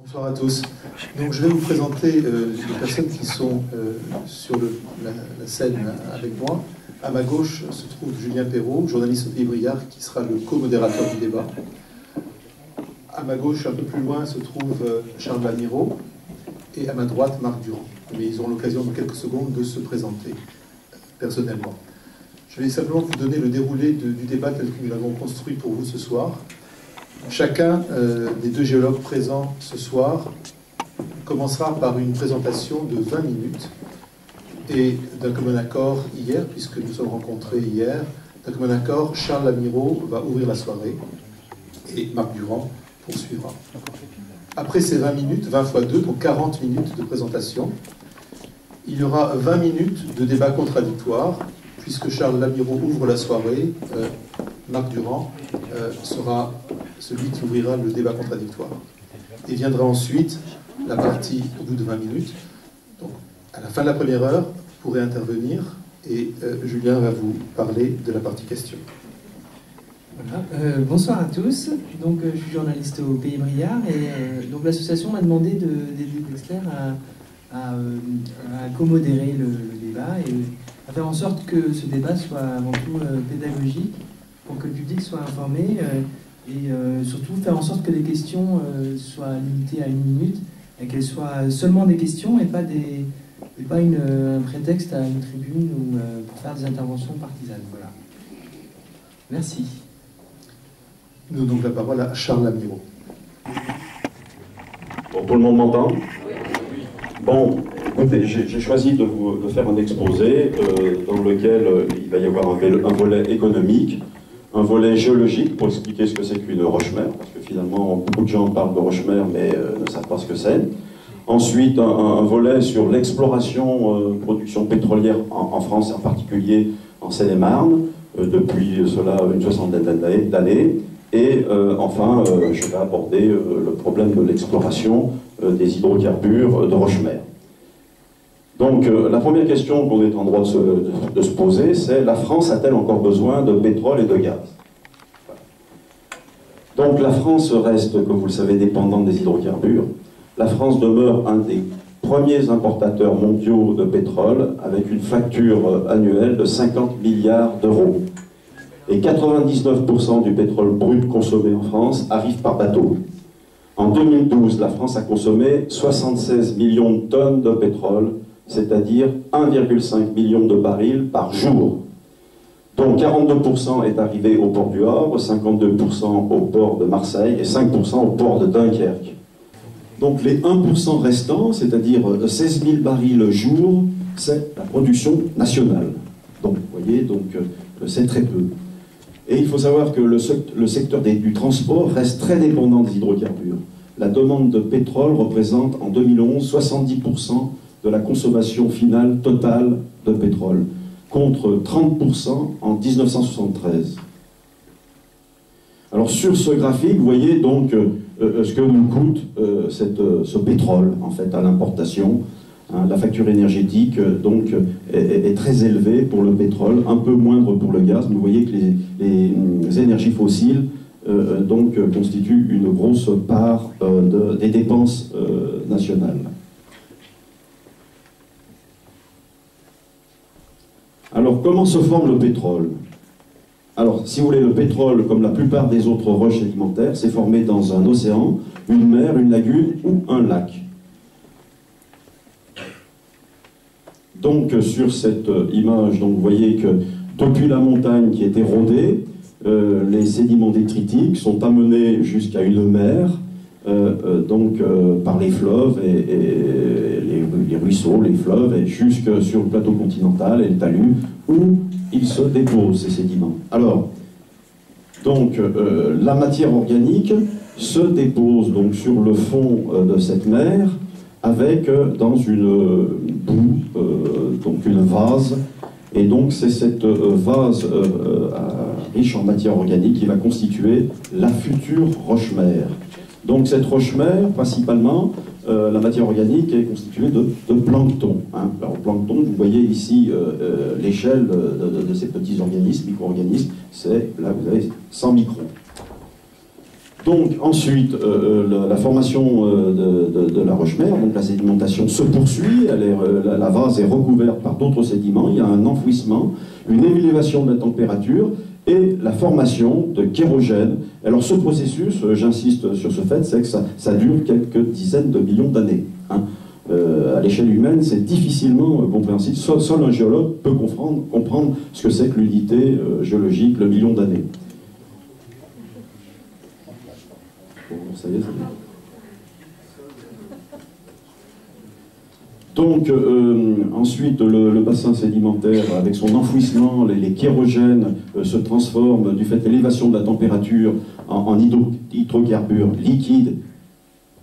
Bonsoir à tous. Donc, je vais vous présenter les personnes qui sont sur la scène avec moi. À ma gauche se trouve Julien Perrault, journaliste au Pays Briard, qui sera le co-modérateur du débat. À ma gauche, un peu plus loin, se trouve Charles Lamiraud. Et à ma droite, Marc Durand. Mais ils auront l'occasion dans quelques secondes de se présenter personnellement. Je vais simplement vous donner le déroulé du débat tel que nous l'avons construit pour vous ce soir. Chacun des deux géologues présents ce soir commencera par une présentation de 20 minutes et d'un commun accord hier, puisque nous sommes rencontrés hier, d'un commun accord, Charles Lamiraud va ouvrir la soirée et Marc Durand poursuivra. Après ces 20 minutes, 20 fois 2, donc 40 minutes de présentation, il y aura 20 minutes de débat contradictoire, puisque Charles Lamiraud ouvre la soirée, Marc Durand sera celui qui ouvrira le débat contradictoire. Et viendra ensuite la partie au bout de 20 minutes. Donc, à la fin de la première heure, vous pourrez intervenir et Julien va vous parler de la partie question. Voilà. Bonsoir à tous. Donc, je suis journaliste au Pays Briard et donc l'association m'a demandé d'aider Dexter à co-modérer le débat et à faire en sorte que ce débat soit avant tout pédagogique pour que le public soit informé et surtout faire en sorte que les questions soient limitées à 1 minute et qu'elles soient seulement des questions et pas un prétexte à une tribune ou pour faire des interventions partisanes. Voilà. Merci. Nous donnons donc la parole à Charles Lamiraud. Bon, tout le monde m'entend? Bon, écoutez, j'ai choisi de faire un exposé dans lequel il va y avoir un volet économique, un volet géologique pour expliquer ce que c'est qu'une roche-mère, parce que finalement beaucoup de gens parlent de roche-mère mais ne savent pas ce que c'est. Ensuite, un volet sur l'exploration, production pétrolière en France et en particulier en Seine-et-Marne, depuis cela une soixantaine d'années. Et enfin, je vais aborder le problème de l'exploration des hydrocarbures de roche-mère. Donc, la première question qu'on est en droit de se poser, c'est: la France a-t-elle encore besoin de pétrole et de gaz? Donc, la France reste, comme vous le savez, dépendante des hydrocarbures. La France demeure un des premiers importateurs mondiaux de pétrole, avec une facture annuelle de 50 milliards d'euros. Et 99% du pétrole brut consommé en France arrive par bateau. En 2012, la France a consommé 76 millions de tonnes de pétrole, c'est-à-dire 1,5 million de barils par jour. Donc 42% est arrivé au port du Havre, 52% au port de Marseille et 5% au port de Dunkerque. Donc les 1% restants, c'est-à-dire 16 000 barils jour, c'est la production nationale. Donc vous voyez, c'est très peu. Et il faut savoir que le secteur du transport reste très dépendant des hydrocarbures. La demande de pétrole représente en 2011 70% de la consommation finale totale de pétrole, contre 30% en 1973. Alors sur ce graphique, vous voyez donc ce que nous coûte ce pétrole, en fait, à l'importation. Hein, la facture énergétique donc est très élevée pour le pétrole, un peu moindre pour le gaz, mais vous voyez que les énergies fossiles donc constituent une grosse part des dépenses nationales. Alors, comment se forme le pétrole? Alors, si vous voulez, le pétrole, comme la plupart des autres roches alimentaires, c'est formé dans un océan, une mer, une lagune ou un lac. Donc, sur cette image, donc, vous voyez que depuis la montagne qui est érodée, les sédiments détritiques sont amenés jusqu'à une mer, par les fleuves et les ruisseaux, les fleuves, et jusque sur le plateau continental et le talus, où ils se déposent, ces sédiments. Alors, donc, la matière organique se dépose donc sur le fond de cette mer, avec dans une boue, donc une vase, et donc c'est cette vase riche en matière organique qui va constituer la future roche-mère. Donc cette roche-mère, principalement, la matière organique est constituée de plancton. Hein. Alors plancton, vous voyez ici l'échelle de ces petits organismes, micro-organismes, c'est, là vous avez 100 microns. Donc ensuite, la formation de la roche-mère, donc la sédimentation se poursuit, la vase est recouverte par d'autres sédiments, il y a un enfouissement, une élévation de la température et la formation de kérogène. Alors ce processus, j'insiste sur ce fait, c'est que ça dure quelques dizaines de millions d'années. Hein. À l'échelle humaine, c'est difficilement compréhensible. Seul un géologue peut comprendre ce que c'est que l'unité géologique, le million d'années. Ça y est, donc, ensuite, le bassin sédimentaire, avec son enfouissement, les kérogènes se transforment du fait de l'élévation de la température en hydrocarbures liquides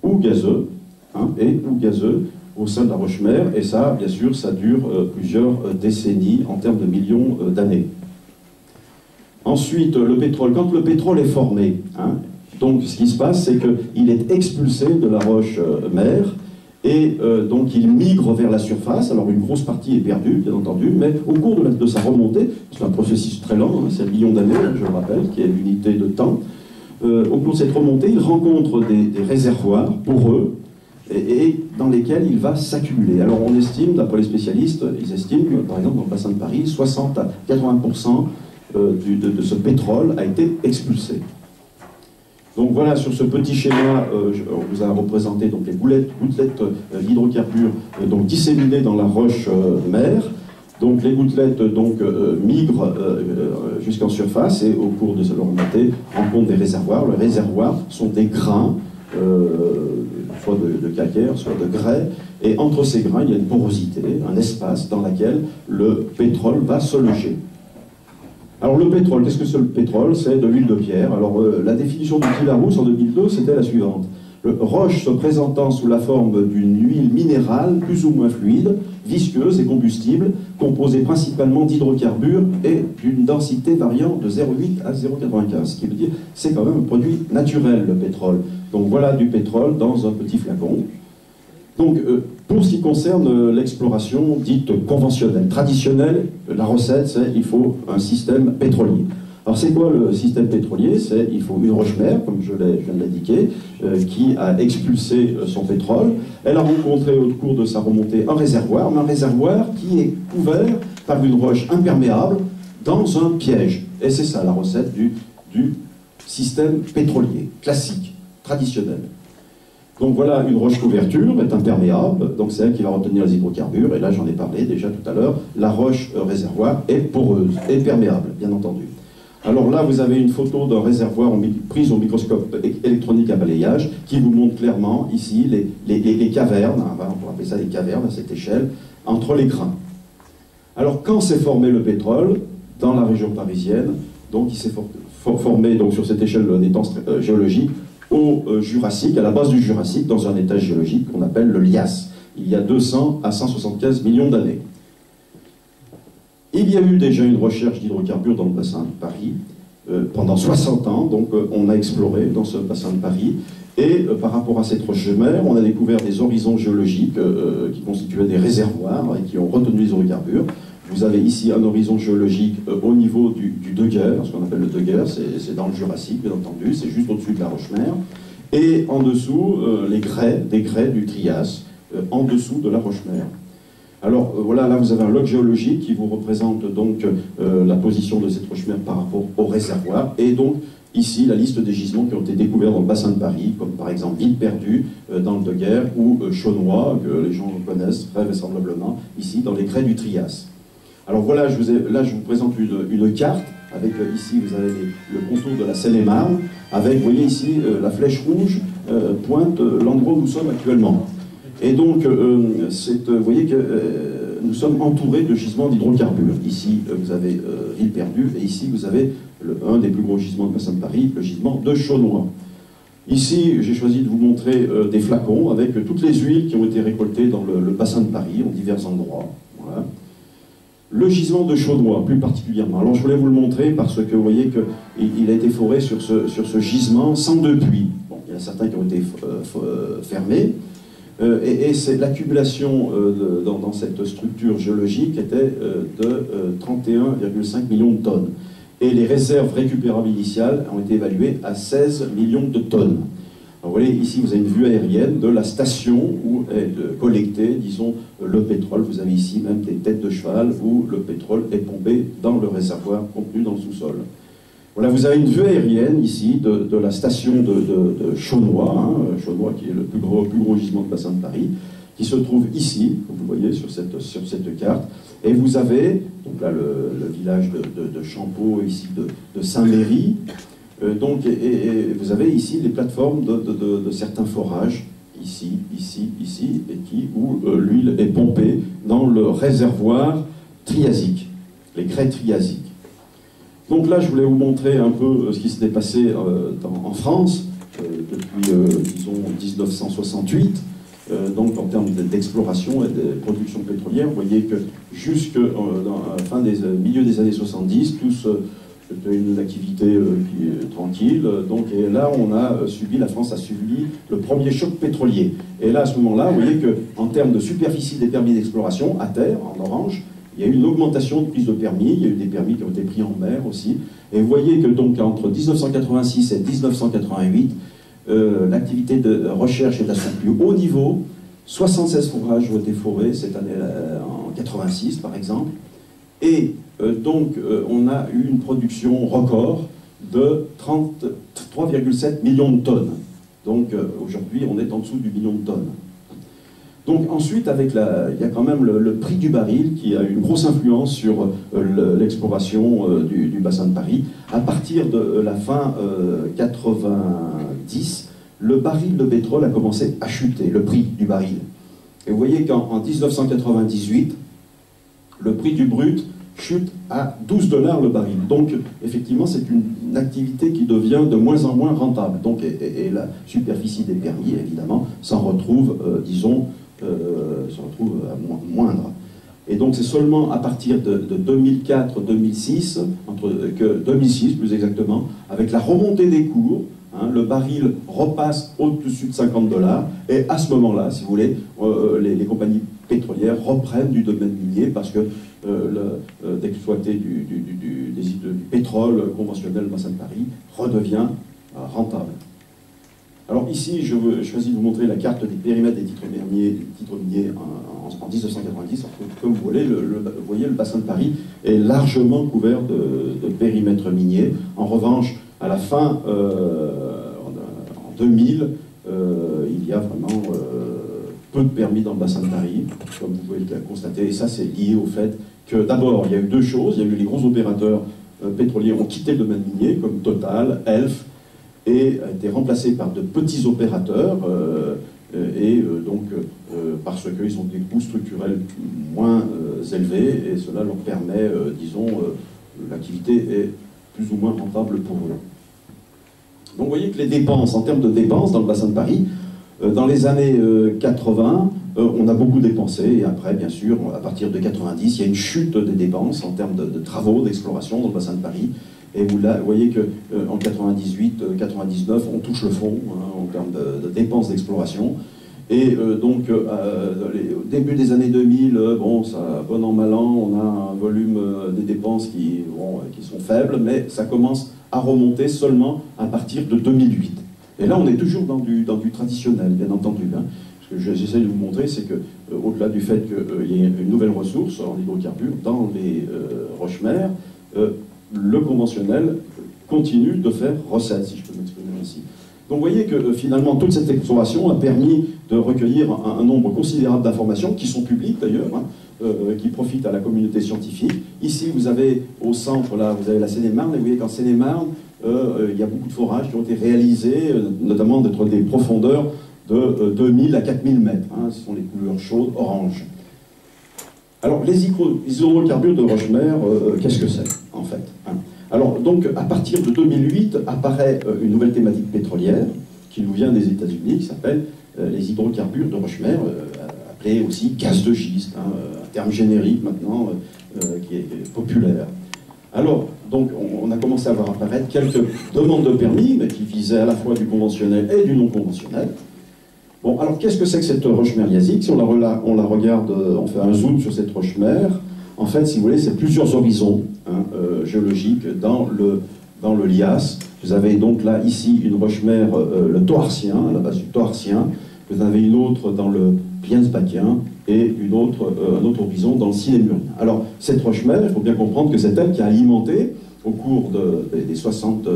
ou gazeux, hein, ou gazeux au sein de la roche-mère, et ça, bien sûr, ça dure plusieurs décennies en termes de millions d'années. Ensuite, le pétrole. Quand le pétrole est formé, hein, donc ce qui se passe, c'est qu'il est expulsé de la roche-mère, et donc il migre vers la surface. Alors une grosse partie est perdue, bien entendu, mais au cours de sa remontée, c'est un processus très lent, hein, c'est un million d'années, je le rappelle, qui est l'unité de temps. Au cours de cette remontée, il rencontre des réservoirs poreux, et dans lesquels il va s'accumuler. Alors on estime, d'après les spécialistes, ils estiment, par exemple dans le bassin de Paris, 60 à 80% de ce pétrole a été expulsé. Donc voilà, sur ce petit schéma, on vous a représenté donc, les gouttelettes d'hydrocarbures donc disséminées dans la roche-mère. Donc les gouttelettes migrent jusqu'en surface et au cours de leur remontée rencontrent des réservoirs. Les réservoirs sont des grains, soit de calcaire, soit de grès, et entre ces grains, il y a une porosité, un espace dans lequel le pétrole va se loger. Alors le pétrole, qu'est-ce que c'est le pétrole? C'est de l'huile de pierre. Alors la définition de Guy Larousse en 2002, c'était la suivante. Roche se présentant sous la forme d'une huile minérale plus ou moins fluide, visqueuse et combustible, composée principalement d'hydrocarbures et d'une densité variant de 0,8 à 0,95. Ce qui veut dire c'est quand même un produit naturel, le pétrole. Donc voilà du pétrole dans un petit flacon. Donc pour ce qui concerne l'exploration dite conventionnelle, traditionnelle, la recette c'est il faut un système pétrolier. Alors c'est quoi le système pétrolier? C'est il faut une roche-mère, comme je viens de l'indiquer, qui a expulsé son pétrole. Elle a rencontré au cours de sa remontée un réservoir, mais un réservoir qui est couvert par une roche imperméable dans un piège. Et c'est ça la recette du système pétrolier, classique, traditionnel. Donc voilà, une roche couverture est imperméable, donc c'est elle qui va retenir les hydrocarbures, et là j'en ai parlé déjà tout à l'heure, la roche réservoir est poreuse, est perméable, bien entendu. Alors là, vous avez une photo d'un réservoir prise au microscope électronique à balayage qui vous montre clairement ici les cavernes, hein, on pourrait appeler ça des cavernes à cette échelle, entre les grains. Alors quand s'est formé le pétrole dans la région parisienne, donc il s'est formé donc, sur cette échelle des temps géologiques au Jurassique, à la base du Jurassique, dans un étage géologique qu'on appelle le Lias, il y a 200 à 175 millions d'années. Il y a eu déjà une recherche d'hydrocarbures dans le bassin de Paris pendant 60 ans, donc on a exploré dans ce bassin de Paris, et par rapport à cette roche-mère, on a découvert des horizons géologiques qui constituaient des réservoirs et qui ont retenu les hydrocarbures. Vous avez ici un horizon géologique au niveau du Dugger, ce qu'on appelle le Dugger, c'est dans le Jurassique, bien entendu, c'est juste au-dessus de la roche-mère, et en dessous, des grès du Trias, en dessous de la roche-mère. Alors voilà, là vous avez un log géologique qui vous représente donc la position de cette roche-mère par rapport au réservoir, et donc ici la liste des gisements qui ont été découverts dans le bassin de Paris, comme par exemple Ville Perdue dans le Dugger, ou Chaunois, que les gens connaissent très vraisemblablement, ici dans les grès du Trias. Alors voilà, là je vous présente une carte, avec ici vous avez le contour de la Seine-et-Marne, avec, vous voyez ici, la flèche rouge pointe l'endroit où nous sommes actuellement. Et donc, vous voyez que nous sommes entourés de gisements d'hydrocarbures. Ici, vous avez Ville Perdue, et ici, vous avez un des plus gros gisements de bassin de Paris, le gisement de Chaunois. Ici, j'ai choisi de vous montrer des flacons avec toutes les huiles qui ont été récoltées dans le bassin de Paris, en divers endroits. Voilà. Le gisement de Chaunois, plus particulièrement. Alors, je voulais vous le montrer parce que vous voyez qu'il a été foré sur ce gisement sans deux puits. Bon, il y en a certains qui ont été fermés. Et l'accumulation dans cette structure géologique était de 31,5 millions de tonnes. et les réserves récupérables initiales ont été évaluées à 16 millions de tonnes. Alors, vous voyez, ici, vous avez une vue aérienne de la station où est collecté, disons, le pétrole. Vous avez ici même des têtes de cheval où le pétrole est pompé dans le réservoir contenu dans le sous-sol. Voilà, vous avez une vue aérienne ici de la station de Chaunois, Chaunois qui est le plus gros gisement de bassin de Paris, qui se trouve ici, comme vous voyez sur cette carte. Et vous avez, donc là, le village de Champeau, ici de Saint-Méry. Donc, et vous avez ici les plateformes de certains forages, ici, et où l'huile est pompée dans le réservoir triasique, les craies triasiques. Donc là, je voulais vous montrer un peu ce qui s'était passé en France depuis, disons, 1968. Donc en termes d'exploration et de production pétrolière, vous voyez que jusqu'à la fin milieu des années 70, c'était une activité qui est tranquille. Donc, et là, la France a subi le premier choc pétrolier. Et là, à ce moment-là, vous voyez qu'en termes de superficie des permis d'exploration, à terre, en orange, il y a eu une augmentation de prise de permis. Il y a eu des permis qui ont été pris en mer aussi. Et vous voyez que donc entre 1986 et 1988, l'activité de recherche est à son plus haut niveau. 76 forages ont été forés cette année en 86 par exemple. Et donc on a eu une production record de 33,7 millions de tonnes. Donc aujourd'hui on est en dessous du million de tonnes. Donc ensuite, il y a quand même le prix du baril qui a une grosse influence sur l'exploration du bassin de Paris. À partir de la fin 90, le baril de pétrole a commencé à chuter, le prix du baril. Et vous voyez qu'en 1998, le prix du brut chute à 12 $ le baril. Donc effectivement, c'est une activité qui devient de moins en moins rentable. Donc, et la superficie des permis, évidemment, s'en retrouve, moindre. Et donc c'est seulement à partir de 2004-2006, 2006 plus exactement, avec la remontée des cours, le baril repasse au-dessus de 50 $, et à ce moment-là, si vous voulez, les compagnies pétrolières reprennent du domaine minier parce que d'exploiter du pétrole conventionnel au bassin de Paris redevient rentable. Alors ici, je choisis de vous montrer la carte des périmètres des titres miniers en 1990. Comme vous voyez, le bassin de Paris est largement couvert de périmètres miniers. En revanche, à la fin, en 2000, il y a vraiment peu de permis dans le bassin de Paris, comme vous pouvez le constater. Et ça, c'est lié au fait que, d'abord, il y a eu deux choses. Il y a eu les gros opérateurs pétroliers ont quitté le domaine minier, comme Total, Elf, et a été remplacé par de petits opérateurs, parce qu'ils ont des coûts structurels moins élevés, et cela leur permet, l'activité est plus ou moins rentable pour eux. Donc vous voyez que les dépenses, en termes de dépenses dans le bassin de Paris, dans les années 80, on a beaucoup dépensé, et après, bien sûr, à partir de 90, il y a une chute des dépenses en termes de travaux, d'exploration dans le bassin de Paris. Et vous voyez qu'en 98-99, on touche le fond en termes de dépenses d'exploration. Et donc, au début des années 2000, ça, bon an, mal an, on a un volume des dépenses qui sont faibles, mais ça commence à remonter seulement à partir de 2008. Et là, on est toujours dans du traditionnel, bien entendu. Ce que j'essaie de vous montrer, c'est que, au-delà du fait qu'il y ait une nouvelle ressource en hydrocarbures dans les roches-mères, le conventionnel continue de faire recette, si je peux m'exprimer ainsi. Donc vous voyez que finalement toute cette exploration a permis de recueillir un nombre considérable d'informations qui sont publiques d'ailleurs, qui profitent à la communauté scientifique. Ici vous avez au centre, là vous avez la Seine-et-Marne, et vous voyez qu'en Seine-et-Marne il y a beaucoup de forages qui ont été réalisés, notamment d'être des profondeurs de 2000 à 4000 mètres. Ce sont les couleurs chaudes, orange. Alors, les hydrocarbures de roche-mère, qu'est-ce que c'est, en fait Alors, donc, à partir de 2008, apparaît une nouvelle thématique pétrolière, qui nous vient des États-Unis, qui s'appelle les hydrocarbures de roche-mère, appelés aussi gaz de schiste, un terme générique maintenant, qui est populaire. Alors, donc, on a commencé à voir apparaître quelques demandes de permis, mais qui visaient à la fois du conventionnel et du non-conventionnel. Bon, alors qu'est-ce que c'est que cette roche-mère liasique? Si on la regarde, on fait un zoom sur cette roche-mère, En fait, si vous voulez, c'est plusieurs horizons géologiques dans le lias. Vous avez donc là, ici, une roche-mère, le Toarcien, à la base du Toarcien. Vous en avez une autre dans le Pliensbachien et un autre horizon dans le Silémurien. Alors, cette roche-mère, il faut bien comprendre que c'est elle qui a alimenté, au cours des 60...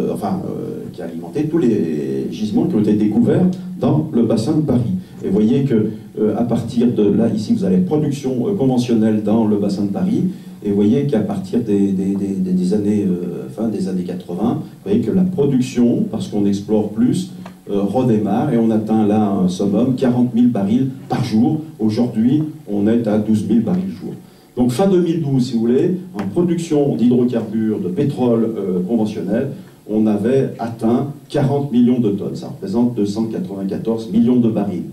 qui a alimenté tous les gisements qui ont été découverts dans le bassin de Paris. Et vous voyez que à partir de là, ici, vous avez production conventionnelle dans le bassin de Paris. Et vous voyez qu'à partir des années, fin des années 80, vous voyez que la production, parce qu'on explore plus, redémarre et on atteint là un summum, 40 000 barils par jour. Aujourd'hui, on est à 12 000 barils jour. Donc fin 2012, si vous voulez, en production d'hydrocarbures, de pétrole conventionnel, on avait atteint 40 millions de tonnes. Ça représente 294 millions de barils.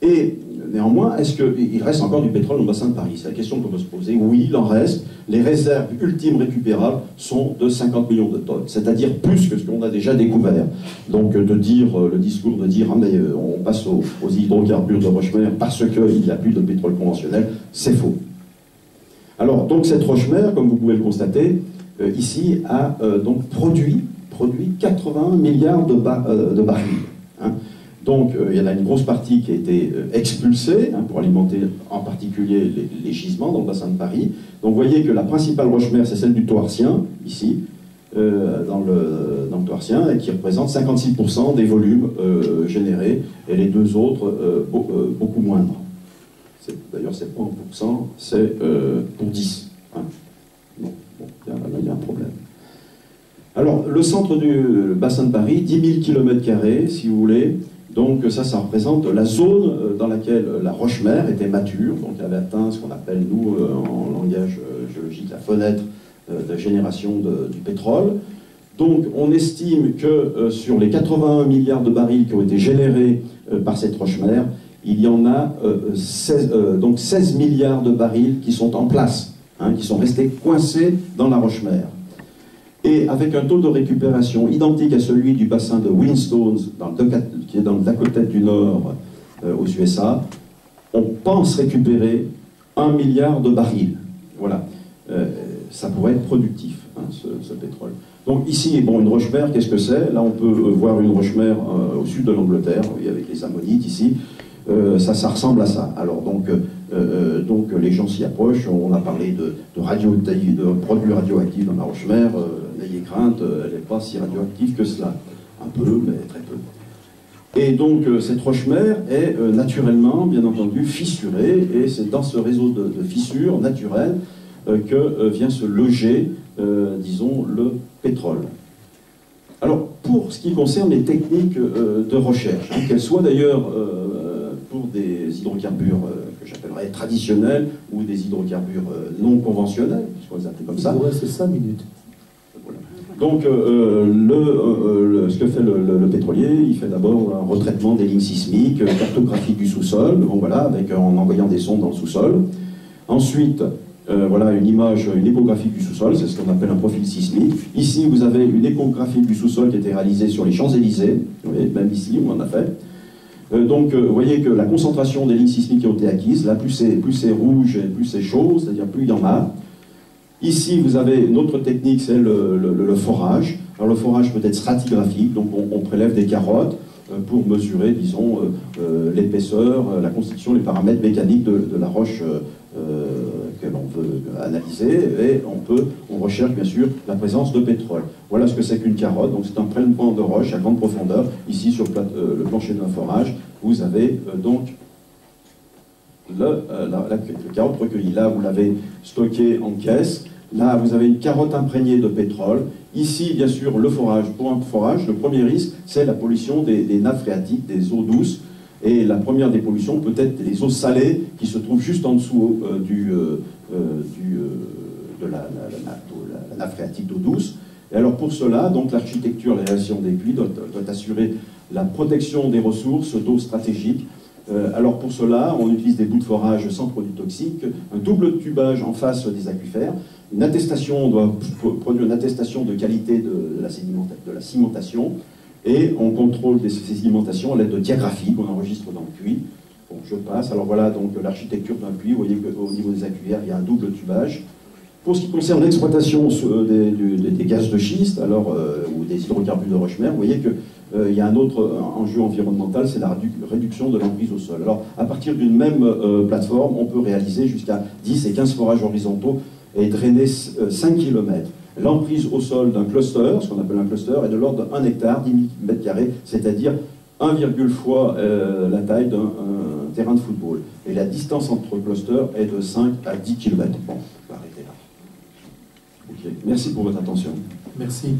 Et néanmoins, est-ce qu'il reste encore du pétrole dans le bassin de Paris? C'est la question qu'on peut se poser. Oui, il en reste. Les réserves ultimes récupérables sont de 50 millions de tonnes, c'est-à-dire plus que ce qu'on a déjà découvert. Donc le discours de dire ah, mais on passe aux hydrocarbures de roche-mère parce qu'il n'y a plus de pétrole conventionnel, c'est faux. Alors donc cette roche-mère, comme vous pouvez le constater, ici a donc produit 81 milliards de barils. Hein. Donc, il y en a une grosse partie qui a été expulsée pour alimenter en particulier les gisements dans le bassin de Paris. Donc, vous voyez que la principale roche-mère, c'est celle du Toarcien, ici, dans le Toarcien, et qui représente 56% des volumes générés, et les deux autres beaucoup moindres. D'ailleurs, c'est pas 1%, c'est pour 10. Hein. Bon, là, il y a un problème. Alors, le centre du bassin de Paris, 10 000 km², si vous voulez. Donc ça représente la zone dans laquelle la roche-mère était mature, donc elle avait atteint ce qu'on appelle, nous, en langage géologique, la fenêtre de génération du pétrole. Donc on estime que sur les 81 milliards de barils qui ont été générés par cette roche-mère, il y en a 16 milliards de barils qui sont en place, hein, qui sont restés coincés dans la roche-mère. Et avec un taux de récupération identique à celui du bassin de Whinstones, qui est dans le Dakota du Nord, aux USA, on pense récupérer 1 milliard de barils. Voilà. Ça pourrait être productif, hein, ce pétrole. Donc ici, bon, une roche-mère, qu'est-ce que c'est? Là, on peut voir une roche-mère au sud de l'Angleterre, avec les ammonites ici. Ça ressemble à ça. Alors donc les gens s'y approchent. On a parlé de produits radioactifs dans la roche-mère. N'ayez crainte, elle n'est pas si radioactive que cela. Un peu, mais très peu. Et donc cette roche-mère est naturellement, bien entendu, fissurée, et c'est dans ce réseau de fissures naturelles que vient se loger, disons, le pétrole. Alors, pour ce qui concerne les techniques de recherche, hein, qu'elles soient d'ailleurs pour des hydrocarbures que j'appellerais traditionnels ou des hydrocarbures non conventionnels, puisqu'on les appelle comme ça. Il vous reste 5 minutes. Voilà. Donc, ce que fait le pétrolier, il fait d'abord un retraitement des lignes sismiques, cartographie du sous-sol, bon, voilà, en envoyant des sondes dans le sous-sol. Ensuite, voilà une image, une échographie du sous-sol, c'est ce qu'on appelle un profil sismique. Ici, vous avez une échographie du sous-sol qui a été réalisée sur les Champs-Élysées. Vous voyez, même ici, on en a fait. Donc, vous voyez que la concentration des lignes sismiques qui ont été acquises, là, plus c'est rouge et plus c'est chaud, c'est-à-dire plus il y en a. Ici, vous avez une autre technique, c'est le forage. Alors, le forage peut être stratigraphique, donc on prélève des carottes pour mesurer, disons, l'épaisseur, la constitution, les paramètres mécaniques de la roche que l'on veut analyser, et on recherche bien sûr la présence de pétrole. Voilà ce que c'est qu'une carotte. Donc c'est un prélèvement de roche à grande profondeur. Ici sur le plancher d'un forage, vous avez donc la carotte recueillie. Là, vous l'avez stockée en caisse. Là, vous avez une carotte imprégnée de pétrole. Ici, bien sûr, le forage. Pour un forage, le premier risque, c'est la pollution des nappes phréatiques, des eaux douces. Et la première des pollutions peut être les eaux salées qui se trouvent juste en dessous de la nappe phréatique d'eau douce. Et alors pour cela, donc l'architecture, la réalisation des puits doit assurer la protection des ressources d'eau stratégiques. Alors pour cela, on utilise des bouts de forage sans produits toxiques, un double tubage en face des aquifères. Une attestation, on doit produire une attestation de qualité de la cimentation. Et on contrôle ces sédimentations à l'aide de diagraphies qu'on enregistre dans le puits. Bon, je passe. Alors voilà donc l'architecture d'un puits. Vous voyez qu'au niveau des aquifères, il y a un double tubage. Pour ce qui concerne l'exploitation des gaz de schiste, alors, ou des hydrocarbures de roche-mère, vous voyez qu'il y a un autre enjeu environnemental, c'est la réduction de l'emprise au sol. Alors, à partir d'une même plateforme, on peut réaliser jusqu'à 10 et 15 forages horizontaux et drainer 5 km. L'emprise au sol d'un cluster, ce qu'on appelle un cluster, est de l'ordre de 1 hectare, 10 000 m², c'est-à-dire 1,1 fois la taille d'un terrain de football. Et la distance entre clusters est de 5 à 10 km. Bon, on va arrêter là. Ok, merci pour votre attention. Merci.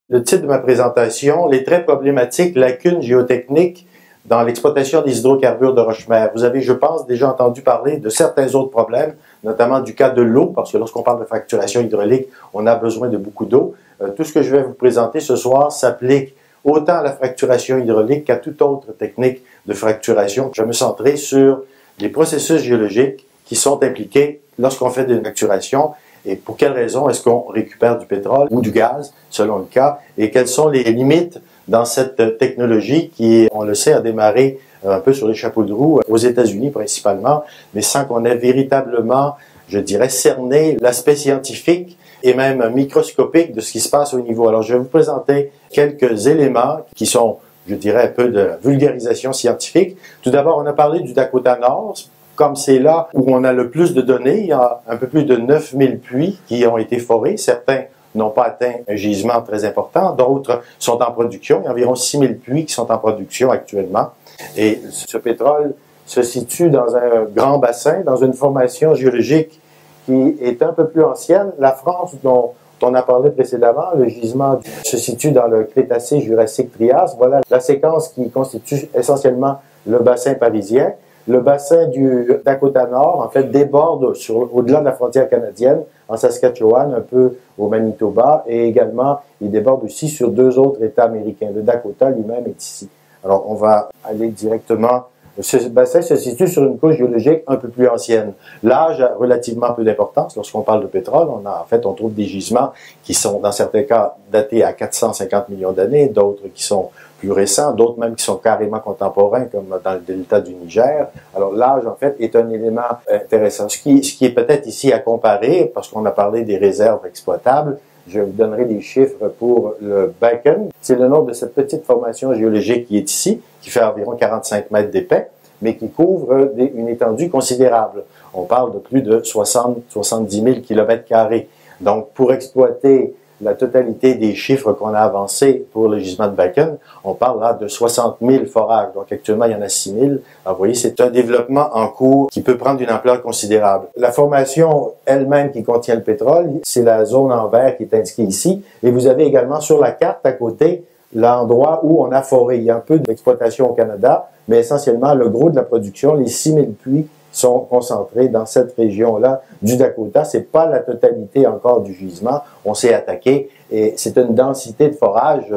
Le titre de ma présentation, les très problématiques lacunes géotechniques dans l'exploitation des hydrocarbures de roche-mère. Vous avez, je pense, déjà entendu parler de certains autres problèmes, notamment du cas de l'eau, parce que lorsqu'on parle de fracturation hydraulique, on a besoin de beaucoup d'eau. Tout ce que je vais vous présenter ce soir s'applique autant à la fracturation hydraulique qu'à toute autre technique de fracturation. Je vais me centrer sur les processus géologiques qui sont impliqués lorsqu'on fait des fracturations et pour quelles raisons est-ce qu'on récupère du pétrole ou du gaz, selon le cas, et quelles sont les limites dans cette technologie qui, on le sait, a démarré un peu sur les chapeaux de roue aux États-Unis principalement, mais sans qu'on ait véritablement, je dirais, cerné l'aspect scientifique et même microscopique de ce qui se passe au niveau. Alors, je vais vous présenter quelques éléments qui sont, je dirais, un peu de la vulgarisation scientifique. Tout d'abord, on a parlé du Dakota Nord. Comme c'est là où on a le plus de données, il y a un peu plus de 9000 puits qui ont été forés. Certains n'ont pas atteint un gisement très important, d'autres sont en production. Il y a environ 6000 puits qui sont en production actuellement. Et ce pétrole se situe dans un grand bassin, dans une formation géologique qui est un peu plus ancienne. La France, dont on a parlé précédemment, le gisement se situe dans le Crétacé, Jurassique, Trias. Voilà la séquence qui constitue essentiellement le bassin parisien. Le bassin du Dakota Nord, en fait, déborde au-delà de la frontière canadienne, en Saskatchewan, un peu au Manitoba, et également, il déborde aussi sur 2 autres États américains. Le Dakota lui-même est ici. Alors, on va aller directement. Ce bassin se situe sur une couche géologique un peu plus ancienne. L'âge a relativement peu d'importance. Lorsqu'on parle de pétrole, on trouve des gisements qui sont, dans certains cas, datés à 450 millions d'années, d'autres qui sont plus récents, d'autres même qui sont carrément contemporains, comme dans le delta du Niger. Alors, l'âge, en fait, est un élément intéressant. Ce qui est peut-être ici à comparer, parce qu'on a parlé des réserves exploitables, je vous donnerai des chiffres pour le Bakken. C'est le nom de cette petite formation géologique qui est ici, qui fait environ 45 mètres d'épais, mais qui couvre une étendue considérable. On parle de plus de 70 000 km². Donc, pour exploiter la totalité des chiffres qu'on a avancés pour le gisement de Bakken, on parle là de 60 000 forages. Donc actuellement, il y en a 6 000. Alors vous voyez, c'est un développement en cours qui peut prendre une ampleur considérable. La formation elle-même qui contient le pétrole, c'est la zone en vert qui est indiquée ici. Et vous avez également sur la carte à côté l'endroit où on a foré. Il y a un peu d'exploitation au Canada, mais essentiellement le gros de la production, les 6 000 puits, sont concentrés dans cette région-là du Dakota. C'est pas la totalité encore du gisement. On s'est attaqué et c'est une densité de forage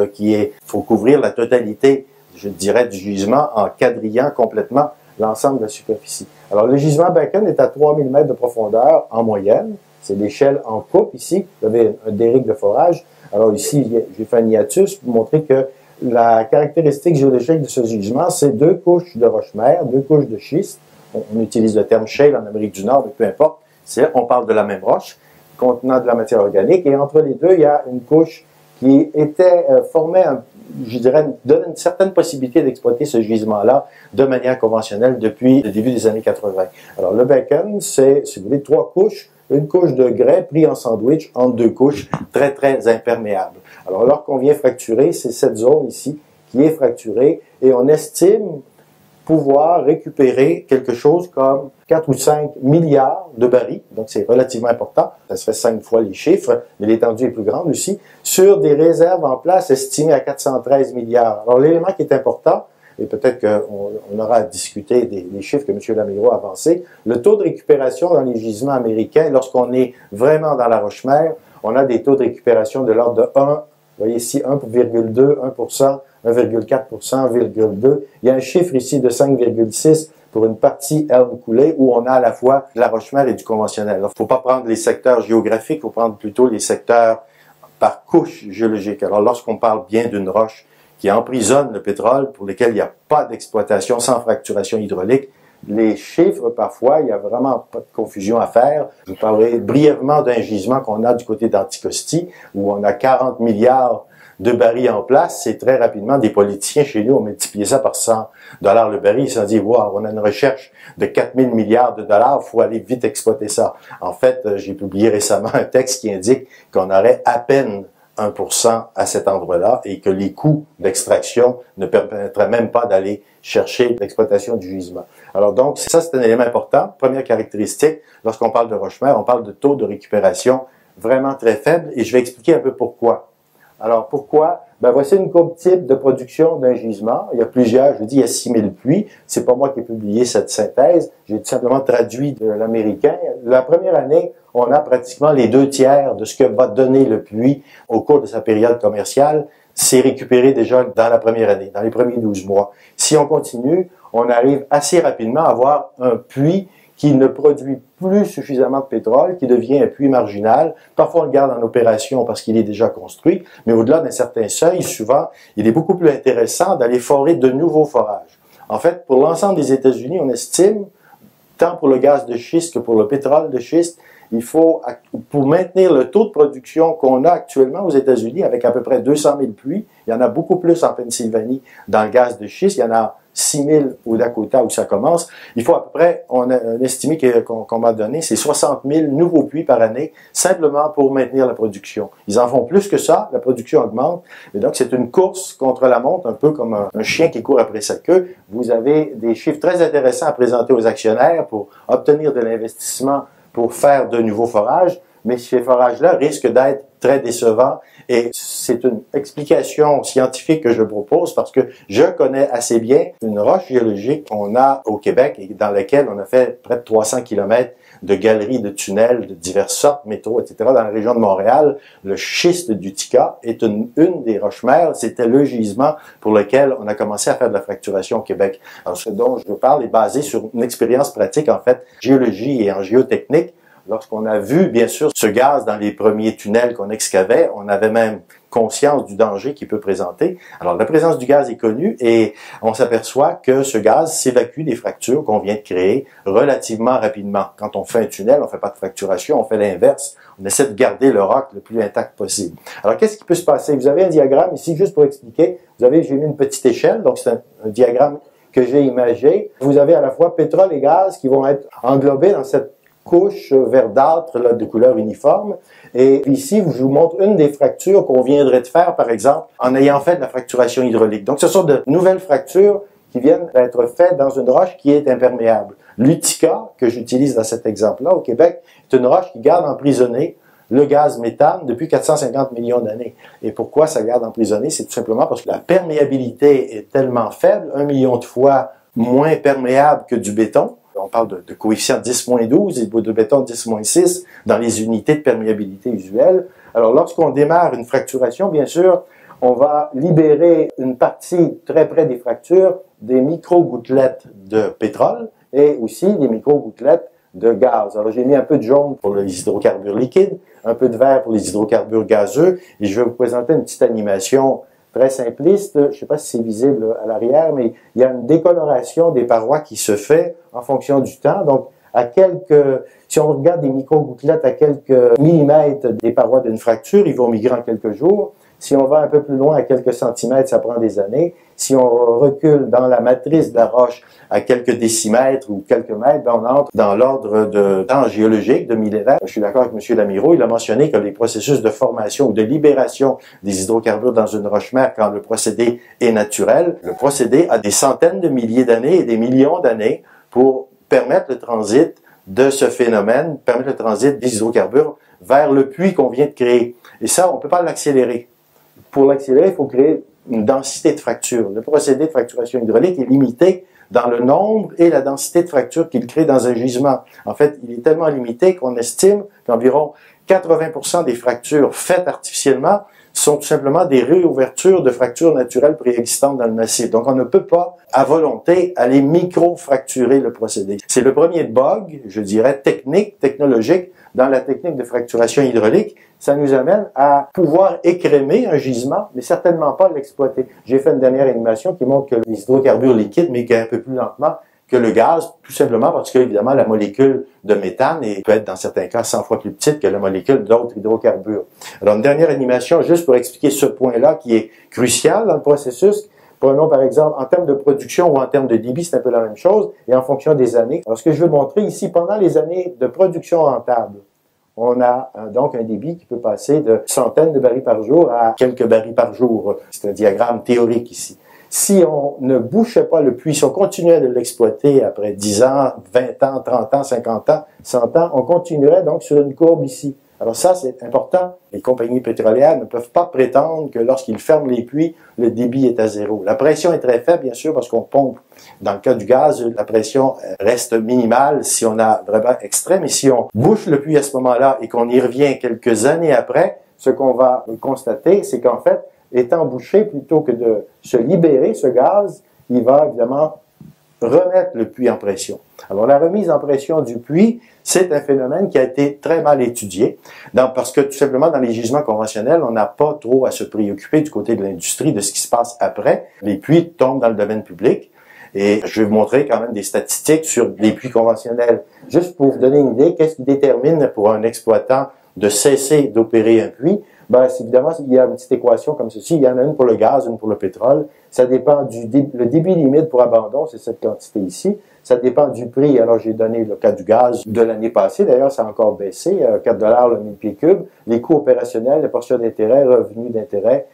faut couvrir la totalité, je dirais, du gisement en quadrillant complètement l'ensemble de la superficie. Alors, le gisement Bakken est à 3000 mètres de profondeur en moyenne. C'est l'échelle en coupe ici. Vous avez un déric de forage. Alors ici, j'ai fait un hiatus pour montrer que la caractéristique géologique de ce gisement, c'est 2 couches de roche-mère, 2 couches de schiste. On utilise le terme shale en Amérique du Nord, mais peu importe, on parle de la même roche contenant de la matière organique, et entre les deux, il y a une couche qui formait, je dirais, donne une certaine possibilité d'exploiter ce gisement-là de manière conventionnelle depuis le début des années 80. Alors, le Bakken, c'est, si vous voulez, 3 couches, une couche de grès pris en sandwich entre 2 couches très, très imperméables. Alors, lorsqu'on vient fracturer, c'est cette zone ici qui est fracturée, et on estime pouvoir récupérer quelque chose comme 4 ou 5 milliards de barils, donc c'est relativement important, ça serait 5 fois les chiffres, mais l'étendue est plus grande aussi, sur des réserves en place estimées à 413 milliards. Alors l'élément qui est important, et peut-être qu'on aura à discuter des chiffres que M. Laméro a avancés, le taux de récupération dans les gisements américains, lorsqu'on est vraiment dans la roche-mère, on a des taux de récupération de l'ordre de 1, vous voyez ici 1,2, 1%, 1,4%, 1,2. Il y a un chiffre ici de 5,6 pour une partie Elm coulée où on a à la fois de la roche-mère et du conventionnel. Il ne faut pas prendre les secteurs géographiques, il faut prendre plutôt les secteurs par couche géologique. Alors lorsqu'on parle bien d'une roche qui emprisonne le pétrole, pour lesquels il n'y a pas d'exploitation sans fracturation hydraulique, les chiffres, parfois, il n'y a vraiment pas de confusion à faire. Je vous parlerai brièvement d'un gisement qu'on a du côté d'Anticosti, où on a 40 milliards de barils en place. C'est très rapidement, des politiciens chez nous ont multiplié ça par 100 $ le baril. Ils se sont dit, wow, on a une recherche de 4000 milliards de dollars, il faut aller vite exploiter ça. En fait, j'ai publié récemment un texte qui indique qu'on aurait à peine 1% à cet endroit-là et que les coûts d'extraction ne permettraient même pas d'aller chercher l'exploitation du gisement. Alors donc, ça c'est un élément important. Première caractéristique, lorsqu'on parle de Rochemer, on parle de taux de récupération vraiment très faible et je vais expliquer un peu pourquoi. Alors pourquoi? Ben voici une courbe type de production d'un gisement. Il y a plusieurs, je vous dis, il y a 6000 puits. C'est pas moi qui ai publié cette synthèse. J'ai tout simplement traduit de l'américain. La première année, on a pratiquement les 2/3 de ce que va donner le puits au cours de sa période commerciale. C'est récupéré déjà dans la première année, dans les premiers 12 mois. Si on continue, on arrive assez rapidement à avoir un puits qui ne produit plus suffisamment de pétrole, qui devient un puits marginal. Parfois, on le garde en opération parce qu'il est déjà construit, mais au-delà d'un certain seuil, souvent, il est beaucoup plus intéressant d'aller forer de nouveaux forages. En fait, pour l'ensemble des États-Unis, on estime, tant pour le gaz de schiste que pour le pétrole de schiste, il faut, pour maintenir le taux de production qu'on a actuellement aux États-Unis, avec à peu près 200 000 puits, il y en a beaucoup plus en Pennsylvanie dans le gaz de schiste, il y en a 6 000 au Dakota où ça commence. Il faut à peu près, on a estimé qu'on m'a donné, c'est 60 000 nouveaux puits par année, simplement pour maintenir la production. Ils en font plus que ça, la production augmente, et donc c'est une course contre la montre, un peu comme un chien qui court après sa queue. Vous avez des chiffres très intéressants à présenter aux actionnaires pour obtenir de l'investissement pour faire de nouveaux forages, mais ces forages-là risquent d'être très décevants et c'est une explication scientifique que je propose parce que je connais assez bien une roche géologique qu'on a au Québec et dans laquelle on a fait près de 300 km de galeries, de tunnels de diverses sortes, métaux, etc. dans la région de Montréal. Le schiste d'Utica est une des roches-mères. C'était le gisement pour lequel on a commencé à faire de la fracturation au Québec. Alors, ce dont je vous parle est basé sur une expérience pratique, en fait, géologie et en géotechnique. Lorsqu'on a vu, bien sûr, ce gaz dans les premiers tunnels qu'on excavait, on avait même conscience du danger qu'il peut présenter. Alors, la présence du gaz est connue et on s'aperçoit que ce gaz s'évacue des fractures qu'on vient de créer relativement rapidement. Quand on fait un tunnel, on fait pas de fracturation, on fait l'inverse. On essaie de garder le roc le plus intact possible. Alors, qu'est-ce qui peut se passer? Vous avez un diagramme ici, juste pour expliquer. Vous avez, j'ai mis une petite échelle, donc c'est un diagramme que j'ai imagé. Vous avez à la fois pétrole et gaz qui vont être englobés dans cette couche verdâtre là, de couleur uniforme. Et ici, je vous montre une des fractures qu'on viendrait de faire, par exemple, en ayant fait de la fracturation hydraulique. Donc, ce sont de nouvelles fractures qui viennent d'être faites dans une roche qui est imperméable. L'Utica, que j'utilise dans cet exemple-là au Québec, est une roche qui garde emprisonné le gaz méthane depuis 450 millions d'années. Et pourquoi ça garde emprisonné? C'est tout simplement parce que la perméabilité est tellement faible, 1 million de fois moins perméable que du béton. On parle de coefficient 10-12 et de béton 10-6 dans les unités de perméabilité usuelles. Alors, lorsqu'on démarre une fracturation, bien sûr, on va libérer une partie très près des fractures des micro-gouttelettes de pétrole et aussi des micro-gouttelettes de gaz. Alors, j'ai mis un peu de jaune pour les hydrocarbures liquides, un peu de vert pour les hydrocarbures gazeux et je vais vous présenter une petite animation très simpliste. Je ne sais pas si c'est visible à l'arrière, mais il y a une décoloration des parois qui se fait en fonction du temps. Donc, si on regarde des micro-gouttelettes à quelques millimètres des parois d'une fracture, ils vont migrer en quelques jours. Si on va un peu plus loin, à quelques centimètres, ça prend des années. Si on recule dans la matrice de la roche à quelques décimètres ou quelques mètres, ben on entre dans l'ordre de temps géologique de millénaires. Je suis d'accord avec M. Lamireau, il a mentionné que les processus de formation ou de libération des hydrocarbures dans une roche-mère, quand le procédé est naturel, le procédé a des centaines de milliers d'années et des millions d'années pour permettre le transit de ce phénomène, permettre le transit des hydrocarbures vers le puits qu'on vient de créer. Et ça, on ne peut pas l'accélérer. Pour l'accélérer, il faut créer une densité de fracture. Le procédé de fracturation hydraulique est limité dans le nombre et la densité de fracture qu'il crée dans un gisement. En fait, il est tellement limité qu'on estime qu'environ 80% des fractures faites artificiellement sont tout simplement des réouvertures de fractures naturelles préexistantes dans le massif. Donc, on ne peut pas, à volonté, aller micro-fracturer le procédé. C'est le premier bug, je dirais, technologique, dans la technique de fracturation hydraulique. Ça nous amène à pouvoir écrémer un gisement, mais certainement pas l'exploiter. J'ai fait une dernière animation qui montre que les hydrocarbures liquides migrent un peu plus lentement que le gaz, tout simplement parce que, évidemment, la molécule de méthane peut être, dans certains cas, 100 fois plus petite que la molécule d'autres hydrocarbures. Alors, une dernière animation, juste pour expliquer ce point-là qui est crucial dans le processus. Prenons, par exemple, en termes de production ou en termes de débit, c'est un peu la même chose, et en fonction des années. Alors, ce que je veux montrer ici, pendant les années de production rentable, on a donc un débit qui peut passer de centaines de barils par jour à quelques barils par jour. C'est un diagramme théorique ici. Si on ne bouchait pas le puits, si on continuait de l'exploiter après 10 ans, 20 ans, 30 ans, 50 ans, 100 ans, on continuerait donc sur une courbe ici. Alors ça, c'est important. Les compagnies pétrolières ne peuvent pas prétendre que lorsqu'ils ferment les puits, le débit est à zéro. La pression est très faible, bien sûr, parce qu'on pompe. Dans le cas du gaz, la pression reste minimale si on a vraiment extrême. Et si on bouche le puits à ce moment-là et qu'on y revient quelques années après, ce qu'on va constater, c'est qu'en fait, étant bouché, plutôt que de se libérer ce gaz, il va évidemment remettre le puits en pression. Alors, la remise en pression du puits, c'est un phénomène qui a été très mal étudié, parce que tout simplement, dans les gisements conventionnels, on n'a pas trop à se préoccuper du côté de l'industrie de ce qui se passe après. Les puits tombent dans le domaine public. Et je vais vous montrer quand même des statistiques sur les puits conventionnels. Juste pour vous donner une idée, qu'est-ce qui détermine pour un exploitant de cesser d'opérer un puits? Ben, évidemment, il y a une petite équation comme ceci. Il y en a une pour le gaz, une pour le pétrole. Ça dépend le débit limite pour abandon, c'est cette quantité ici. Ça dépend du prix. Alors, j'ai donné le cas du gaz de l'année passée. D'ailleurs, ça a encore baissé, 4 $ le 1000 pieds cubes. Les coûts opérationnels, les portions d'intérêt, revenus d'intérêt,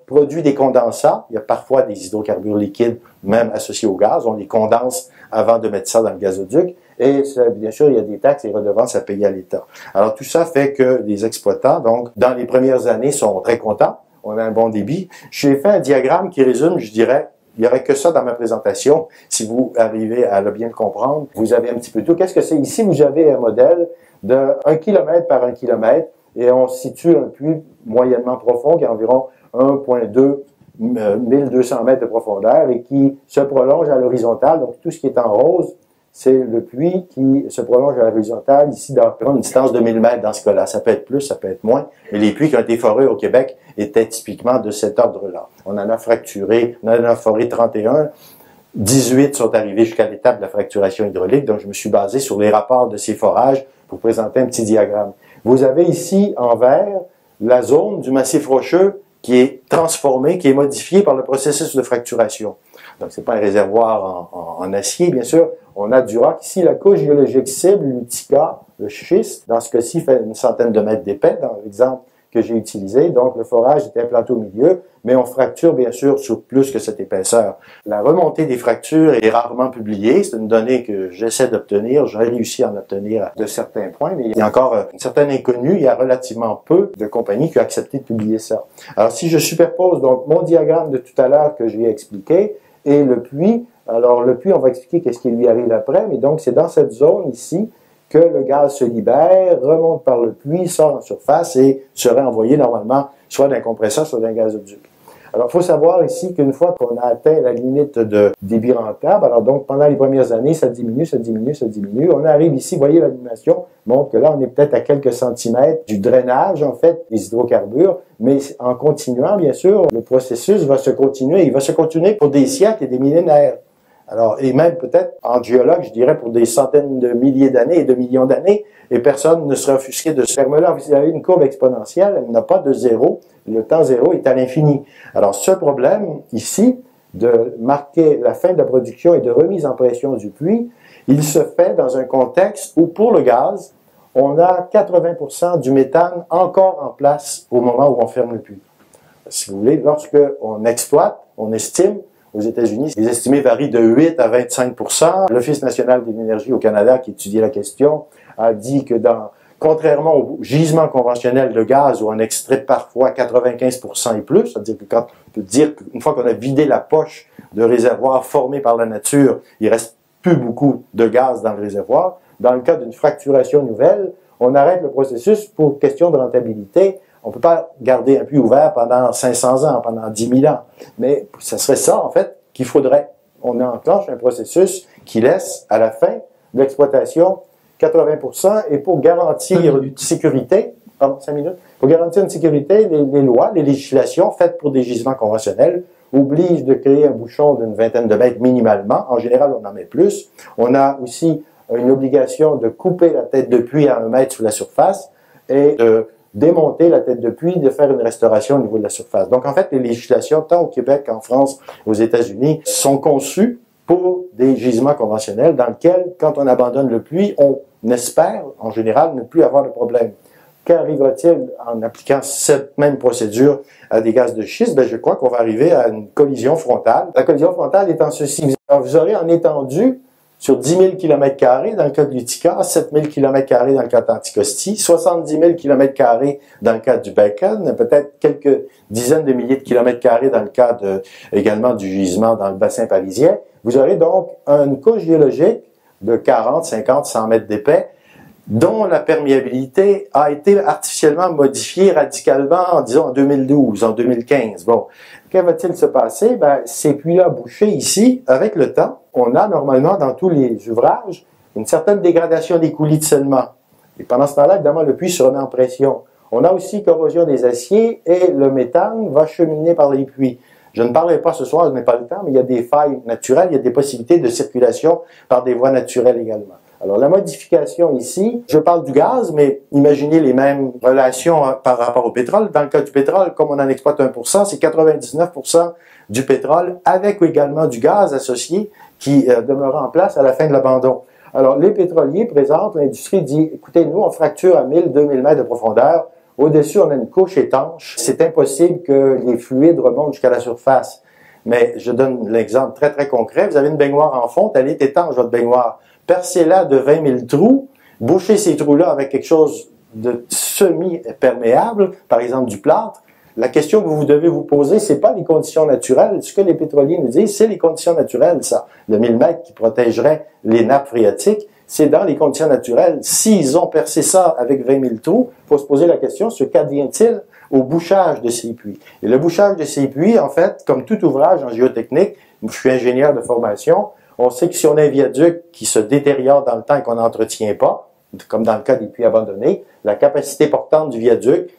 produit des condensats. Il y a parfois des hydrocarbures liquides, même associés au gaz. On les condense avant de mettre ça dans le gazoduc. Et bien sûr, il y a des taxes et redevances à payer à l'État. Alors, tout ça fait que les exploitants, donc, dans les premières années, sont très contents. On a un bon débit. J'ai fait un diagramme qui résume, je dirais, il n'y aurait que ça dans ma présentation. Si vous arrivez à bien le comprendre, vous avez un petit peu tout. Qu'est-ce que c'est? Ici, vous avez un modèle de 1 km par 1 km et on situe un puits moyennement profond qui est environ 1,2 1200 mètres de profondeur et qui se prolonge à l'horizontale. Donc, tout ce qui est en rose, c'est le puits qui se prolonge à l'horizontale, ici, dans une distance de 1000 mètres dans ce cas-là. Ça peut être plus, ça peut être moins. Mais les puits qui ont été forés au Québec étaient typiquement de cet ordre-là. On en a fracturé, on en a foré 31. 18 sont arrivés jusqu'à l'étape de la fracturation hydraulique. Donc, je me suis basé sur les rapports de ces forages pour présenter un petit diagramme. Vous avez ici, en vert, la zone du massif rocheux qui est transformée, qui est modifiée par le processus de fracturation. Donc, c'est pas un réservoir en acier, bien sûr. On a du roc. Ici, la couche géologique cible, l'Utica, le schiste, dans ce cas-ci, fait une centaine de mètres d'épais, dans l'exemple que j'ai utilisé. Donc, le forage est implanté au milieu, mais on fracture, bien sûr, sur plus que cette épaisseur. La remontée des fractures est rarement publiée. C'est une donnée que j'essaie d'obtenir. J'ai réussi à en obtenir de certains points, mais il y a encore une certaine inconnue. Il y a relativement peu de compagnies qui ont accepté de publier ça. Alors, si je superpose donc mon diagramme de tout à l'heure que je vais expliquer et le puits, alors le puits, on va expliquer qu'est-ce qui lui arrive après, mais donc c'est dans cette zone ici que le gaz se libère, remonte par le puits, sort en surface et serait envoyé normalement soit d'un compresseur, soit d'un gazoduc. Alors, il faut savoir ici qu'une fois qu'on a atteint la limite de débit rentable, alors donc pendant les premières années, ça diminue, ça diminue, ça diminue. On arrive ici, vous voyez l'animation montre que là, on est peut-être à quelques centimètres du drainage, en fait, des hydrocarbures, mais en continuant, bien sûr, le processus va se continuer. Il va se continuer pour des siècles et des millénaires. Alors, et même peut-être, en géologue, je dirais pour des centaines de milliers d'années et de millions d'années, et personne ne serait offusqué de ce terme-là. Vous avez une courbe exponentielle, elle n'a pas de zéro, le temps zéro est à l'infini. Alors, ce problème, ici, de marquer la fin de la production et de remise en pression du puits, il se fait dans un contexte où, pour le gaz, on a 80% du méthane encore en place au moment où on ferme le puits. Si vous voulez, lorsque on exploite, on estime, aux États-Unis, les estimés varient de 8 à 25%. L'Office national de l'énergie au Canada, qui étudie la question, a dit que contrairement au gisement conventionnel de gaz, où on extrait parfois 95% et plus, c'est-à-dire que quand on peut dire qu'une fois qu'on a vidé la poche de réservoir formé par la nature, il reste plus beaucoup de gaz dans le réservoir. Dans le cas d'une fracturation nouvelle, on arrête le processus pour question de rentabilité. On ne peut pas garder un puits ouvert pendant 500 ans, pendant 10 000 ans. Mais ce serait ça, en fait, qu'il faudrait. On enclenche un processus qui laisse, à la fin de l'exploitation, 80%. Et pour garantir une sécurité, pardon, 5 minutes, pour garantir une sécurité, les lois, les législations faites pour des gisements conventionnels oblige de créer un bouchon d'une vingtaine de mètres minimalement. En général, on en met plus. On a aussi une obligation de couper la tête de puits à 1 mètre sous la surface et de démonter la tête de puits, de faire une restauration au niveau de la surface. Donc, en fait, les législations, tant au Québec qu'en France, aux États-Unis, sont conçues pour des gisements conventionnels dans lesquels, quand on abandonne le puits, on espère, en général, ne plus avoir de problème. Qu'arrivera-t-il en appliquant cette même procédure à des gaz de schiste? Ben, je crois qu'on va arriver à une collision frontale. La collision frontale étant ceci, vous aurez en étendue sur 10 000 km² dans le cas de l'Utica, 7 000 km² dans le cas d'Anticosti, 70 000 km² dans le cas du Bacon, peut-être quelques dizaines de milliers de kilomètres carrés dans le cas également du gisement dans le bassin parisien. Vous aurez donc une couche géologique de 40, 50, 100 mètres d'épais, dont la perméabilité a été artificiellement modifiée radicalement, disons, en 2012, en 2015. Bon, que va-t-il se passer? Ben, ces puits-là bouchés ici, avec le temps, on a normalement dans tous les ouvrages une certaine dégradation des coulis de scellement. Et pendant ce temps-là, évidemment, le puits se remet en pression. On a aussi corrosion des aciers et le méthane va cheminer par les puits. Je ne parlerai pas ce soir, je n'ai pas le temps, mais il y a des failles naturelles, il y a des possibilités de circulation par des voies naturelles également. Alors, la modification ici, je parle du gaz, mais imaginez les mêmes relations par rapport au pétrole. Dans le cas du pétrole, comme on en exploite 1%, c'est 99% du pétrole avec également du gaz associé qui demeurera en place à la fin de l'abandon. Alors, les pétroliers présentent, l'industrie dit, écoutez, nous, on fracture à 1000, 2000 mètres de profondeur. Au-dessus, on a une couche étanche. C'est impossible que les fluides remontent jusqu'à la surface. Mais je donne l'exemple très, très concret. Vous avez une baignoire en fonte, elle est étanche, votre baignoire. Percez-la de 20 000 trous, bouchez ces trous-là avec quelque chose de semi-perméable, par exemple du plâtre. La question que vous devez vous poser, c'est pas les conditions naturelles. Ce que les pétroliers nous disent, c'est les conditions naturelles, ça. Le 1000 mètres qui protégerait les nappes phréatiques, c'est dans les conditions naturelles. S'ils ont percé ça avec 20 000 trous, il faut se poser la question, ce qu'advient-il au bouchage de ces puits? Et le bouchage de ces puits, en fait, comme tout ouvrage en géotechnique, je suis ingénieur de formation, on sait que si on a un viaduc qui se détériore dans le temps et qu'on n'entretient pas, comme dans le cas des puits abandonnés, la capacité portante du viaduc,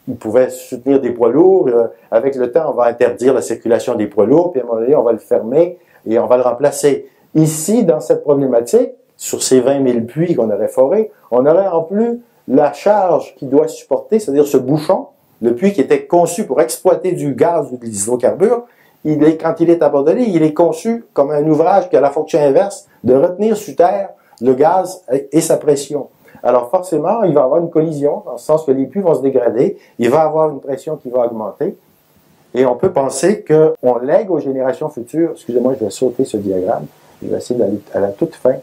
il pouvait soutenir des poids lourds. Avec le temps, on va interdire la circulation des poids lourds, puis à un moment donné, on va le fermer et on va le remplacer. Ici, dans cette problématique, sur ces 20 000 puits qu'on aurait forés, on aurait en plus la charge qui doit supporter, c'est-à-dire ce bouchon, le puits qui était conçu pour exploiter du gaz ou des hydrocarbures, quand il est abandonné, il est conçu comme un ouvrage qui a la fonction inverse de retenir sous terre le gaz et sa pression. Alors forcément, il va y avoir une collision, dans le sens que les puits vont se dégrader, il va y avoir une pression qui va augmenter, et on peut penser qu'on lègue aux générations futures, excusez-moi, je vais sauter ce diagramme, je vais essayer d'aller à la toute fin.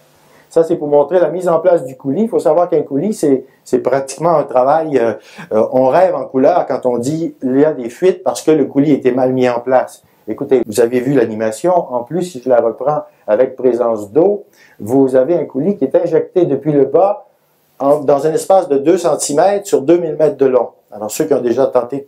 Ça, c'est pour montrer la mise en place du coulis. Il faut savoir qu'un coulis, c'est pratiquement un travail, on rêve en couleur quand on dit il y a des fuites parce que le coulis était mal mis en place. Écoutez, vous avez vu l'animation. En plus, si je la reprends avec présence d'eau, vous avez un coulis qui est injecté depuis le bas dans un espace de 2 cm sur 2000 mètres de long. Alors, ceux qui ont déjà tenté,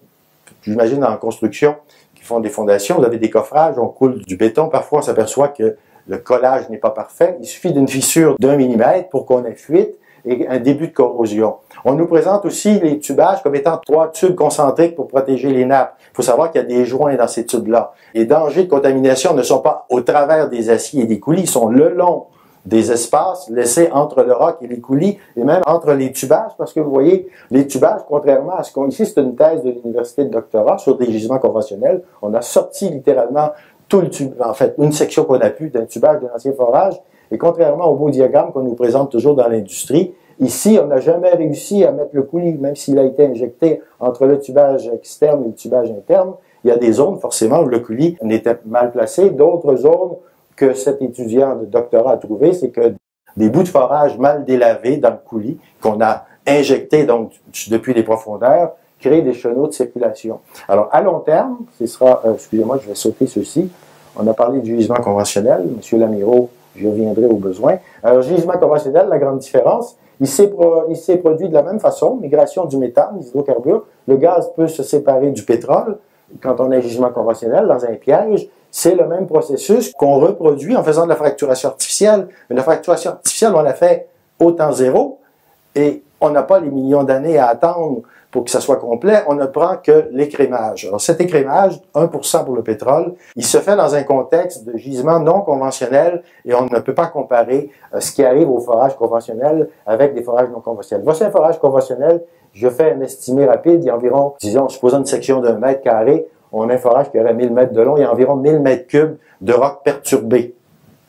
j'imagine, en construction, qui font des fondations, vous avez des coffrages, on coule du béton. Parfois, on s'aperçoit que le collage n'est pas parfait. Il suffit d'une fissure d'1 millimètre pour qu'on ait fuite et un début de corrosion. On nous présente aussi les tubages comme étant 3 tubes concentriques pour protéger les nappes. Il faut savoir qu'il y a des joints dans ces tubes-là. Les dangers de contamination ne sont pas au travers des aciers et des coulis, ils sont le long des espaces laissés entre le roc et les coulis, et même entre les tubages, parce que vous voyez, les tubages, contrairement à ce qu'on... Ici, c'est une thèse de l'université de doctorat sur des gisements conventionnels. On a sorti littéralement tout le tube, en fait, une section qu'on a pu d'un tubage de l'ancien forage, et contrairement au beau diagramme qu'on nous présente toujours dans l'industrie, ici, on n'a jamais réussi à mettre le coulis, même s'il a été injecté entre le tubage externe et le tubage interne. Il y a des zones, forcément, où le coulis n'était mal placé. D'autres zones que cet étudiant de doctorat a trouvé, c'est que des bouts de forage mal délavés dans le coulis, qu'on a injectés donc depuis les profondeurs, créent des chenaux de circulation. Alors, à long terme, ce sera, excusez-moi, je vais sauter ceci. On a parlé du gisement conventionnel. Monsieur Lamirault, je reviendrai au besoin. Alors, gisement conventionnel, la grande différence, il s'est produit de la même façon, migration du méthane, des hydrocarbures. Le gaz peut se séparer du pétrole quand on a un gisement conventionnel dans un piège. C'est le même processus qu'on reproduit en faisant de la fracturation artificielle. Mais la fracturation artificielle, on la fait au temps zéro et on n'a pas les millions d'années à attendre pour que ça soit complet, on ne prend que l'écrémage. Alors cet écrémage, 1% pour le pétrole, il se fait dans un contexte de gisement non conventionnel et on ne peut pas comparer ce qui arrive au forage conventionnel avec des forages non conventionnels. Voici un forage conventionnel, je fais un estimé rapide, il y a environ, disons, supposons une section d'1 mètre carré, on a un forage qui aurait 1000 mètres de long, il y a environ 1000 mètres cubes de roc perturbé.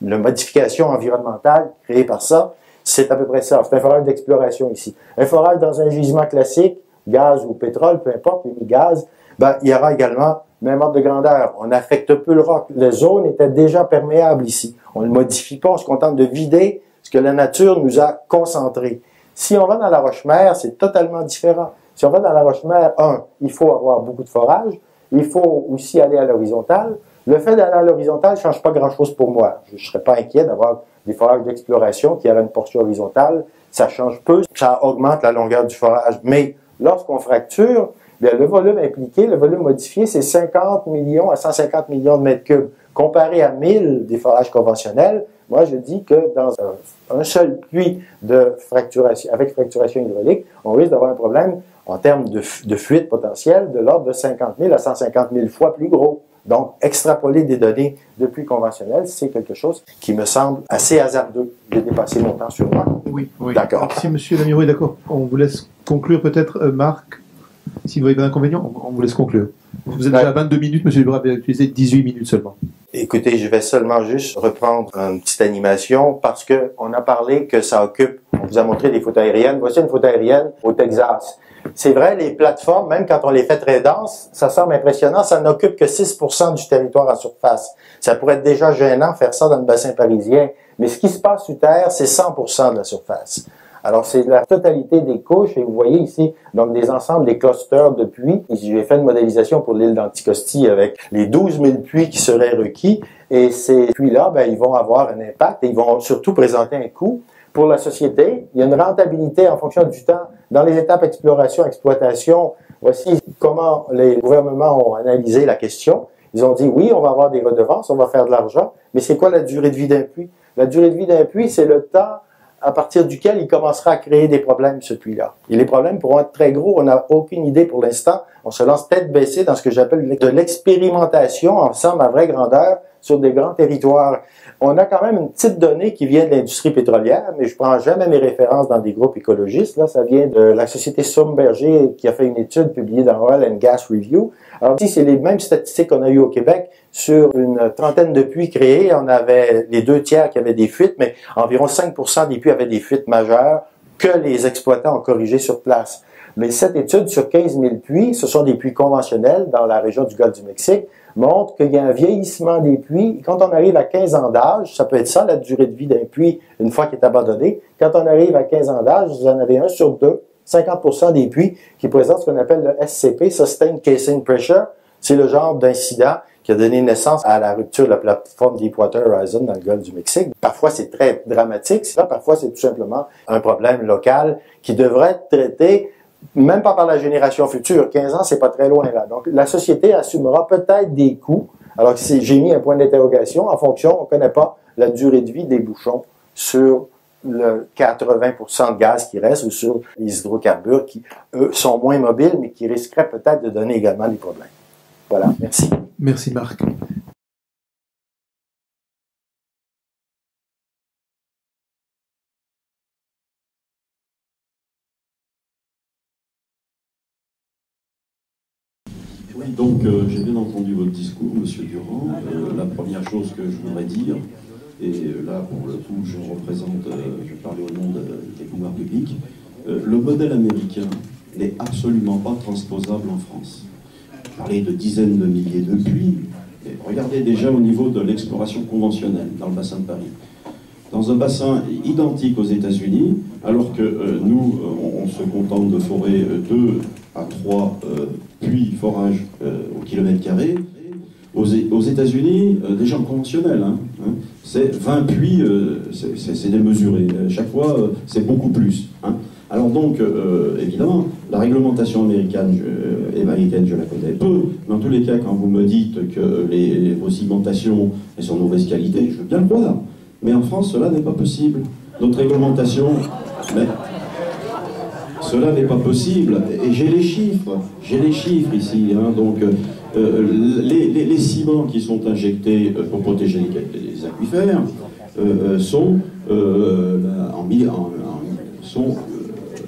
La modification environnementale créée par ça, c'est à peu près ça. C'est un forage d'exploration ici. Un forage dans un gisement classique, gaz ou pétrole, peu importe, les gaz, ben, il y aura également même ordre de grandeur. On affecte peu le roc. La zone était déjà perméable ici. On ne le modifie pas, on se contente de vider ce que la nature nous a concentré. Si on va dans la roche-mère, c'est totalement différent. Si on va dans la roche-mère, il faut avoir beaucoup de forage. Il faut aussi aller à l'horizontale. Le fait d'aller à l'horizontale ne change pas grand-chose pour moi. Je ne serais pas inquiet d'avoir des forages d'exploration qui auraient une portion horizontale. Ça change peu, ça augmente la longueur du forage. Mais lorsqu'on fracture, bien, le volume impliqué, le volume modifié, c'est 50 millions à 150 millions de mètres cubes. Comparé à 1000 des forages conventionnels, moi je dis que dans un seul puits de fracturation, avec fracturation hydraulique, on risque d'avoir un problème en termes de fuite potentielle de l'ordre de 50 000 à 150 000 fois plus gros. Donc, extrapoler des données de puits conventionnels, c'est quelque chose qui me semble assez hasardeux de dépasser mon temps sur moi. Oui, oui. D'accord. Si M. Lamiro est d'accord, on vous laisse conclure peut-être, Marc. Si vous avez pas d'inconvénient, on vous laisse conclure. Vous êtes déjà à 22 minutes, M. Lebras avait utilisé 18 minutes seulement. Écoutez, je vais seulement juste reprendre une petite animation parce que on a parlé que ça occupe, on vous a montré des photos aériennes. Voici une photo aérienne au Texas. C'est vrai, les plateformes, même quand on les fait très denses, ça semble impressionnant, ça n'occupe que 6% du territoire en surface. Ça pourrait être déjà gênant faire ça dans le bassin parisien, mais ce qui se passe sous terre, c'est 100% de la surface. Alors, c'est la totalité des couches, et vous voyez ici, donc des ensembles, des clusters de puits. J'ai fait une modélisation pour l'île d'Anticosti avec les 12 000 puits qui seraient requis, et ces puits-là, ben, ils vont avoir un impact, et ils vont surtout présenter un coût pour la société. Il y a une rentabilité en fonction du temps. Dans les étapes exploration, exploitation, voici comment les gouvernements ont analysé la question. Ils ont dit, oui, on va avoir des redevances, on va faire de l'argent, mais c'est quoi la durée de vie d'un puits? La durée de vie d'un puits, c'est le temps à partir duquel il commencera à créer des problèmes, ce puits-là. Et les problèmes pourront être très gros, on n'a aucune idée pour l'instant. On se lance tête baissée dans ce que j'appelle de l'expérimentation ensemble à vraie grandeur sur des grands territoires. On a quand même une petite donnée qui vient de l'industrie pétrolière, mais je prends jamais mes références dans des groupes écologistes. Là, ça vient de la société Schlumberger qui a fait une étude publiée dans Oil and Gas Review. Alors ici, c'est les mêmes statistiques qu'on a eues au Québec. Sur une trentaine de puits créés, on avait les 2/3 qui avaient des fuites, mais environ 5% des puits avaient des fuites majeures que les exploitants ont corrigées sur place. Mais cette étude sur 15 000 puits, ce sont des puits conventionnels dans la région du Golfe du Mexique, montre qu'il y a un vieillissement des puits. Quand on arrive à 15 ans d'âge, ça peut être ça la durée de vie d'un puits une fois qu'il est abandonné. Quand on arrive à 15 ans d'âge, vous en avez 1 sur 2, 50% des puits qui présentent ce qu'on appelle le SCP, Sustained Casing Pressure. C'est le genre d'incident qui a donné naissance à la rupture de la plateforme Deepwater Horizon dans le Golfe du Mexique. Parfois, c'est très dramatique. Parfois, c'est tout simplement un problème local qui devrait être traité même pas par la génération future. 15 ans, c'est pas très loin là. Donc, la société assumera peut-être des coûts. Alors, j'ai mis un point d'interrogation en fonction, on ne connaît pas la durée de vie des bouchons sur le 80% de gaz qui reste ou sur les hydrocarbures qui, eux, sont moins mobiles, mais qui risqueraient peut-être de donner également des problèmes. Voilà, merci. Merci Marc. Oui, donc j'ai bien entendu votre discours, Monsieur Durand. La première chose que je voudrais dire, et là pour le coup je représente, je parlais au nom des pouvoirs publics, le modèle américain n'est absolument pas transposable en France. Vous parlez de dizaines de milliers de puits, et regardez déjà au niveau de l'exploration conventionnelle dans le bassin de Paris. Dans un bassin identique aux États-Unis, alors que nous, on se contente de forer 2 à 3 puits forages au kilomètre carré, aux États-Unis, déjà en conventionnel, c'est 20 puits, c'est démesuré. Chaque fois, c'est beaucoup plus. Alors donc, évidemment, la réglementation américaine, je la connais peu. Mais en tous les cas, quand vous me dites que vos cimentations elles sont de mauvaise qualité, je veux bien le croire. Mais en France, cela n'est pas possible. Notre réglementation... cela n'est pas possible. Et j'ai les chiffres ici. Hein, donc, les ciments qui sont injectés pour protéger les aquifères sont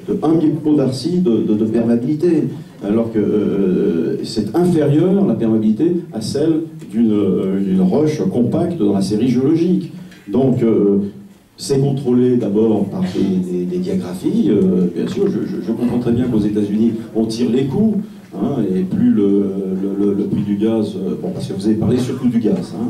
de 1 micro d'arcy de perméabilité, alors que c'est inférieur, la perméabilité, à celle d'une roche compacte dans la série géologique. Donc, c'est contrôlé d'abord par des diagraphies. Bien sûr, je comprends très bien qu'aux États-Unis, on tire les coups, hein, et plus le prix du gaz, bon, parce que vous avez parlé surtout du gaz, hein,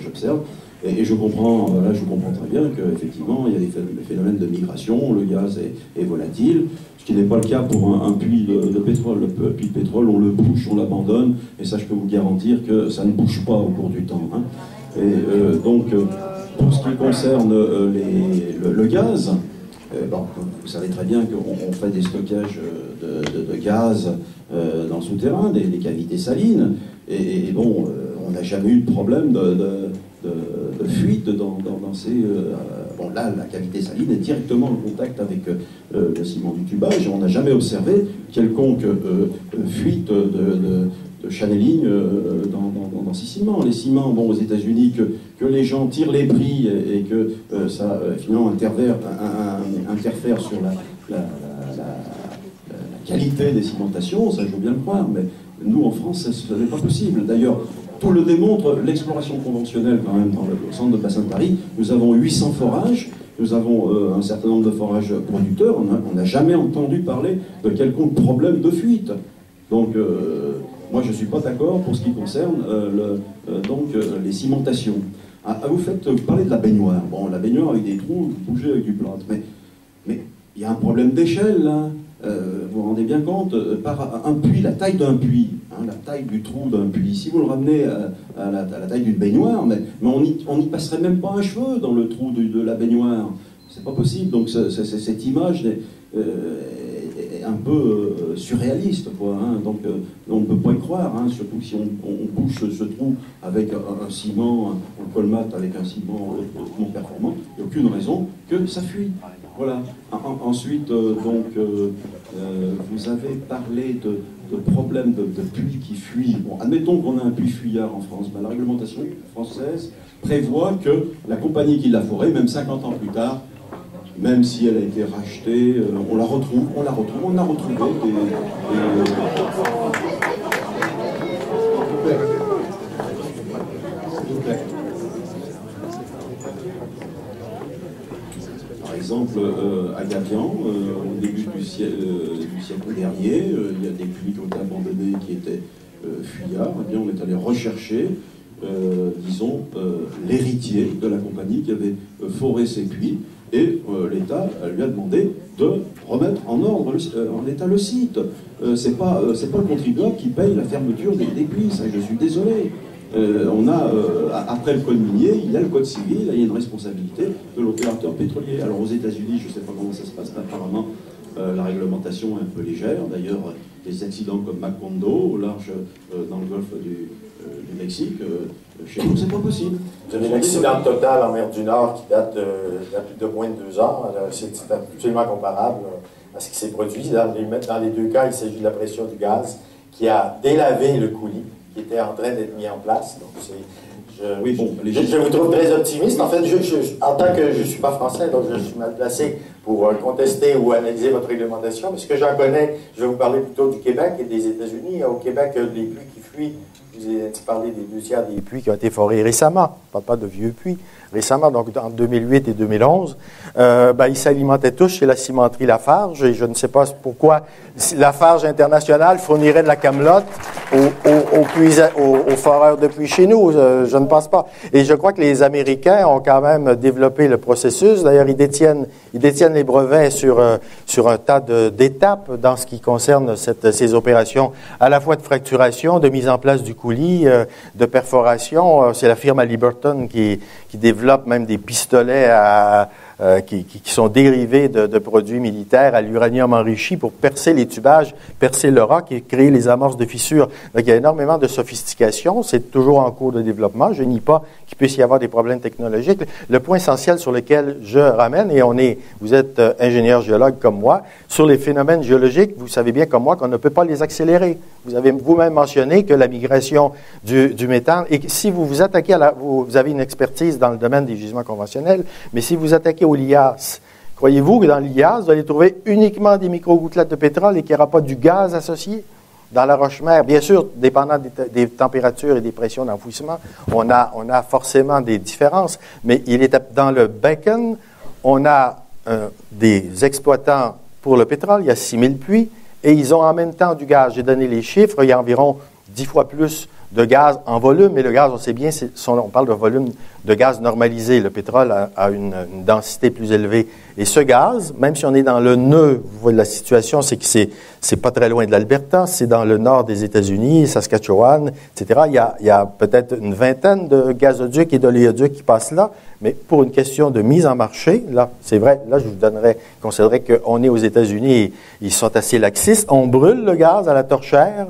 j'observe, et je comprends très bien qu'effectivement, il y a des phénomènes de migration, le gaz est volatile, ce qui n'est pas le cas pour un puits de pétrole. Le puits de pétrole, on le bouche, on l'abandonne, et ça, je peux vous garantir que ça ne bouge pas au cours du temps. Hein. Et donc, pour ce qui concerne le gaz, bon, vous savez très bien qu'on fait des stockages de gaz dans le souterrain, des cavités salines, et bon, on n'a jamais eu de problème de fuite dans ces... bon, là, la cavité saline est directement en contact avec le ciment du tubage, et on n'a jamais observé quelconque fuite de channeling dans ces ciments. Les ciments, bon, aux États-Unis, que les gens tirent les prix et que ça, finalement, interfère sur la qualité des cimentations, ça, je veux bien le croire, mais nous, en France, ça n'est pas possible. D'ailleurs, tout le démontre, l'exploration conventionnelle, quand même, dans le centre de bassin de Paris, nous avons 800 forages, nous avons un certain nombre de forages producteurs, on n'a jamais entendu parler de quelconque problème de fuite. Donc, moi, je ne suis pas d'accord pour ce qui concerne les cimentations. Vous parlez de la baignoire. Bon, la baignoire avec des trous, vous bougez avec du plâtre. Mais il y a un problème d'échelle, là. Vous vous rendez bien compte, par un puits, la taille d'un puits, hein, la taille du trou d'un puits, si vous le ramenez à la taille d'une baignoire, mais on n'y passerait même pas un cheveu dans le trou de la baignoire. C'est pas possible. Donc cette image est un peu surréaliste, quoi. Hein. Donc on ne peut pas y croire, hein, surtout si on bouche ce trou avec un ciment, on le colmate avec un ciment non performant, il n'y a aucune raison que ça fuit. Voilà. Ensuite, vous avez parlé de problèmes de puits qui fuient. Bon, admettons qu'on a un puits fuyard en France. Ben, la réglementation française prévoit que la compagnie qui l'a foré, même 50 ans plus tard, même si elle a été rachetée, on a retrouvé Par exemple, à Gavian, au début du siècle dernier, il y a des puits qui ont été abandonnés qui étaient fuyards. Eh bien, on est allé rechercher, disons, l'héritier de la compagnie qui avait foré ces puits, et l'État lui a demandé de remettre en ordre, en état le site. C'est pas le contribuable qui paye la fermeture des puits, ça, je suis désolé. Après le code minier, il y a le code civil, il y a une responsabilité de l'opérateur pétrolier. Alors aux États-Unis, je ne sais pas comment ça se passe, mais apparemment la réglementation est un peu légère. D'ailleurs, des accidents comme Macondo, au large, dans le golfe du Mexique, chez nous, c'est pas possible. Vous avez l'accident total en mer du Nord qui date de moins de 2 ans. C'est absolument comparable à ce qui s'est produit. Dans les deux cas, il s'agit de la pression du gaz qui a délavé le coulis qui était en train d'être mis en place. Donc je vous trouve très optimiste. En fait, en tant que je ne suis pas français, donc je suis mal placé pour contester ou analyser votre réglementation. Mais ce que j'en connais, je vais vous parler plutôt du Québec et des États-Unis. Au Québec, les puits qui fuient, vous avez parlé des 2 tiers des puits qui ont été forés récemment. On ne parle pas de vieux puits. Récemment, donc en 2008 et 2011, ils s'alimentaient tous chez la cimenterie Lafarge, et je ne sais pas pourquoi Lafarge International fournirait de la camelote aux foreurs de puits chez nous. Je ne pense pas. Et je crois que les Américains ont quand même développé le processus. D'ailleurs, ils détiennent les brevets sur un tas d'étapes dans ce qui concerne ces opérations, à la fois de fracturation, de mise en place du coulis, de perforation. C'est la firme Halliburton qui développe même des pistolets qui sont dérivés de produits militaires à l'uranium enrichi pour percer les tubages, percer le roc et créer les amorces de fissures. Donc, il y a énormément de sophistication. C'est toujours en cours de développement. Je nie pas qu'il puisse y avoir des problèmes technologiques. Le point essentiel sur lequel je ramène, et vous êtes ingénieur géologue comme moi, sur les phénomènes géologiques, vous savez bien comme moi qu'on ne peut pas les accélérer. Vous avez vous-même mentionné que la migration du méthane, et si vous vous attaquez vous avez une expertise dans le domaine des gisements conventionnels, mais si vous attaquez au lias, croyez-vous que dans le lias, vous allez trouver uniquement des micro-gouttelettes de pétrole et qu'il n'y aura pas du gaz associé? Dans la roche-mère, bien sûr, dépendant des températures et des pressions d'enfouissement, on a forcément des différences, mais dans le Bacon, on a des exploitants pour le pétrole, il y a 6000 puits, et ils ont en même temps du gaz. J'ai donné les chiffres, il y a environ 10 fois plus de gaz en volume, mais le gaz, on sait bien, on parle de volume de gaz normalisé. Le pétrole a une densité plus élevée. Et ce gaz, même si on est dans le nœud, vous voyez la situation, c'est que c'est pas très loin de l'Alberta, c'est dans le nord des États-Unis, Saskatchewan, etc. Il y a peut-être une vingtaine de gazoducs et d'oléoducs qui passent là, mais pour une question de mise en marché, là, c'est vrai, là, je vous considérerais qu'on est aux États-Unis et ils sont assez laxistes. On brûle le gaz à la torchère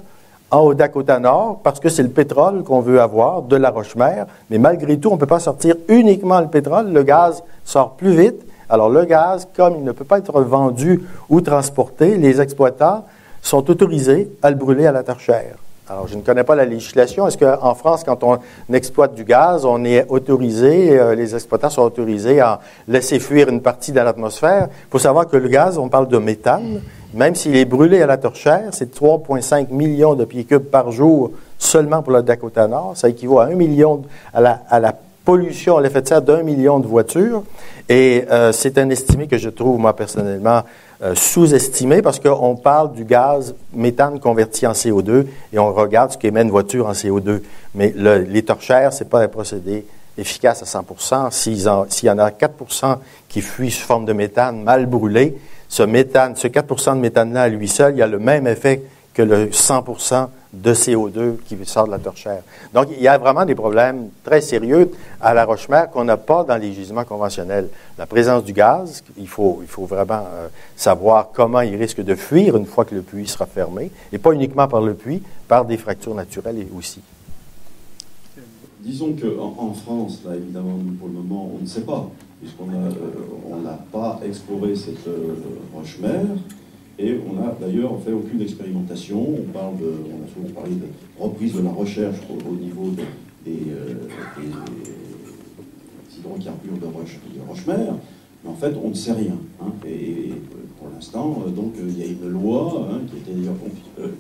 en Haut-Dakota-Nord, parce que c'est le pétrole qu'on veut avoir de la roche-mère, mais malgré tout, on ne peut pas sortir uniquement le pétrole, le gaz sort plus vite. Alors le gaz, comme il ne peut pas être vendu ou transporté, les exploitants sont autorisés à le brûler à la torchère. Alors je ne connais pas la législation. Est-ce qu'en France, quand on exploite du gaz, on est autorisé, les exploitants sont autorisés à laisser fuir une partie de l'atmosphère? Il faut savoir que le gaz, on parle de méthane. Même s'il est brûlé à la torchère, c'est 3,5 millions de pieds cubes par jour seulement pour le Dakota Nord. Ça équivaut à 1 million, à la pollution, à l'effet de serre d'1 million de voitures. Et c'est un estimé que je trouve, moi, personnellement, sous-estimé parce qu'on parle du gaz méthane converti en CO2 et on regarde ce qu'émet une voiture en CO2. Mais les torchères, c'est pas un procédé efficace à 100%. S'il y en a 4% qui fuient sous forme de méthane mal brûlé, ce 4% de méthane-là, à lui seul, il a le même effet que le 100% de CO2 qui sort de la torchère. Donc, il y a vraiment des problèmes très sérieux à la roche-mère qu'on n'a pas dans les gisements conventionnels. La présence du gaz, il faut vraiment savoir comment il risque de fuir une fois que le puits sera fermé, et pas uniquement par le puits, par des fractures naturelles aussi. Disons qu'en France, là, évidemment, nous, pour le moment, on ne sait pas, puisqu'on n'a pas exploré cette roche-mère, et on n'a d'ailleurs fait aucune expérimentation. On a souvent parlé de reprise de la recherche au niveau des hydrocarbures de roche-mère, mais en fait, on ne sait rien. Hein, et pour l'instant, donc, il y a une loi qui a été d'ailleurs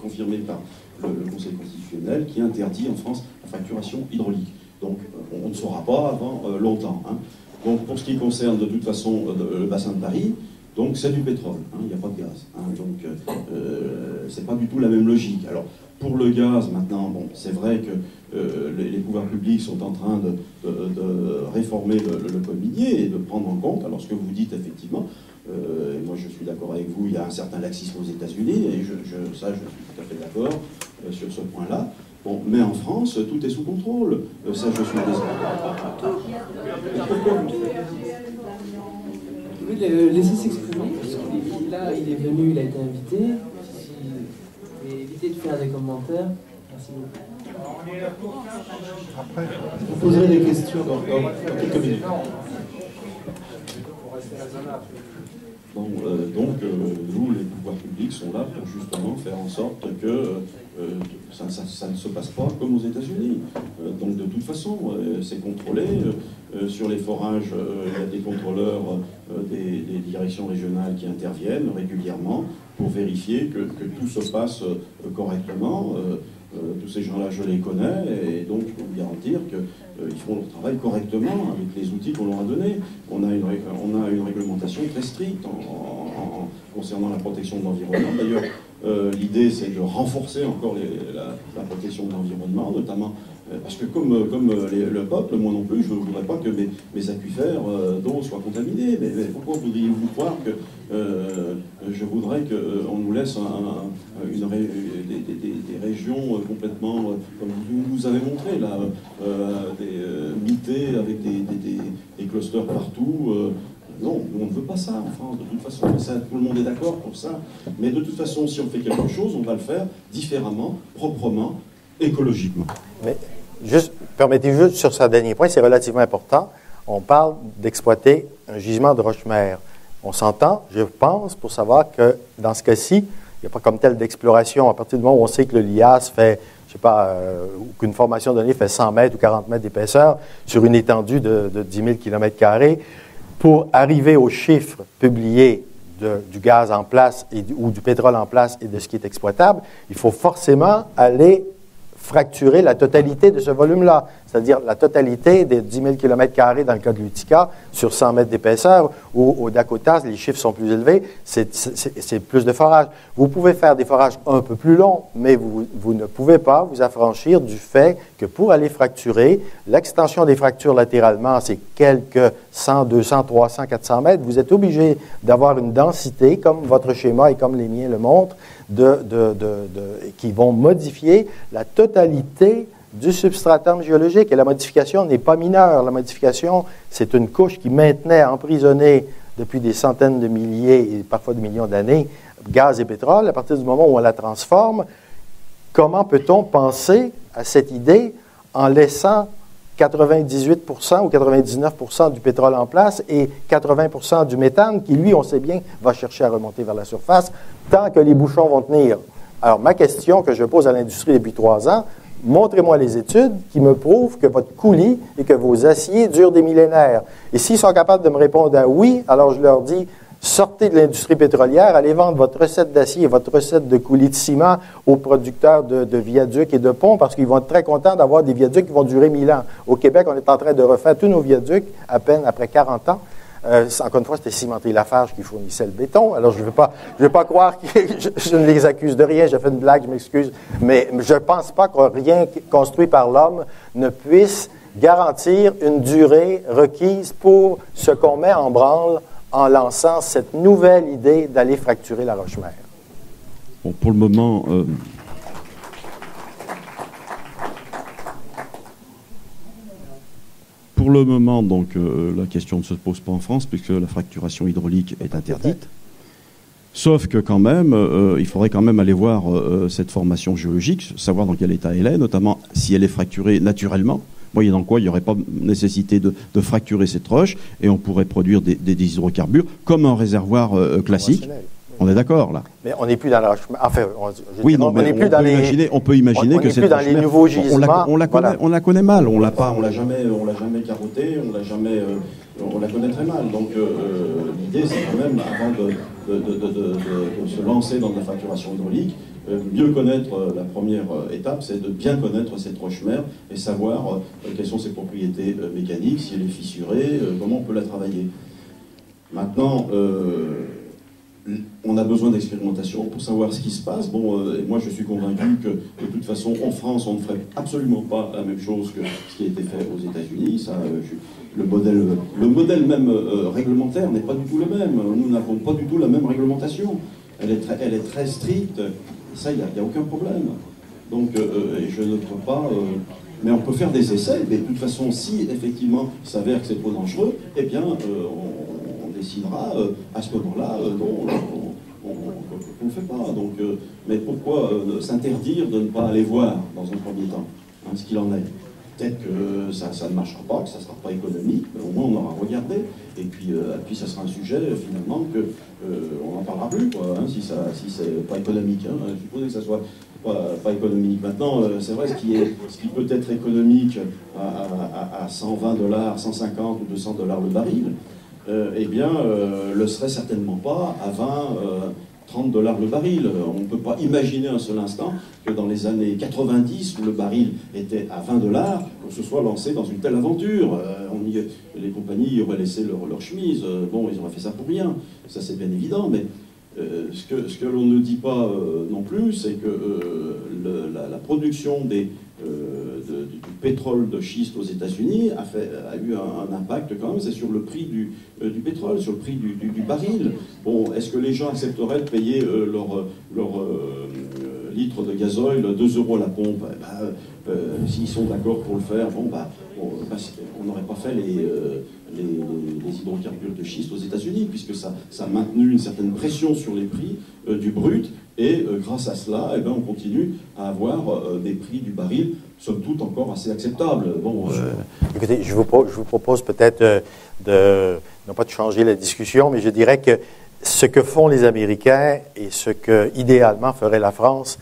confirmée par le Conseil constitutionnel qui interdit en France la fracturation hydraulique. Donc on ne saura pas avant longtemps. Hein. Donc pour ce qui concerne de toute façon le bassin de Paris, donc c'est du pétrole, hein, il n'y a pas de gaz. Hein, donc c'est pas du tout la même logique. Alors pour le gaz maintenant, bon, c'est vrai que les pouvoirs publics sont en train de réformer le code minier et de prendre en compte, alors ce que vous dites effectivement, et moi je suis d'accord avec vous, il y a un certain laxisme aux États-Unis, et je suis tout à fait d'accord sur ce point-là. Bon, mais en France, tout est sous contrôle. Ça, je suis désolé. Vous pouvez le laisser s'exprimer, parce qu'il là, il est venu, il a été invité. Et évitez de faire des commentaires. Merci beaucoup. Après, vous poserez des questions dans quelques minutes. Bon, donc, nous, les pouvoirs publics sont là pour justement faire en sorte que ça ne se passe pas comme aux États-Unis. Donc, de toute façon, c'est contrôlé. Sur les forages, il y a des contrôleurs des directions régionales qui interviennent régulièrement pour vérifier que tout se passe correctement. Tous ces gens-là, je les connais, et donc je peux vous garantir qu'ils font leur travail correctement avec les outils qu'on leur a donnés. On a une réglementation très stricte concernant la protection de l'environnement. D'ailleurs, l'idée, c'est de renforcer encore la protection de l'environnement, notamment parce que comme le peuple, moi non plus, je ne voudrais pas que mes aquifères d'eau soient contaminés. Mais pourquoi voudriez-vous croire que je voudrais qu'on nous laisse des régions complètement, comme vous nous avez montré, là, mitées avec des clusters partout. Non, pas ça en France, de toute façon. Ça, tout le monde est d'accord pour ça. Mais de toute façon, si on fait quelque chose, on va le faire différemment, proprement, écologiquement. Mais permettez juste sur ce dernier point, c'est relativement important. On parle d'exploiter un gisement de roche-mère. On s'entend, je pense, pour savoir que dans ce cas-ci, il n'y a pas comme tel d'exploration. À partir du moment où on sait que le lias fait, je ne sais pas, ou qu'une formation donnée fait 100 mètres ou 40 mètres d'épaisseur sur une étendue de 10 000 km², pour arriver aux chiffres publiés du gaz en place ou du pétrole en place et de ce qui est exploitable, il faut forcément aller fracturer la totalité de ce volume-là, c'est-à-dire la totalité des 10 000 km² dans le cas de l'Utica sur 100 mètres d'épaisseur, ou au Dakotas, les chiffres sont plus élevés, c'est plus de forage. Vous pouvez faire des forages un peu plus longs, mais vous ne pouvez pas vous affranchir du fait que pour aller fracturer, l'extension des fractures latéralement, c'est quelques 100, 200, 300, 400 mètres, vous êtes obligé d'avoir une densité, comme votre schéma et comme les miens le montrent, qui vont modifier la totalité du substratum géologique. Et la modification n'est pas mineure. La modification, c'est une couche qui maintenait emprisonnée depuis des centaines de milliers et parfois des millions d'années gaz et pétrole. À partir du moment où on la transforme, comment peut-on penser à cette idée en laissant 98% ou 99% du pétrole en place et 80% du méthane qui, lui, on sait bien, va chercher à remonter vers la surface tant que les bouchons vont tenir. Alors, ma question que je pose à l'industrie depuis 3 ans, montrez-moi les études qui me prouvent que votre coulis et que vos aciers durent des millénaires. Et s'ils sont capables de me répondre à oui, alors je leur dis, sortez de l'industrie pétrolière, allez vendre votre recette d'acier et votre recette de coulis de ciment aux producteurs de viaducs et de ponts parce qu'ils vont être très contents d'avoir des viaducs qui vont durer 1000 ans. Au Québec, on est en train de refaire tous nos viaducs à peine après 40 ans. Encore une fois, c'était Cimenterie Lafarge qui fournissait le béton. Alors, je ne veux pas croire que je ne les accuse de rien. J'ai fait une blague, je m'excuse. Mais je ne pense pas que rien construit par l'homme ne puisse garantir une durée requise pour ce qu'on met en branle en lançant cette nouvelle idée d'aller fracturer la roche-mère. Bon, pour le moment... Pour le moment, donc, la question ne se pose pas en France puisque la fracturation hydraulique est interdite. Sauf que quand même, il faudrait quand même aller voir cette formation géologique, savoir dans quel état elle est, notamment si elle est fracturée naturellement, moyennant quoi il n'y aurait pas nécessité de fracturer cette roche et on pourrait produire des hydrocarbures comme un réservoir classique. On est d'accord, là. Mais on n'est plus dans la roche. Enfin, oui, non, mais on peut imaginer que c'est dans les nouveaux gisements. On la connaît mal. On l'a jamais carottée. On la connaît très mal. Donc l'idée, c'est quand même, avant de se lancer dans de la fracturation hydraulique, mieux connaître la première étape, c'est de bien connaître cette roche-mère et savoir quelles sont ses propriétés mécaniques, si elle est fissurée, comment on peut la travailler. Maintenant. On a besoin d'expérimentation pour savoir ce qui se passe. Bon, et moi je suis convaincu que de toute façon en France on ne ferait absolument pas la même chose que ce qui a été fait aux États-Unis. Le modèle même réglementaire n'est pas du tout le même. Nous n'avons pas du tout la même réglementation. Elle est très stricte. Ça, il n'y a aucun problème. Donc je ne peux pas. Mais on peut faire des essais. Mais de toute façon, si effectivement il s'avère que c'est trop dangereux, eh bien on décidera à ce moment-là, on ne le fait pas. Donc, mais pourquoi s'interdire de ne pas aller voir dans un premier temps ce qu'il en est? Peut-être que ça ne marchera pas, que ça ne sera pas économique, mais au moins on aura regardé. Et puis ça sera un sujet finalement on n'en parlera plus, quoi, si c'est pas économique. Supposez que ça soit pas économique. Maintenant, c'est vrai, ce qui peut être économique à 120 $, 150 ou 200 $ le baril, eh bien, le serait certainement pas à 20, 30 $ le baril. On ne peut pas imaginer un seul instant que dans les années 90, où le baril était à 20 $, on se soit lancé dans une telle aventure. Les compagnies auraient laissé leur chemise. Bon, ils auraient fait ça pour rien. Ça, c'est bien évident, mais ce que l'on ne dit pas non plus, c'est que la production du pétrole de schiste aux États-Unis a eu un impact quand même, c'est sur le prix du pétrole, sur le prix du baril. Bon, est-ce que les gens accepteraient de payer litres de gasoil, 2 € la pompe. Eh ben, s'ils sont d'accord pour le faire, bon, on n'aurait pas fait les hydrocarbures de schiste aux États-Unis, puisque ça a maintenu une certaine pression sur les prix du brut, et grâce à cela, eh ben, on continue à avoir des prix du baril, somme toute, encore assez acceptables. Bon, Écoutez, je vous propose peut-être non pas de changer la discussion, mais je dirais que ce que font les Américains et ce que, idéalement, ferait la France,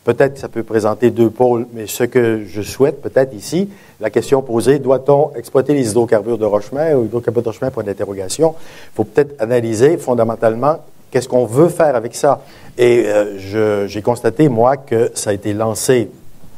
peut-être que ça peut présenter deux pôles, mais ce que je souhaite, peut-être ici, la question posée, doit-on exploiter les hydrocarbures de Rochemer ou hydrocarbures de Rochemer, point d'interrogation? Il faut peut-être analyser fondamentalement qu'est-ce qu'on veut faire avec ça. Et j'ai constaté, moi, que ça a été lancé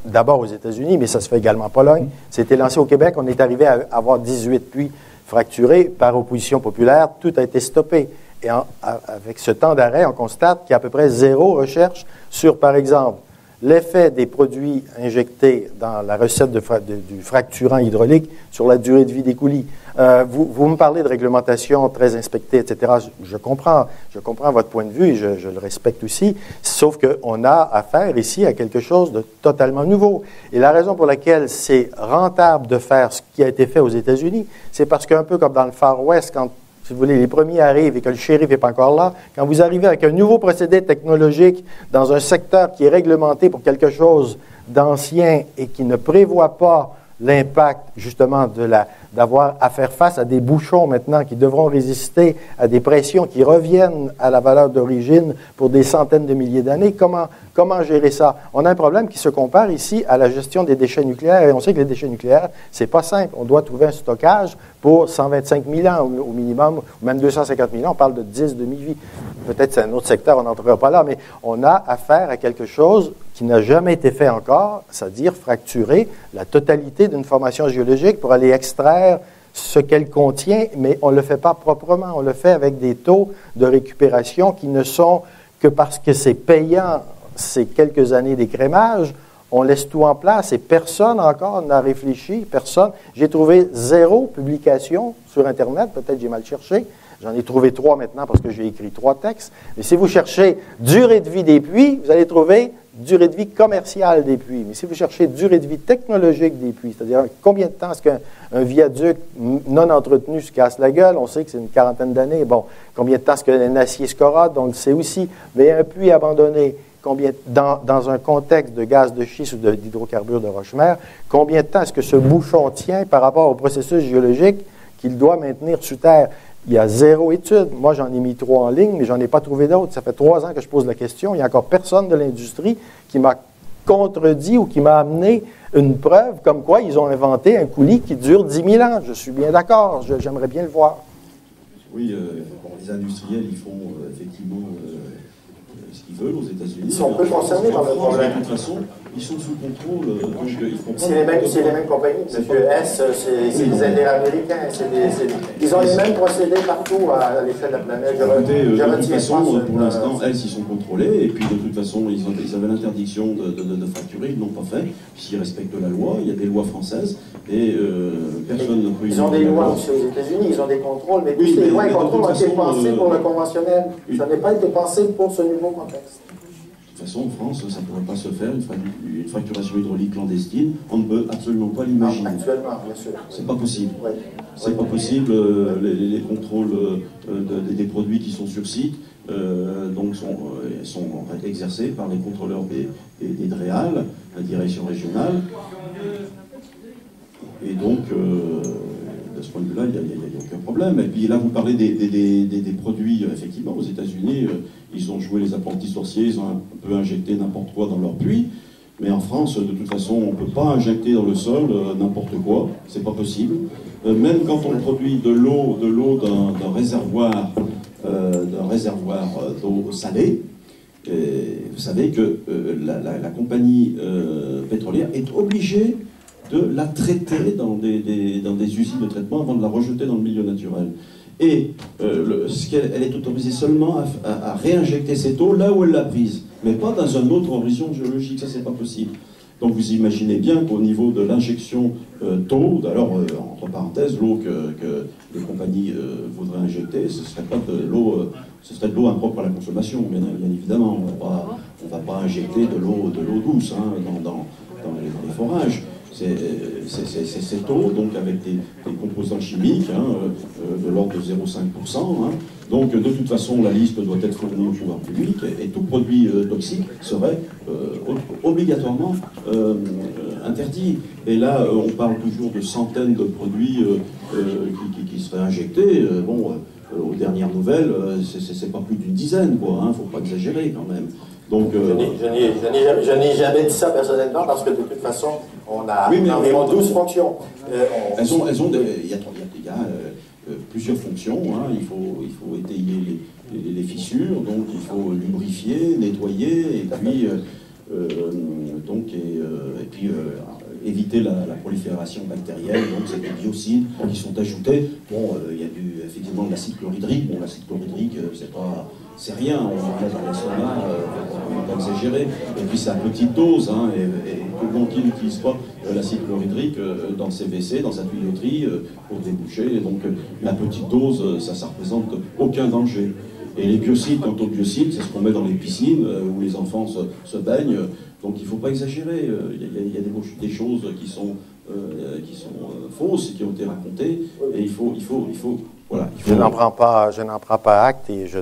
d'abord aux États-Unis, mais ça se fait également en Pologne. Ça a été lancé au Québec. On est arrivé à avoir 18 puits fracturés par opposition populaire. Tout a été stoppé. Et avec ce temps d'arrêt, on constate qu'il y a à peu près 0 recherche sur, par exemple, l'effet des produits injectés dans la recette du fracturant hydraulique sur la durée de vie des coulis. Vous me parlez de réglementation très inspectée, etc. Je comprends votre point de vue et je le respecte aussi, sauf qu'on a affaire ici à quelque chose de totalement nouveau. Et la raison pour laquelle c'est rentable de faire ce qui a été fait aux États-Unis, c'est parce qu'un peu comme dans le Far West, quand si vous voulez, les premiers arrivent et que le shérif n'est pas encore là, quand vous arrivez avec un nouveau procédé technologique dans un secteur qui est réglementé pour quelque chose d'ancien et qui ne prévoit pas l'impact, justement, d'avoir à faire face à des bouchons maintenant qui devront résister à des pressions qui reviennent à la valeur d'origine pour des centaines de milliers d'années. Comment gérer ça? On a un problème qui se compare ici à la gestion des déchets nucléaires. Et on sait que les déchets nucléaires, c'est pas simple. On doit trouver un stockage pour 125 000 ans au minimum, ou même 250 000 ans. On parle de 10 demi-vies. Peut-être c'est un autre secteur, on n'entrera pas là, mais on a affaire à quelque chose qui n'a jamais été fait encore, c'est-à-dire fracturer la totalité d'une formation géologique pour aller extraire ce qu'elle contient, mais on ne le fait pas proprement. On le fait avec des taux de récupération qui ne sont que parce que c'est payant ces quelques années d'écrémage, on laisse tout en place et personne encore n'a réfléchi, personne. J'ai trouvé 0 publication sur Internet, peut-être j'ai mal cherché. J'en ai trouvé 3 maintenant parce que j'ai écrit 3 textes. Mais si vous cherchez durée de vie des puits, vous allez trouver durée de vie commerciale des puits. Mais si vous cherchez durée de vie technologique des puits, c'est-à-dire combien de temps est-ce qu'un viaduc non entretenu se casse la gueule, on sait que c'est une quarantaine d'années. Bon, combien de temps est-ce qu'un acier se corrode, on le sait aussi. Mais un puits abandonné, dans un contexte de gaz de schiste ou d'hydrocarbures de Rochemer, combien de temps est-ce que ce bouchon tient par rapport au processus géologique qu'il doit maintenir sous terre? Il y a 0 étude. Moi, j'en ai mis 3 en ligne, mais j'en ai pas trouvé d'autres. Ça fait 3 ans que je pose la question. Il n'y a encore personne de l'industrie qui m'a contredit ou qui m'a amené une preuve comme quoi ils ont inventé un coulis qui dure 10 000 ans. Je suis bien d'accord. J'aimerais bien le voir. Oui, les industriels, ils font effectivement ce qu'ils veulent aux États-Unis. Ils sont peu concernés par le problème. De toute façon, ils sont sous contrôle. C'est les mêmes compagnies. Monsieur S, c'est des Américains. Ils ont les mêmes procédés partout à l'échelle de la planète. De toute façon, pour l'instant, S, ils sont contrôlés. Et puis, de toute façon, ils avaient l'interdiction de fracturer. Ils ne l'ont pas fait. Puisqu'ils respectent la loi. Il y a des lois françaises. Et personne ne peut... Ils ont des lois aussi aux États-unis. Ils ont des contrôles. Mais tous les lois et contrôles ont été pensés pour le conventionnel. Ça n'a pas été pensé pour ce nouveau contexte. De toute façon, en France, ça ne pourrait pas se faire, une fracturation hydraulique clandestine. On ne peut absolument pas l'imaginer. Actuellement, bien sûr. C'est pas possible. Oui. C'est pas possible. Les contrôles des produits qui sont sur site donc sont en fait exercés par les contrôleurs des DREAL, la direction régionale. Et donc, de ce point de vue-là, il n'y a aucun problème. Et puis là, vous parlez des produits, effectivement, aux États-Unis, ils ont joué les apprentis sorciers, ils ont un peu injecté n'importe quoi dans leur puits. Mais en France, de toute façon, on ne peut pas injecter dans le sol n'importe quoi, c'est pas possible. Même quand on produit de l'eau d'un réservoir d'eau salée, vous savez que la compagnie pétrolière est obligée de la traiter dans des usines de traitement avant de la rejeter dans le milieu naturel. Et elle est autorisée seulement à réinjecter cette eau là où elle l'a prise, mais pas dans un autre horizon géologique, ça c'est pas possible. Donc vous imaginez bien qu'au niveau de l'injection d'eau, alors entre parenthèses, l'eau que les compagnies voudraient injecter, ce ne serait pas de l'eau ce serait de l'eau impropre à la consommation, bien évidemment. On va pas injecter de l'eau douce hein, dans les forages. Cette eau, donc avec des composants chimiques de l'ordre de 0,5%. Hein. Donc de toute façon, la liste doit être fournie au pouvoir public et tout produit toxique serait obligatoirement interdit. Et là, on parle toujours de centaines de produits qui seraient injectés. Aux dernières nouvelles, c'est pas plus d'une dizaine, quoi. Hein, faut pas exagérer quand même. Donc, je n'ai jamais dit ça personnellement parce que de toute façon, on a environ 12 fonctions. Il y a plusieurs fonctions. Hein. Il faut étayer les fissures, donc il faut lubrifier, nettoyer, et puis éviter la prolifération bactérienne. Donc c'est des biocides qui sont ajoutés. Il y a effectivement de l'acide chlorhydrique. L'acide chlorhydrique, c'est rien, on en met dans l'estomac, on ne va pas exagérer. Et puis c'est à petite dose, hein, et tout le monde qui n'utilise pas l'acide chlorhydrique dans ses WC, dans sa tuyauterie, pour déboucher. Et donc la petite dose, ça représente aucun danger. Et les biocides, quant aux biocides, c'est ce qu'on met dans les piscines où les enfants se baignent. Donc il ne faut pas exagérer. Il y a des choses qui sont fausses, qui ont été racontées, et il faut voilà, je n'en prends pas acte et je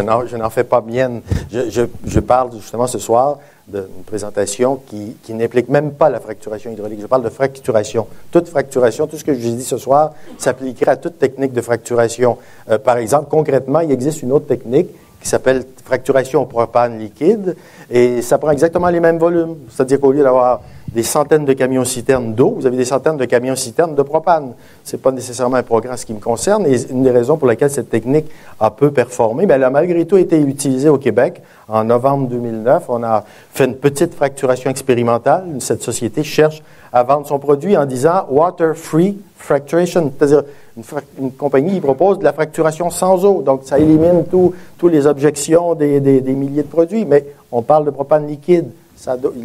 n'en fais pas mienne. Je parle justement ce soir d'une présentation qui n'implique même pas la fracturation hydraulique. Je parle de fracturation. Toute fracturation, tout ce que je vous ai dit ce soir, s'appliquerait à toute technique de fracturation. Par exemple, concrètement, il existe une autre technique qui s'appelle fracturation au propane liquide, et ça prend exactement les mêmes volumes. C'est-à-dire qu'au lieu d'avoir des centaines de camions-citernes d'eau, vous avez des centaines de camions-citernes de propane. Ce n'est pas nécessairement un progrès ce qui me concerne, et une des raisons pour lesquelles cette technique a peu performé, elle a malgré tout été utilisée au Québec. En novembre 2009, on a fait une petite fracturation expérimentale. Cette société cherche à vendre son produit en disant « water-free fracturation », c'est-à-dire une compagnie qui propose de la fracturation sans eau. Donc, ça élimine toutes les objections des milliers de produits, mais on parle de propane liquide.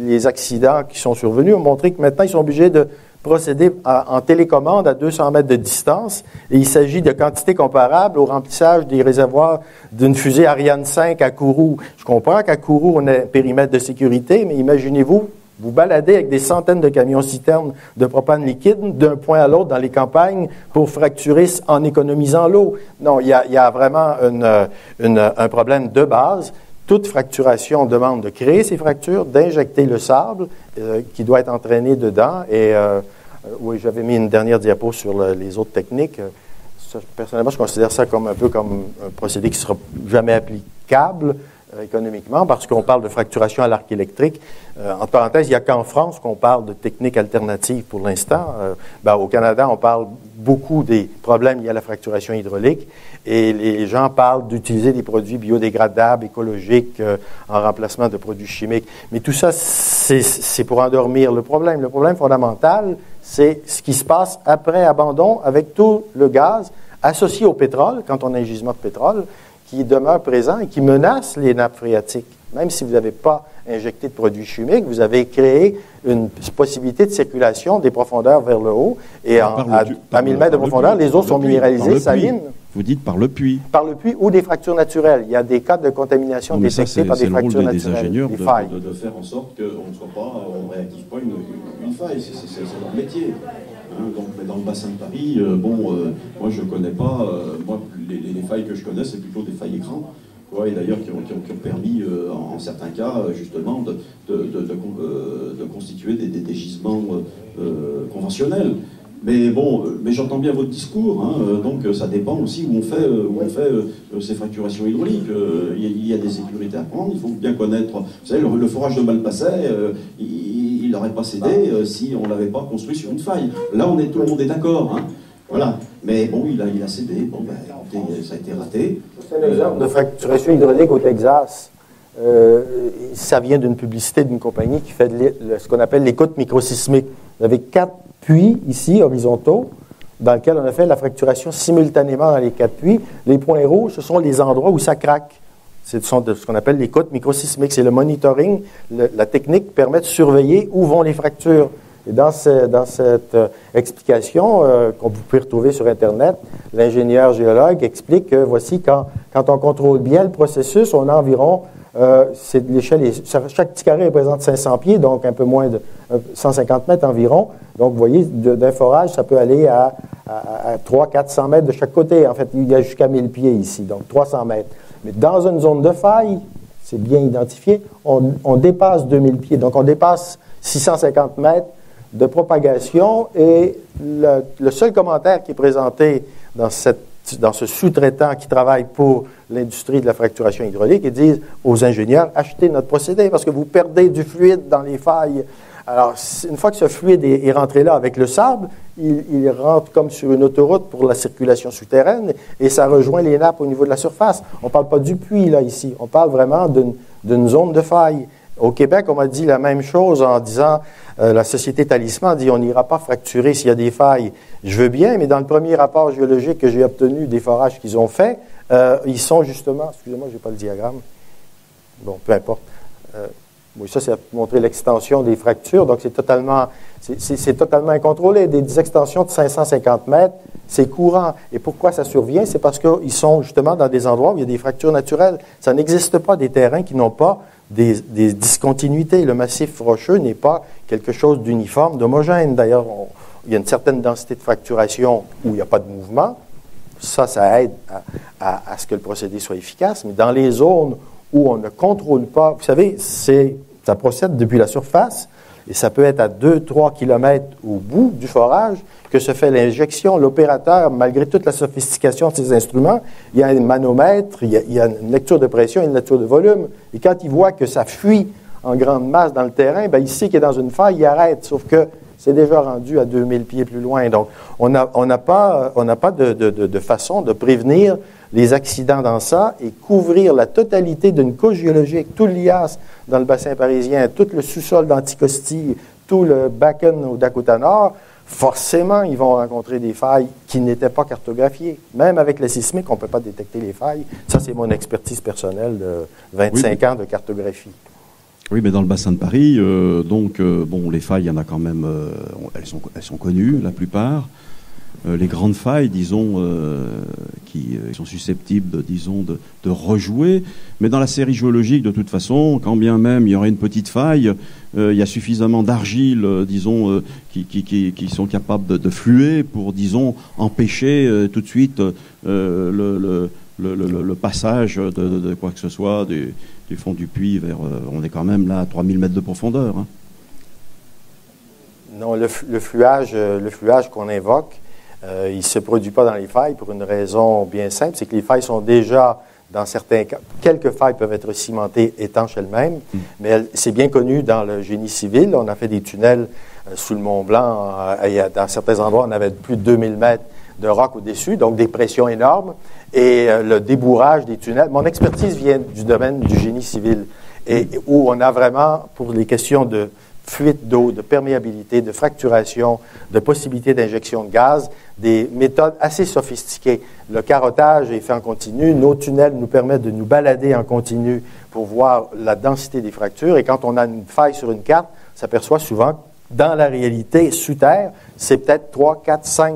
Les accidents qui sont survenus ont montré que maintenant, ils sont obligés de procéder en télécommande à 200 mètres de distance. Et il s'agit de quantités comparables au remplissage des réservoirs d'une fusée Ariane 5 à Kourou. Je comprends qu'à Kourou, on a un périmètre de sécurité, mais imaginez-vous, vous baladez avec des centaines de camions-citernes de propane liquide d'un point à l'autre dans les campagnes pour fracturer en économisant l'eau. Non, il y a vraiment un problème de base. Toute fracturation demande de créer ces fractures, d'injecter le sable qui doit être entraîné dedans. Et oui, j'avais mis une dernière diapo sur les autres techniques. Personnellement, je considère ça un peu comme un procédé qui ne sera jamais applicable économiquement, parce qu'on parle de fracturation à l'arc électrique. En parenthèse, il n'y a qu'en France qu'on parle de techniques alternatives pour l'instant. Au Canada, on parle beaucoup des problèmes liés à la fracturation hydraulique, et les gens parlent d'utiliser des produits biodégradables, écologiques, en remplacement de produits chimiques. Mais tout ça, c'est pour endormir le problème. Le problème fondamental, c'est ce qui se passe après abandon avec tout le gaz associé au pétrole, quand on a un gisement de pétrole, qui demeure présent et qui menace les nappes phréatiques. Même si vous n'avez pas injecté de produits chimiques, vous avez créé une possibilité de circulation des profondeurs vers le haut. Et à 1000 mètres de profondeur, les eaux sont minéralisées, salines. Vous dites par le puits. Par le puits ou des fractures naturelles. Il y a des cas de contamination détectés par des fractures naturelles. Des ingénieurs de faire en sorte qu'on ne réactive pas une faille. C'est leur métier. Donc, mais dans le bassin de Paris, moi je ne connais pas, les failles que je connais, c'est plutôt des failles écrans, et d'ailleurs qui ont permis, en certains cas, justement, de constituer des gisements conventionnels. Mais j'entends bien votre discours, donc ça dépend aussi où on fait ces fracturations hydrauliques. Il y a des sécurités à prendre, il faut bien connaître. Vous savez, le forage de Malpasset, il n'aurait pas cédé si on ne l'avait pas construit sur une faille. Là, tout le monde est d'accord. Voilà. Mais il a cédé. Écoutez, ça a été raté. C'est un exemple de fracturation hydraulique au Texas. Ça vient d'une publicité d'une compagnie qui fait ce qu'on appelle l'écoute microsismique. Vous avez 4 puits ici, horizontaux, dans lesquels on a fait la fracturation simultanément dans les 4 puits. Les points rouges, ce sont les endroits où ça craque. Ce sont ce qu'on appelle l'écoute microsismique. C'est le monitoring. La technique permet de surveiller où vont les fractures. Et dans cette explication qu'on vous pouvez retrouver sur Internet, l'ingénieur géologue explique que voici quand quand on contrôle bien le processus, on a environ, chaque petit carré représente 500 pieds, donc un peu moins de 150 mètres environ. Donc, vous voyez, d'un forage, ça peut aller à 300-400 mètres de chaque côté. En fait, il y a jusqu'à 1000 pieds ici, donc 300 mètres. Mais dans une zone de faille, c'est bien identifié, on dépasse 2000 pieds. Donc, on dépasse 650 mètres de propagation. Et le seul commentaire qui est présenté dans ce sous-traitant qui travaille pour l'industrie de la fracturation hydraulique, ils disent aux ingénieurs, achetez notre procédé parce que vous perdez du fluide dans les failles. Alors, une fois que ce fluide est rentré là avec le sable, il rentre comme sur une autoroute pour la circulation souterraine et ça rejoint les nappes au niveau de la surface. On ne parle pas du puits, là, ici. On parle vraiment d'une zone de faille. Au Québec, on m'a dit la même chose en disant, la société Talisman dit, on n'ira pas fracturer s'il y a des failles. Je veux bien, mais dans le premier rapport géologique que j'ai obtenu des forages qu'ils ont fait, ils sont justement, excusez-moi, je n'ai pas le diagramme. Bon, peu importe. Oui, ça, c'est montrer l'extension des fractures. Donc, c'est totalement incontrôlé. Des extensions de 550 mètres, c'est courant. Et pourquoi ça survient? C'est parce qu'ils sont justement dans des endroits où il y a des fractures naturelles. Ça n'existe pas des terrains qui n'ont pas des discontinuités. Le massif rocheux n'est pas quelque chose d'uniforme, d'homogène. D'ailleurs, il y a une certaine densité de fracturation où il n'y a pas de mouvement. Ça aide à ce que le procédé soit efficace. Mais dans les zones où on ne contrôle pas, vous savez, ça procède depuis la surface et ça peut être à 2-3 km au bout du forage que se fait l'injection. L'opérateur, malgré toute la sophistication de ses instruments, il y a un manomètre, il y a une lecture de pression et une lecture de volume. Et quand il voit que ça fuit en grande masse dans le terrain, bien, il sait qu'il est dans une faille, il arrête. Sauf que c'est déjà rendu à 2000 pieds plus loin. Donc, on n'a pas de façon de prévenir les accidents dans ça et couvrir la totalité d'une couche géologique, tout l'IAS dans le bassin parisien, tout le sous-sol d'Anticosti, tout le Bakken au Dakota Nord, forcément, ils vont rencontrer des failles qui n'étaient pas cartographiées. Même avec le sismique, on ne peut pas détecter les failles. Ça, c'est mon expertise personnelle de 25 ans de cartographie. Oui, mais dans le bassin de Paris, bon, les failles, il y en a quand même, elles sont connues, la plupart. Les grandes failles, disons, qui sont susceptibles, disons, de rejouer. Mais dans la série géologique, de toute façon, quand bien même il y aurait une petite faille, il y a suffisamment d'argile, disons, qui sont capables de fluer pour, disons, empêcher tout de suite le passage de quoi que ce soit du fond du puits vers... on est quand même là à 3000 mètres de profondeur. Hein. Non, le fluage qu'on invoque, il ne se produit pas dans les failles pour une raison bien simple, c'est que les failles sont déjà, dans certains cas, quelques failles peuvent être cimentées, étanches elles-mêmes, mais c'est bien connu dans le génie civil. On a fait des tunnels sous le Mont Blanc, dans certains endroits, on avait plus de 2000 mètres de roc au-dessus, donc des pressions énormes, et le débourrage des tunnels. Mon expertise vient du domaine du génie civil, et où on a vraiment, pour les questions de fuite d'eau, de perméabilité, de fracturation, de possibilité d'injection de gaz, des méthodes assez sophistiquées. Le carottage est fait en continu. Nos tunnels nous permettent de nous balader en continu pour voir la densité des fractures. Et quand on a une faille sur une carte, on s'aperçoit souvent, dans la réalité, sous terre, c'est peut-être 3, 4, 5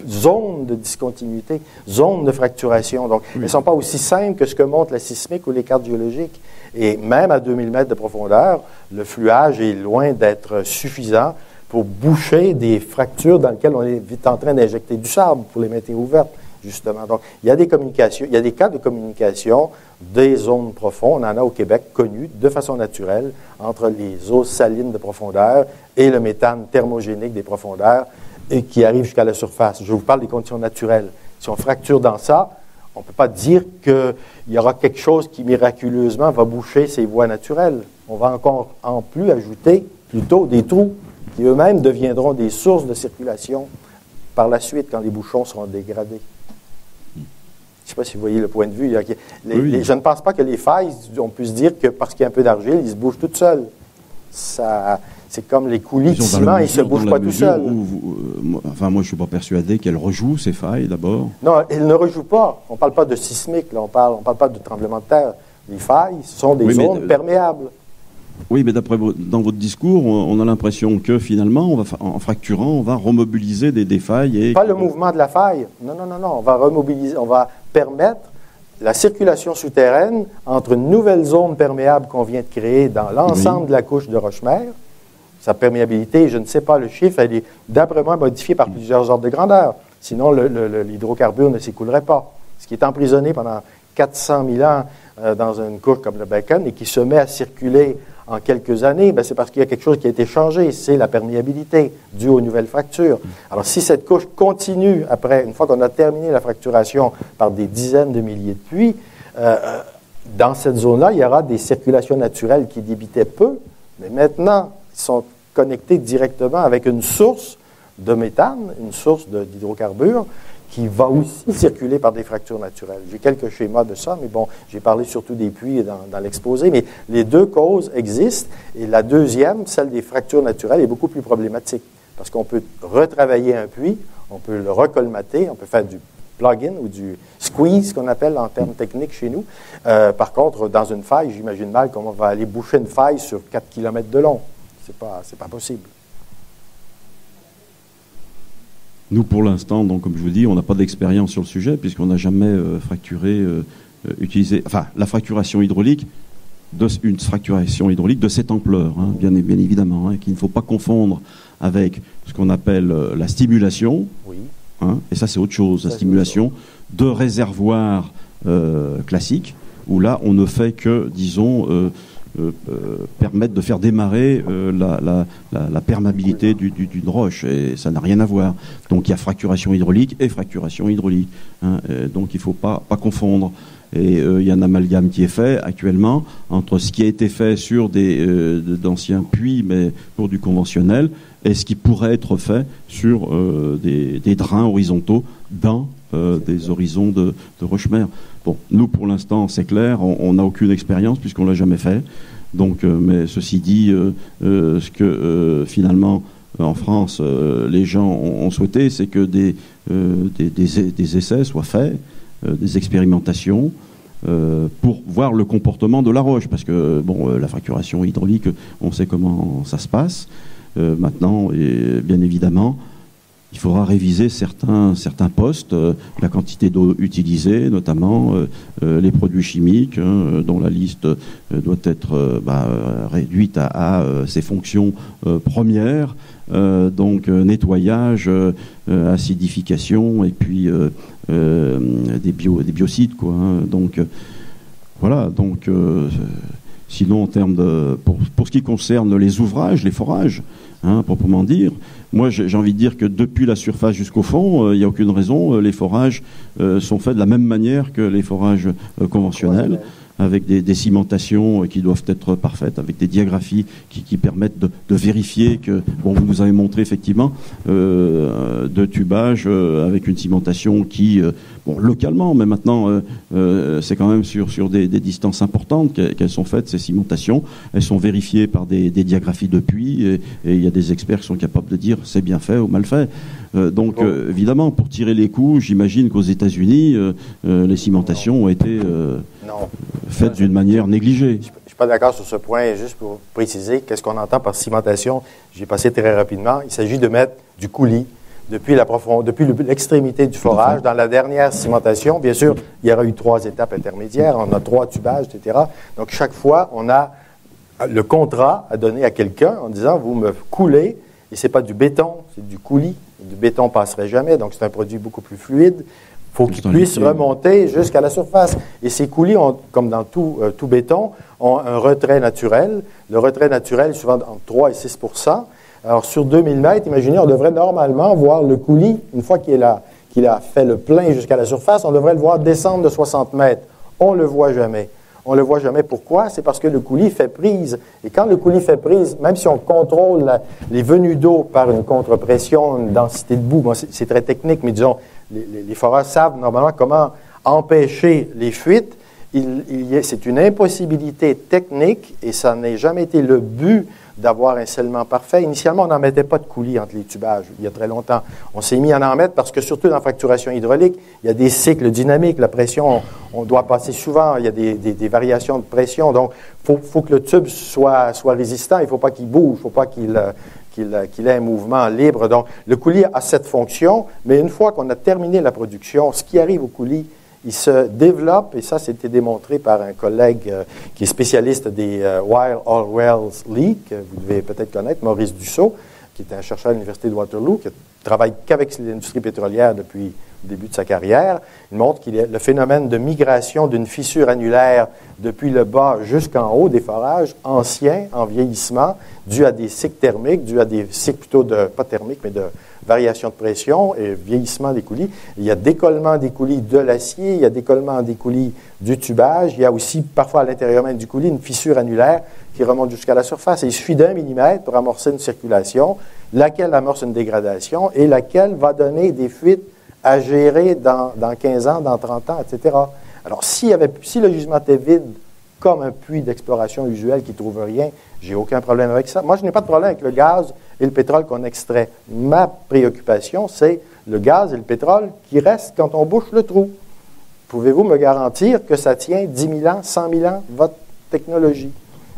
zones de discontinuité, zones de fracturation. Donc, elles ne sont pas aussi simples que ce que montre la sismique ou les cartes géologiques. Et même à 2000 mètres de profondeur, le fluage est loin d'être suffisant pour boucher des fractures dans lesquelles on est vite en train d'injecter du sable pour les maintenir ouvertes, justement. Donc, il y a des communications, il y a des cas de communication des zones profondes, on en a au Québec connues de façon naturelle entre les eaux salines de profondeur et le méthane thermogénique des profondeurs et qui arrive jusqu'à la surface. Je vous parle des conditions naturelles. Si on fracture dans ça, on ne peut pas dire qu'il y aura quelque chose qui miraculeusement va boucher ces voies naturelles. On va encore en plus ajouter plutôt des trous qui eux-mêmes deviendront des sources de circulation par la suite quand les bouchons seront dégradés. Je ne sais pas si vous voyez le point de vue. Je ne pense pas que les failles, on puisse dire que parce qu'il y a un peu d'argile, ils se bougent toutes seules. C'est comme les coulis de ciment, ils ne se bougent pas tout seuls. Moi, je ne suis pas persuadé qu'elles rejouent, ces failles, d'abord. Non, elles ne rejouent pas. On ne parle pas de sismique, là. On parle pas de tremblement de terre. Les failles sont des zones perméables. Oui, mais dans votre discours, on a l'impression que finalement, en fracturant, on va remobiliser des failles. Pas le mouvement de la faille. Non. On va remobiliser, on va permettre la circulation souterraine entre une nouvelle zone perméable qu'on vient de créer dans l'ensemble de la couche de roche-mère. Sa perméabilité, je ne sais pas le chiffre, elle est d'après moi modifiée par plusieurs ordres de grandeur. Sinon, l'hydrocarbure ne s'écoulerait pas. Ce qui est emprisonné pendant 400 000 ans dans une couche comme le bacon et qui se met à circuler en quelques années, ben c'est parce qu'il y a quelque chose qui a été changé, c'est la perméabilité due aux nouvelles fractures. Alors, si cette couche continue après, une fois qu'on a terminé la fracturation par des dizaines de milliers de puits, dans cette zone-là, il y aura des circulations naturelles qui débitaient peu, mais maintenant, ils sont connectés directement avec une source de méthane, une source d'hydrocarbures, qui va aussi circuler par des fractures naturelles. J'ai quelques schémas de ça, mais bon, j'ai parlé surtout des puits dans l'exposé, mais les deux causes existent, et la deuxième, celle des fractures naturelles, est beaucoup plus problématique, parce qu'on peut retravailler un puits, on peut le recolmater, on peut faire du plug-in ou du squeeze, qu'on appelle en termes techniques chez nous. Par contre, dans une faille, j'imagine mal comment on va aller boucher une faille sur 4 km de long. C'est pas possible. Nous, pour l'instant, donc, comme je vous dis, on n'a pas d'expérience sur le sujet, puisqu'on n'a jamais fracturé, utilisé... Enfin, la fracturation hydraulique, une fracturation hydraulique de cette ampleur, hein, bien évidemment, hein, qu'il ne faut pas confondre avec ce qu'on appelle la stimulation, oui. Hein, et ça c'est autre chose, la stimulation de réservoirs classiques, où là on ne fait que, disons, permettre de faire démarrer la perméabilité d'une roche, et ça n'a rien à voir. Donc il y a fracturation hydraulique et fracturation hydraulique, hein, donc il ne faut pas confondre. Et il y a un amalgame qui est fait actuellement entre ce qui a été fait sur d'anciens puits, mais pour du conventionnel, et ce qui pourrait être fait sur des drains horizontaux dans des horizons de roche-mère. Bon, nous, pour l'instant, c'est clair, on n'a aucune expérience puisqu'on ne l'a jamais fait. Donc, mais ceci dit, ce que finalement, en France, les gens ont souhaité, c'est que des essais soient faits, des expérimentations, pour voir le comportement de la roche. Parce que, bon, la fracturation hydraulique, on sait comment ça se passe. Maintenant, et bien évidemment, il faudra réviser certains postes, la quantité d'eau utilisée, notamment les produits chimiques, hein, dont la liste doit être réduite à ses fonctions premières, donc nettoyage, acidification, et puis des biocides, quoi. Hein, donc voilà. Donc sinon, en termes pour ce qui concerne les ouvrages, les forages, hein, proprement dire, moi j'ai envie de dire que depuis la surface jusqu'au fond, il n'y a aucune raison. Les forages sont faits de la même manière que les forages conventionnels, avec des cimentations qui doivent être parfaites, avec des diagraphies qui permettent de vérifier que, bon, vous nous avez montré effectivement de tubage avec une cimentation qui, bon, localement, mais maintenant c'est quand même sur des distances importantes qu'elles sont faites, ces cimentations. Elles sont vérifiées par des diagraphies de puits, et il y a des experts qui sont capables de dire c'est bien fait ou mal fait. Donc évidemment, pour tirer les coûts, j'imagine qu'aux États-Unis, les cimentations ont été faites d'une manière négligée. Je ne suis pas d'accord sur ce point. Juste pour préciser, qu'est-ce qu'on entend par cimentation? J'ai passé très rapidement. Il s'agit de mettre du coulis depuis l'extrémité du forage. Dans la dernière cimentation, bien sûr, il y aura eu 3 étapes intermédiaires. On a 3 tubages, etc. Donc, chaque fois, on a le contrat à donner à quelqu'un en disant, vous me coulez, et ce n'est pas du béton, c'est du coulis. Du béton ne passerait jamais, donc c'est un produit beaucoup plus fluide. Il faut qu'il puisse remonter jusqu'à la surface. Et ces coulis, comme dans tout béton, ont un retrait naturel. Le retrait naturel est souvent entre 3 et 6 %. Alors, sur 2000 mètres, imaginez, on devrait normalement voir le coulis, une fois qu'il a fait le plein jusqu'à la surface, on devrait le voir descendre de 60 mètres. On ne le voit jamais. On ne le voit jamais. Pourquoi? C'est parce que le coulis fait prise. Et quand le coulis fait prise, même si on contrôle les venues d'eau par une contre-pression, une densité de boue, bon, c'est très technique, mais disons, les foreurs savent normalement comment empêcher les fuites. C'est une impossibilité technique, et ça n'a jamais été le but d'avoir un scellement parfait. Initialement, on n'en mettait pas de coulis entre les tubages, il y a très longtemps. On s'est mis à en mettre parce que, surtout dans la fracturation hydraulique, il y a des cycles dynamiques. La pression, on doit passer souvent, il y a des variations de pression. Donc, il faut que le tube soit résistant, il ne faut pas qu'il bouge, il ne faut pas qu'il ait un mouvement libre. Donc, le coulis a cette fonction, mais une fois qu'on a terminé la production, ce qui arrive au coulis, il se développe, et ça c'était démontré par un collègue qui est spécialiste des Wild Oil Wells Leak, que vous devez peut-être connaître, Maurice Dussault, qui est un chercheur à l'Université de Waterloo, qui travaille qu'avec l'industrie pétrolière depuis le début de sa carrière. Il montre qu'il y a le phénomène de migration d'une fissure annulaire depuis le bas jusqu'en haut des forages anciens, en vieillissement, dû à des cycles thermiques, dû à des cycles plutôt pas thermiques, mais de variation de pression et vieillissement des coulis. Il y a décollement des coulis de l'acier, il y a décollement des coulis du tubage, il y a aussi parfois à l'intérieur même du coulis une fissure annulaire qui remonte jusqu'à la surface. Et il suffit d'1 millimètre pour amorcer une circulation, laquelle amorce une dégradation et laquelle va donner des fuites à gérer dans 15 ans, dans 30 ans, etc. Alors, si le gisement était vide, comme un puits d'exploration usuel qui ne trouve rien, j'ai aucun problème avec ça. Moi, je n'ai pas de problème avec le gaz et le pétrole qu'on extrait. Ma préoccupation, c'est le gaz et le pétrole qui restent quand on bouche le trou. Pouvez-vous me garantir que ça tient 10 000 ans, 100 000 ans, votre technologie?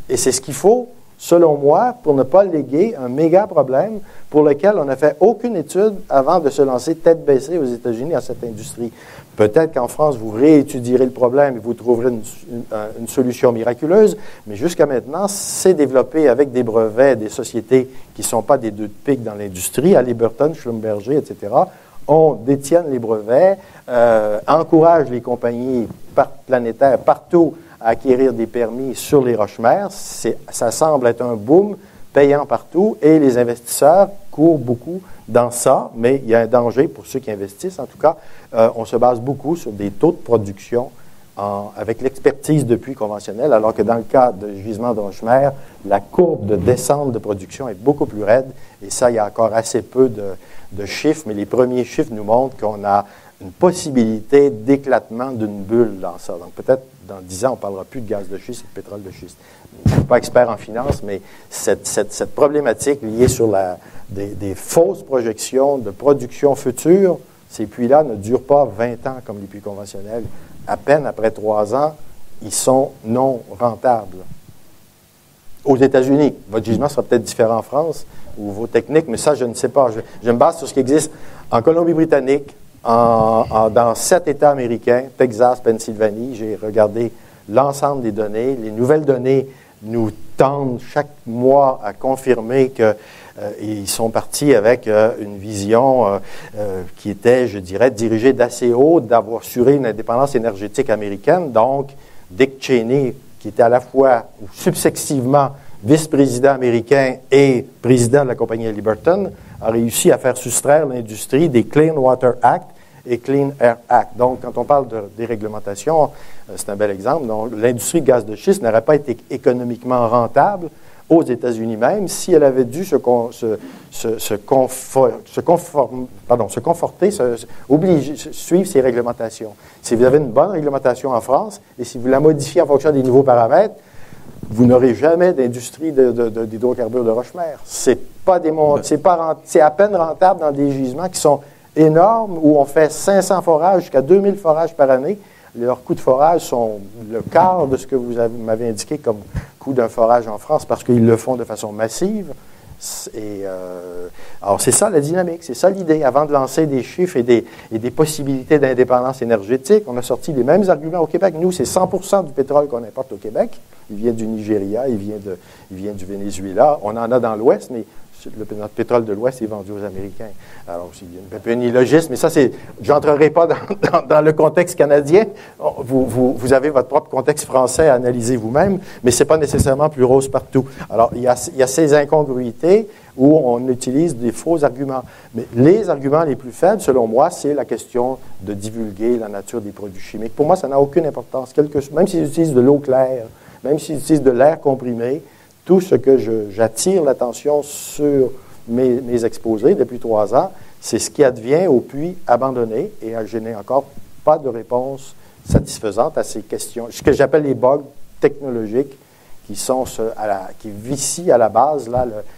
Et c'est ce qu'il faut, selon moi, pour ne pas léguer un méga problème pour lequel on n'a fait aucune étude avant de se lancer tête baissée aux États-Unis dans cette industrie. Peut-être qu'en France, vous réétudierez le problème et vous trouverez une solution miraculeuse, mais jusqu'à maintenant, c'est développé avec des brevets des sociétés qui ne sont pas des deux de pique dans l'industrie, Halliburton, Schlumberger, etc. On détient les brevets, encourage les compagnies planétaires partout à acquérir des permis sur les roches-mères. Ça semble être un boom payant partout et les investisseurs courent beaucoup dans ça, mais il y a un danger pour ceux qui investissent. En tout cas, on se base beaucoup sur des taux de production avec l'expertise de puits conventionnels, alors que dans le cas de gisements de roche-mère, la courbe de descente de production est beaucoup plus raide. Et ça, il y a encore assez peu de chiffres, mais les premiers chiffres nous montrent qu'on a une possibilité d'éclatement d'une bulle dans ça. Donc peut-être dans 10 ans, on ne parlera plus de gaz de schiste et de pétrole de schiste. Je ne suis pas expert en finance, mais cette problématique liée sur des fausses projections de production future, ces puits-là ne durent pas 20 ans comme les puits conventionnels. À peine après 3 ans, ils sont non rentables. Aux États-Unis, votre gisement sera peut-être différent en France, ou vos techniques, mais ça, je ne sais pas. Je me base sur ce qui existe en Colombie-Britannique, dans 7 États américains, Texas, Pennsylvanie. J'ai regardé l'ensemble des données. Les nouvelles données nous tendent chaque mois à confirmer qu'ils sont partis avec une vision qui était, je dirais, dirigée d'assez haut, d'avoir assuré une indépendance énergétique américaine. Donc, Dick Cheney, qui était à la fois ou subsectivement vice-président américain et président de la compagnie Halliburton, a réussi à faire soustraire l'industrie des Clean Water Act et Clean Air Act. Donc, quand on parle de déréglementation, c'est un bel exemple. Donc, l'industrie de gaz de schiste n'aurait pas été économiquement rentable aux États-Unis même si elle avait dû se conforter, suivre ces réglementations. Si vous avez une bonne réglementation en France et si vous la modifiez en fonction des nouveaux paramètres, vous n'aurez jamais d'industrie d'hydrocarbures de roche-mère. C'est à peine rentable dans des gisements qui sont énormes, où on fait 500 forages jusqu'à 2000 forages par année. Leurs coûts de forage sont le quart de ce que vous m'avez indiqué comme coût d'un forage en France, parce qu'ils le font de façon massive. Alors, c'est ça la dynamique, c'est ça l'idée. Avant de lancer des chiffres et des possibilités d'indépendance énergétique, on a sorti les mêmes arguments au Québec. Nous, c'est 100% du pétrole qu'on importe au Québec. Il vient du Nigeria, il vient du Venezuela. On en a dans l'Ouest, mais notre pétrole de l'Ouest est vendu aux Américains. Alors, il y a un peu un illogisme, mais ça, j'entrerai pas dans le contexte canadien. Vous avez votre propre contexte français à analyser vous-même, mais c'est pas nécessairement plus rose partout. Alors, il y a ces incongruités où on utilise des faux arguments. Mais les arguments les plus faibles, selon moi, c'est la question de divulguer la nature des produits chimiques. Pour moi, ça n'a aucune importance. Même s'ils utilisent de l'eau claire, même s'ils utilisent de l'air comprimé, tout ce que j'attire l'attention sur mes exposés depuis 3 ans, c'est ce qui advient au puits abandonné, et je n'ai encore pas de réponse satisfaisante à ces questions, ce que j'appelle les bugs technologiques qui vicient à la base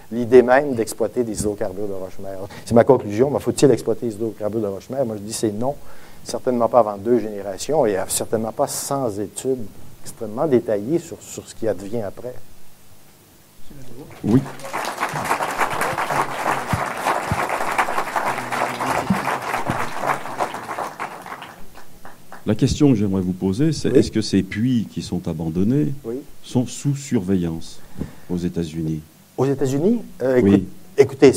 l'idée même d'exploiter des hydrocarbures de roche-mère. C'est ma conclusion. Mais faut-il exploiter des hydrocarbures de roche-mère? Moi, je dis c'est non. Certainement pas avant 2 générations et certainement pas sans études extrêmement détaillées sur ce qui advient après. Oui. La question que j'aimerais vous poser, c'est Oui. est-ce que ces puits qui sont abandonnés Oui. sont sous surveillance aux États-Unis? Aux États-Unis, Oui. écoutez,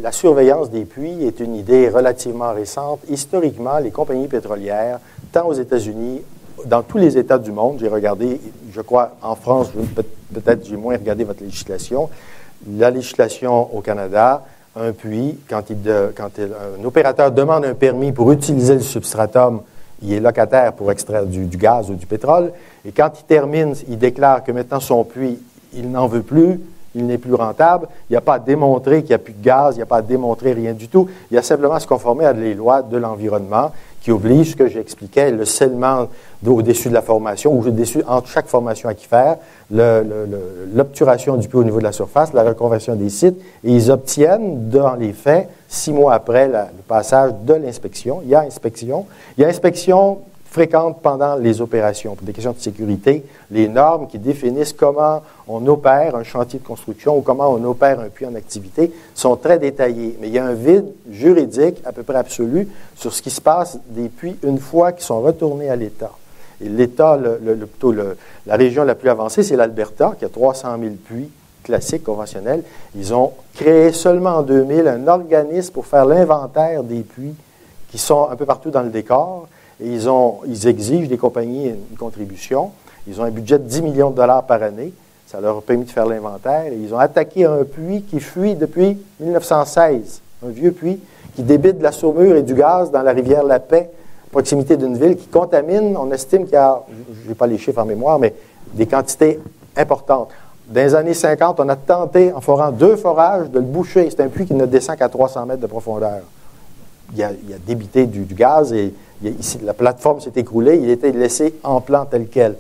la surveillance des puits est une idée relativement récente. Historiquement, les compagnies pétrolières, tant aux États-Unis, dans tous les États du monde, j'ai regardé, je crois, en France, peut-être j'ai moins regardé votre législation. La législation au Canada, un puits, quand un opérateur demande un permis pour utiliser le substratum, il est locataire pour extraire du gaz ou du pétrole. Et quand il termine, il déclare que maintenant son puits, il n'en veut plus, il n'est plus rentable. Il n'y a pas à démontrer qu'il n'y a plus de gaz, il n'y a pas à démontrer rien du tout. Il y a simplement à se conformer à les lois de l'environnement qui obligent, ce que j'expliquais, le scellement au-dessus de la formation, ou au-dessus, entre chaque formation aquifère, l'obturation du puits au niveau de la surface, la reconversion des sites, et ils obtiennent, dans les faits, 6 mois après le passage de l'inspection, il y a inspection fréquente pendant les opérations. Pour des questions de sécurité, les normes qui définissent comment on opère un chantier de construction ou comment on opère un puits en activité sont très détaillées. Mais il y a un vide juridique à peu près absolu sur ce qui se passe des puits une fois qu'ils sont retournés à l'État. Et l'État, la région la plus avancée, c'est l'Alberta, qui a 300 000 puits classiques, conventionnels. Ils ont créé seulement en 2000 un organisme pour faire l'inventaire des puits qui sont un peu partout dans le décor. Et ils exigent des compagnies une contribution. Ils ont un budget de 10 millions de dollars par année. Ça leur a permis de faire l'inventaire. Et ils ont attaqué un puits qui fuit depuis 1916, un vieux puits qui débite de la saumure et du gaz dans la rivière La Paix, à proximité d'une ville qui contamine, on estime qu'il y a, je n'ai pas les chiffres en mémoire, mais des quantités importantes. Dans les années 50, on a tenté, en forant 2 forages, de le boucher. C'est un puits qui ne descend qu'à 300 mètres de profondeur. Il a débité du gaz et ici, la plateforme s'est écroulée, il était laissé en plan tel quel.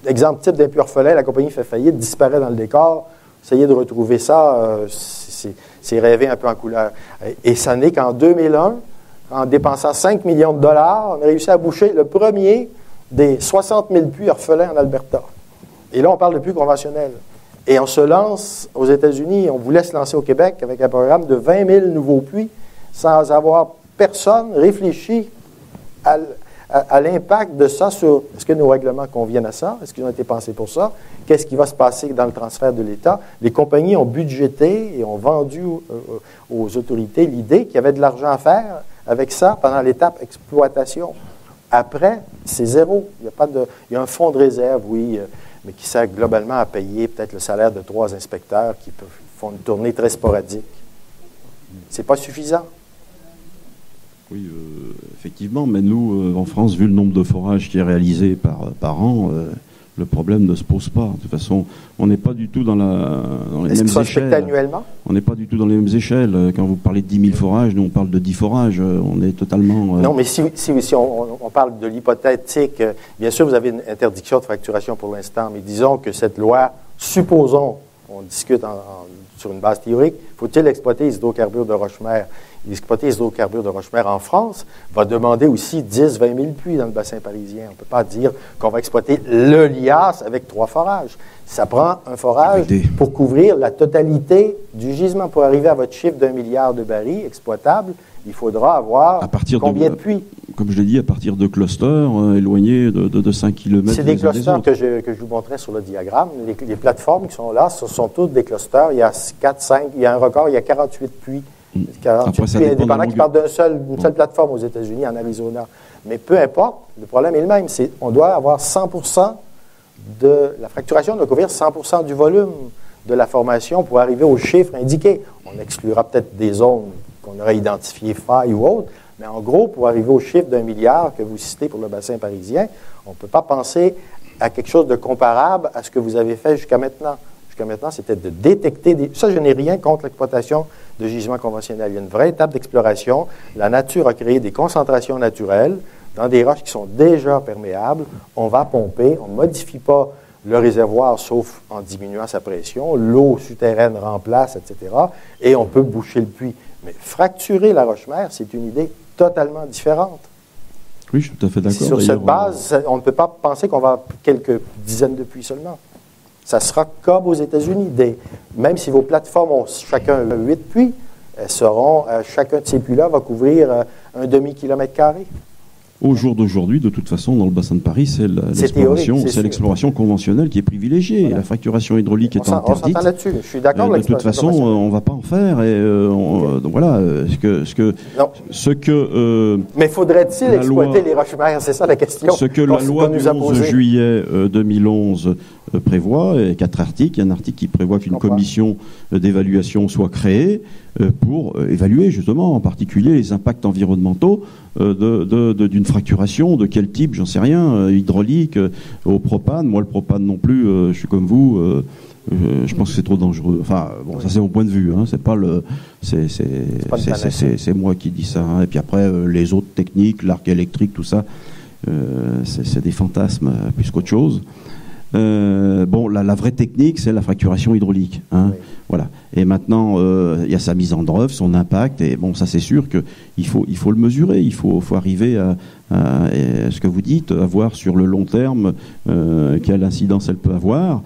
Exemple type d'un puits orphelin, la compagnie fait faillite, disparaît dans le décor. Essayez de retrouver ça, c'est rêver un peu en couleur. Et ça n'est qu'en 2001, en dépensant 5 millions de dollars, on a réussi à boucher le premier des 60 000 puits orphelins en Alberta. Et là, on parle de puits conventionnels. Et on se lance aux États-Unis, on voulait se lancer au Québec avec un programme de 20 000 nouveaux puits sans avoir personne réfléchi à l'impact de ça sur est-ce que nos règlements conviennent à ça? Est-ce qu'ils ont été pensés pour ça? Qu'est-ce qui va se passer dans le transfert de l'État? Les compagnies ont budgété et ont vendu aux autorités l'idée qu'il y avait de l'argent à faire avec ça pendant l'étape exploitation. Après, c'est zéro. Il y a un fonds de réserve, oui, mais qui sert globalement à payer peut-être le salaire de 3 inspecteurs qui font une tournée très sporadique. C'est pas suffisant. Oui, effectivement, mais nous, en France, vu le nombre de forages qui est réalisé par an, le problème ne se pose pas. De toute façon, on n'est pas du tout dans les mêmes échelles. Annuellement? On n'est pas du tout dans les mêmes échelles. Quand vous parlez de 10 000 forages, nous, on parle de 10 forages. On est totalement... Non, mais si on parle de l'hypothétique, bien sûr, vous avez une interdiction de fracturation pour l'instant, mais disons que cette loi, supposons, on discute sur une base théorique, faut-il exploiter les hydrocarbures de roche-mère? L'exploiter les hydrocarbures de roche-mère en France va demander aussi 10 000 à 20 000 puits dans le bassin parisien. On ne peut pas dire qu'on va exploiter le lias avec 3 forages. Ça prend un forage pour couvrir la totalité du gisement. Pour arriver à votre chiffre d'1 milliard de barils exploitables, il faudra avoir combien de puits? Comme je l'ai dit, à partir de clusters éloignés de 5 km. C'est des clusters que je vous montrais sur le diagramme. Les plateformes qui sont là, ce sont toutes des clusters. Il y a 4, 5, il y a un record, il y a 48 puits. 48 puits indépendants qui partent d'une seule plateforme aux États-Unis, en Arizona. Mais peu importe, le problème est le même. On doit avoir 100% de la fracturation, doit couvrir 100% du volume de la formation pour arriver aux chiffres indiqués. On exclura peut-être des zones qu'on aurait identifiées failles ou autres, mais en gros, pour arriver au chiffre d'1 milliard que vous citez pour le bassin parisien, on ne peut pas penser à quelque chose de comparable à ce que vous avez fait jusqu'à maintenant. Jusqu'à maintenant, c'était de détecter Ça, je n'ai rien contre l'exploitation de gisements conventionnels. Il y a une vraie étape d'exploration. La nature a créé des concentrations naturelles dans des roches qui sont déjà perméables. On va pomper, on ne modifie pas le réservoir, sauf en diminuant sa pression. L'eau souterraine remplace, etc. Et on peut boucher le puits. Mais fracturer la roche-mère, c'est une idée totalement différente. Oui, je suis tout à fait d'accord. Sur cette base, on ne peut pas penser qu'on va avoir quelques dizaines de puits seulement. Ça sera comme aux États-Unis. Même si vos plateformes ont chacun 8 puits, elles seront, chacun de ces puits-là va couvrir un demi-kilomètre carré. Au jour d'aujourd'hui, de toute façon, dans le bassin de Paris, c'est l'exploration conventionnelle qui est privilégiée. Voilà. La fracturation hydraulique est interdite. On s'entend là-dessus. Je suis d'accord. De toute façon, on ne va pas en faire. Et voilà. Mais faudrait-il exploiter les roches-mères? C'est ça la question. Ce que la loi du 11 juillet 2011 prévoit, et 4 articles. Il y a un article qui prévoit qu'une commission d'évaluation soit créée pour évaluer justement en particulier les impacts environnementaux d'une fracturation, de quel type, j'en sais rien, hydraulique, au propane. Moi, le propane non plus, je suis comme vous, je pense que c'est trop dangereux. Enfin, bon, ça c'est mon point de vue, hein, c'est pas le... C'est moi qui dis ça. Hein. Et puis après, les autres techniques, l'arc électrique, tout ça, c'est des fantasmes plus qu'autre chose. Bon, la vraie technique, c'est la fracturation hydraulique. Hein, oui. Voilà. Et maintenant, il y a sa mise en œuvre, son impact, et bon, ça c'est sûr qu'il faut le mesurer. Il faut arriver à ce que vous dites, à voir sur le long terme quelle incidence elle peut avoir.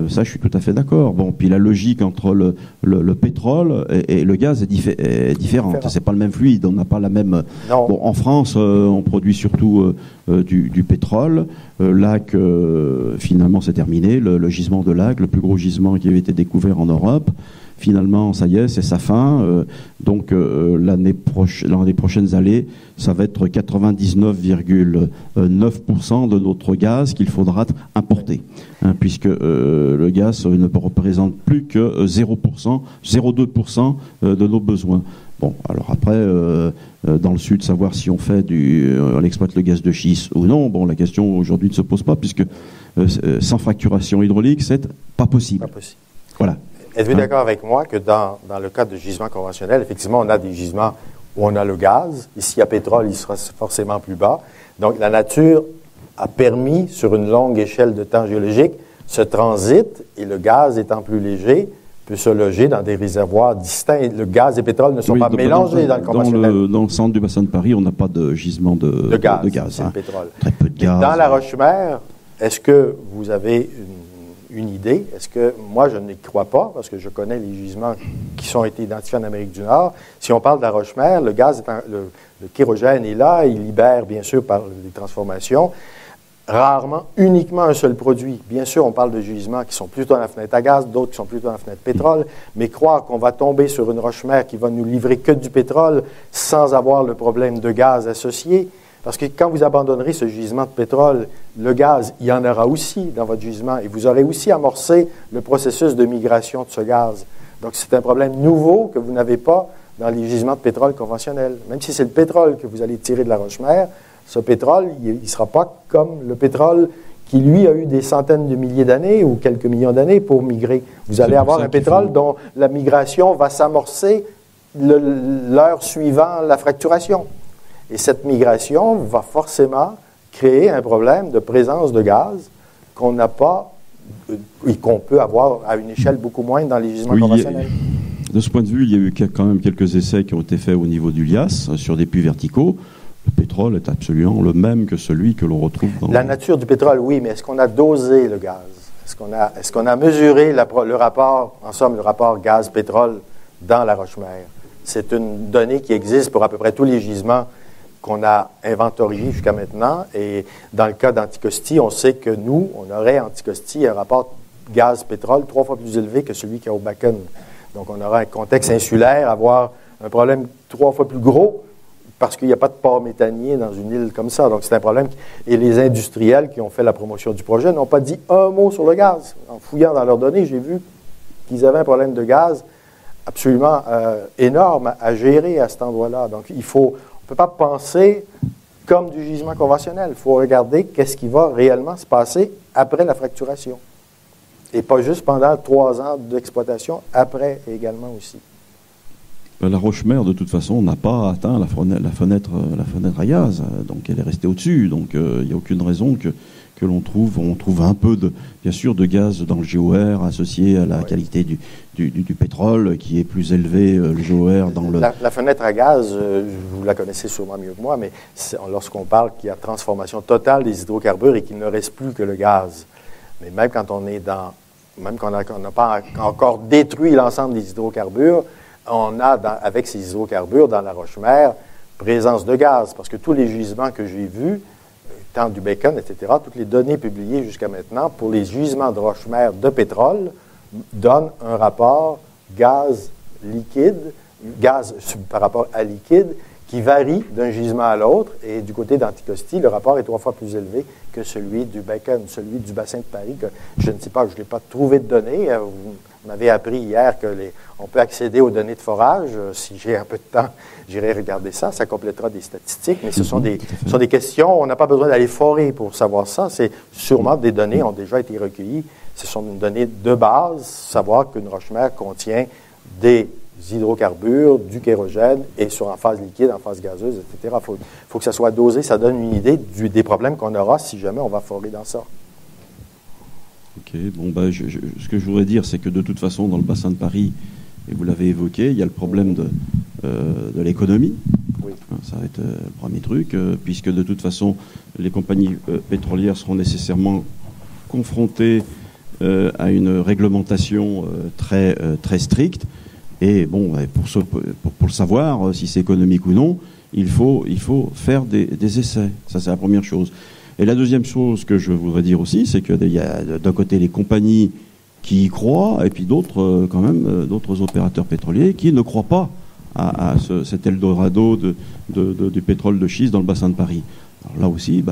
Ça, je suis tout à fait d'accord. Bon, puis la logique entre le pétrole et le gaz est différente. C'est pas le même fluide. On n'a pas la même. Non. Bon, en France, on produit surtout du pétrole. Lac, finalement, c'est terminé. Le gisement de Lac, le plus gros gisement qui avait été découvert en Europe. Finalement, ça y est, c'est sa fin. Donc, l'année prochaines années, ça va être 99,9% de notre gaz qu'il faudra importer, hein, puisque le gaz ne représente plus que 0,2% de nos besoins. Bon, alors après, dans le sud, savoir si on exploite le gaz de schiste ou non, bon, la question aujourd'hui ne se pose pas, puisque sans fracturation hydraulique, c'est pas possible. Pas possible. Voilà. Êtes-vous d'accord avec moi que dans le cas de gisements conventionnels, effectivement, on a des gisements où on a le gaz. Ici, à pétrole, il sera forcément plus bas. Donc, la nature a permis, sur une longue échelle de temps géologique, ce transit, et le gaz étant plus léger, peut se loger dans des réservoirs distincts. Le gaz et le pétrole ne sont pas mélangés dans le conventionnel. Dans le centre du bassin de Paris, on n'a pas de gisement de gaz. C'est le pétrole. Très peu de gaz. Dans la roche-mère, est-ce que vous avez une idée? Est-ce que, moi, je n'y crois pas, parce que je connais les gisements qui ont été identifiés en Amérique du Nord. Si on parle de la roche-mère, le gaz, le kérogène est là, il libère, bien sûr, par les transformations, rarement, uniquement un seul produit. Bien sûr, on parle de gisements qui sont plutôt dans la fenêtre à gaz, d'autres qui sont plutôt dans la fenêtre pétrole, mais croire qu'on va tomber sur une roche-mère qui va nous livrer que du pétrole sans avoir le problème de gaz associé, parce que quand vous abandonnerez ce gisement de pétrole, le gaz, il y en aura aussi dans votre gisement, et vous aurez aussi amorcé le processus de migration de ce gaz. Donc, c'est un problème nouveau que vous n'avez pas dans les gisements de pétrole conventionnels. Même si c'est le pétrole que vous allez tirer de la roche-mère, ce pétrole, il ne sera pas comme le pétrole qui, lui, a eu des centaines de milliers d'années ou quelques millions d'années pour migrer. Vous allez avoir un pétrole dont la migration va s'amorcer l'heure suivant la fracturation. Et cette migration va forcément créer un problème de présence de gaz qu'on n'a pas et qu'on peut avoir à une échelle beaucoup moindre dans les gisements conventionnels. De ce point de vue, il y a eu quand même quelques essais qui ont été faits au niveau du lias sur des puits verticaux. Le pétrole est absolument le même que celui que l'on retrouve dans... La nature du pétrole, oui, mais est-ce qu'on a dosé le gaz? Est-ce qu'on a mesuré le rapport, en somme, le rapport gaz-pétrole dans la roche-mère? C'est une donnée qui existe pour à peu près tous les gisements qu'on a inventoriés jusqu'à maintenant. Et dans le cas d'Anticosti, on sait que nous, on aurait Anticosti un rapport gaz-pétrole 3 fois plus élevé que celui qu'il y a au Bakken. Donc, on aura un contexte insulaire, avoir un problème 3 fois plus gros parce qu'il n'y a pas de port méthanier dans une île comme ça. Donc, c'est un problème. Et les industriels qui ont fait la promotion du projet n'ont pas dit un mot sur le gaz. En fouillant dans leurs données, j'ai vu qu'ils avaient un problème de gaz absolument énorme à gérer à cet endroit-là. Donc, on ne peut pas penser comme du gisement conventionnel. Il faut regarder qu'est-ce qui va réellement se passer après la fracturation. Et pas juste pendant 3 ans d'exploitation, après également aussi. La roche-mère, de toute façon, n'a pas atteint la fenêtre à gaz, donc elle est restée au-dessus. Donc il n'y a aucune raison que l'on trouve. On trouve un peu, bien sûr, de gaz dans le GOR associé à la qualité du pétrole qui est plus élevé, le GOR dans le... La fenêtre à gaz, vous la connaissez sûrement mieux que moi, mais lorsqu'on parle qu'il y a transformation totale des hydrocarbures et qu'il ne reste plus que le gaz. Mais même quand on est même qu'on n'a pas encore détruit l'ensemble des hydrocarbures, on a, avec ces hydrocarbures dans la roche-mère, présence de gaz, parce que tous les gisements que j'ai vus, tant du Bacon, etc., toutes les données publiées jusqu'à maintenant pour les gisements de roche-mère de pétrole donnent un rapport gaz liquide, gaz par rapport à liquide, qui varie d'un gisement à l'autre. Et du côté d'Anticosti, le rapport est 3 fois plus élevé que celui du Bacon, celui du bassin de Paris, que je ne sais pas, je n'ai pas trouvé de données. Vous m'avez appris hier qu'on peut accéder aux données de forage. Si j'ai un peu de temps, j'irai regarder ça. Ça complétera des statistiques, mais ce sont des questions. On n'a pas besoin d'aller forer pour savoir ça. C'est sûrement des données ont déjà été recueillies. Ce sont des données de base, savoir qu'une roche-mère contient des hydrocarbures, du kérogène, et en phase liquide, en phase gazeuse, etc. Il faut que ça soit dosé. Ça donne une idée des problèmes qu'on aura si jamais on va forer dans ça. Ok, bon, ce que je voudrais dire, c'est que de toute façon, dans le bassin de Paris, et vous l'avez évoqué, il y a le problème de l'économie. Oui. Ça va être le premier truc, puisque de toute façon, les compagnies pétrolières seront nécessairement confrontées à une réglementation très stricte. Et bon, pour le savoir, si c'est économique ou non, il faut faire des essais. Ça, c'est la première chose. Et la deuxième chose que je voudrais dire aussi, c'est qu'il y a d'un côté les compagnies qui y croient, et puis d'autres, quand même, d'autres opérateurs pétroliers qui ne croient pas à cet Eldorado du pétrole de schiste dans le bassin de Paris. Alors là aussi,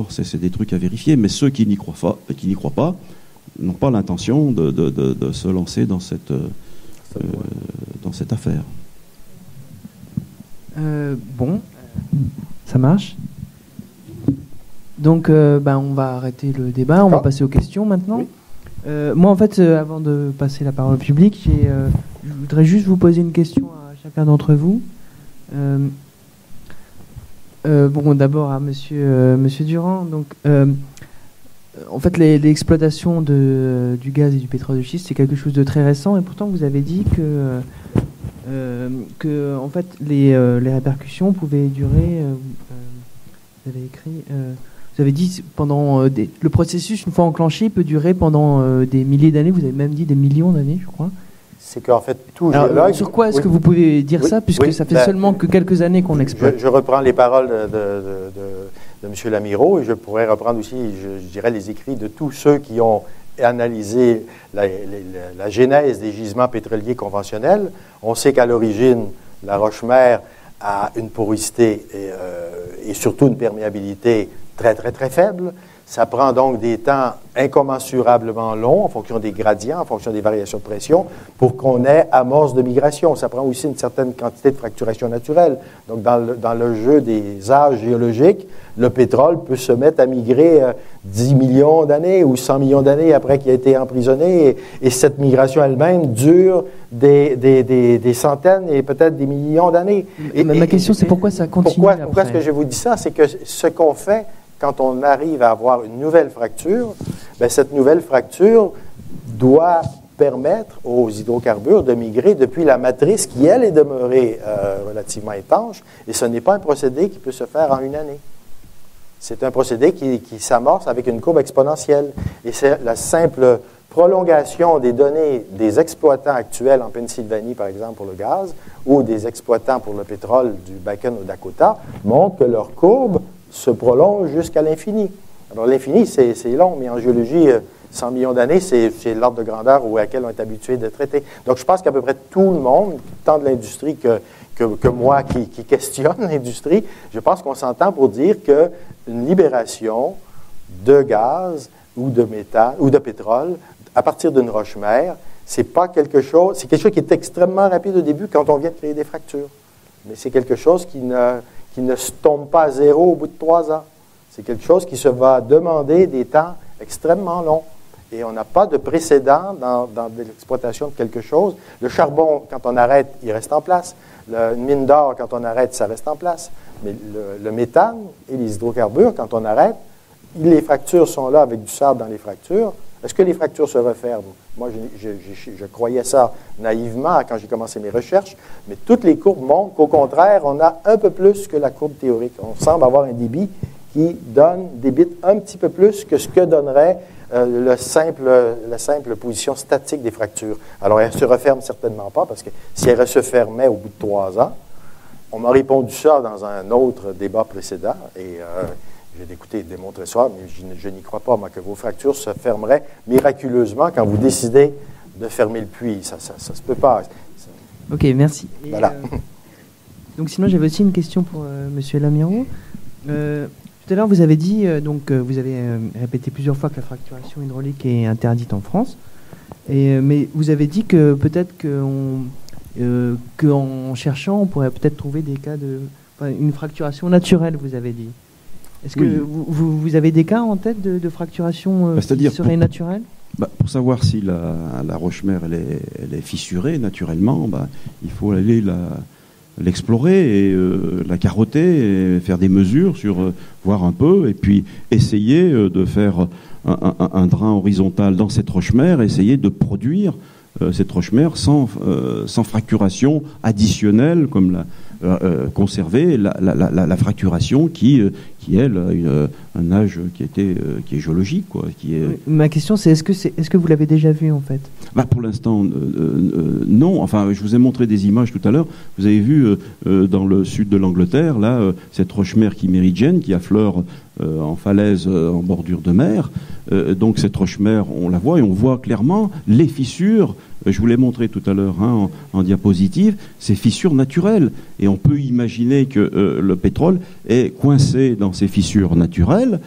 c'est des trucs à vérifier. Mais ceux qui n'y croient pas n'ont pas l'intention de se lancer dans cette affaire. Bon, ça marche. Donc, on va arrêter le débat. On va passer aux questions maintenant. Oui. Moi, en fait, avant de passer la parole au public, je voudrais juste vous poser une question à chacun d'entre vous. D'abord à Monsieur Durand. Donc, en fait, l'exploitation du gaz et du pétrole de schiste, c'est quelque chose de très récent, et pourtant vous avez dit que en fait, les répercussions pouvaient durer. Vous avez écrit. Vous avez dit pendant le processus, une fois enclenché, peut durer pendant des milliers d'années. Vous avez même dit des millions d'années, je crois. C'est qu'en fait, tout géologue... Sur quoi est-ce que vous pouvez dire ça, puisque ça fait seulement que quelques années qu'on exploite? Je reprends les paroles de M. Lamirault, et je pourrais reprendre aussi, je dirais, les écrits de tous ceux qui ont analysé la genèse des gisements pétroliers conventionnels. On sait qu'à l'origine, la roche-mère a une porosité et surtout une perméabilité très, très, très faible. Ça prend donc des temps incommensurablement longs en fonction des gradients, en fonction des variations de pression, pour qu'on ait amorce de migration. Ça prend aussi une certaine quantité de fracturation naturelle. Donc, dans le jeu des âges géologiques, le pétrole peut se mettre à migrer 10 millions d'années ou 100 millions d'années après qu'il a été emprisonné. Et cette migration elle-même dure des centaines et peut-être des millions d'années. Ma question, c'est pourquoi ça continue après? Pourquoi est-ce que je vous dis ça? C'est que ce qu'on fait quand on arrive à avoir une nouvelle fracture, cette nouvelle fracture doit permettre aux hydrocarbures de migrer depuis la matrice qui, elle, est demeurée relativement étanche. Et ce n'est pas un procédé qui peut se faire en une année. C'est un procédé qui s'amorce avec une courbe exponentielle. Et c'est la simple prolongation des données des exploitants actuels en Pennsylvanie, par exemple, pour le gaz, ou des exploitants pour le pétrole du Bakken au Dakota, montre que leur courbe se prolonge jusqu'à l'infini. Alors l'infini, c'est long, mais en géologie, 100 millions d'années, c'est l'ordre de grandeur auquel on est habitué de traiter. Donc je pense qu'à peu près tout le monde, tant de l'industrie que moi qui questionne l'industrie, je pense qu'on s'entend pour dire qu'une libération de gaz ou de méthane ou de pétrole à partir d'une roche-mère, c'est quelque chose qui est extrêmement rapide au début quand on vient de créer des fractures. Mais c'est quelque chose qui ne se tombe pas à zéro au bout de 3 ans. C'est quelque chose qui se va demander des temps extrêmement longs. Et on n'a pas de précédent dans l'exploitation de quelque chose. Le charbon, quand on arrête, il reste en place. Une mine d'or, quand on arrête, ça reste en place. Mais le méthane et les hydrocarbures, quand on arrête, les fractures sont là avec du sable dans les fractures. Est-ce que les fractures se referment? Moi, je croyais ça naïvement quand j'ai commencé mes recherches, mais toutes les courbes montrent qu'au contraire, on a un peu plus que la courbe théorique. On semble avoir un débit qui donne des bits un petit peu plus que ce que donnerait la simple position statique des fractures. Alors, elles ne se referment certainement pas, parce que si elles se fermaient au bout de 3 ans, On m'a répondu ça dans un autre débat précédent et j'ai écouté démontrer ça, mais je n'y crois pas, moi, que vos fractures se fermeraient miraculeusement quand vous décidez de fermer le puits. Ça se peut pas. Ok, merci. Et, voilà. Donc sinon, j'avais aussi une question pour Monsieur Lamirault. Tout à l'heure, vous avez dit, vous avez répété plusieurs fois que la fracturation hydraulique est interdite en France, mais vous avez dit que peut-être qu'en cherchant, on pourrait peut-être trouver des cas une fracturation naturelle, vous avez dit. Est-ce que vous avez des cas en tête de fracturation qui serait naturelle ? Pour savoir si la roche-mère elle est fissurée naturellement, il faut aller l'explorer et la carotter et faire des mesures voir un peu, et puis essayer de faire un drain horizontal dans cette roche-mère, essayer de produire cette roche-mère sans fracturation additionnelle, comme conserver la fracturation qui elle a un âge qui est géologique, quoi, Ma question, c'est est-ce que vous l'avez déjà vu en fait ? Pour l'instant, non. Enfin, je vous ai montré des images tout à l'heure. Vous avez vu dans le sud de l'Angleterre, là, cette roche-mère méridienne qui affleure en falaise, en bordure de mer. Donc cette roche-mère, on la voit et on voit clairement les fissures. Je vous l'ai montré tout à l'heure en diapositive, ces fissures naturelles. Et on peut imaginer que le pétrole est coincé dans ces fissures naturelles,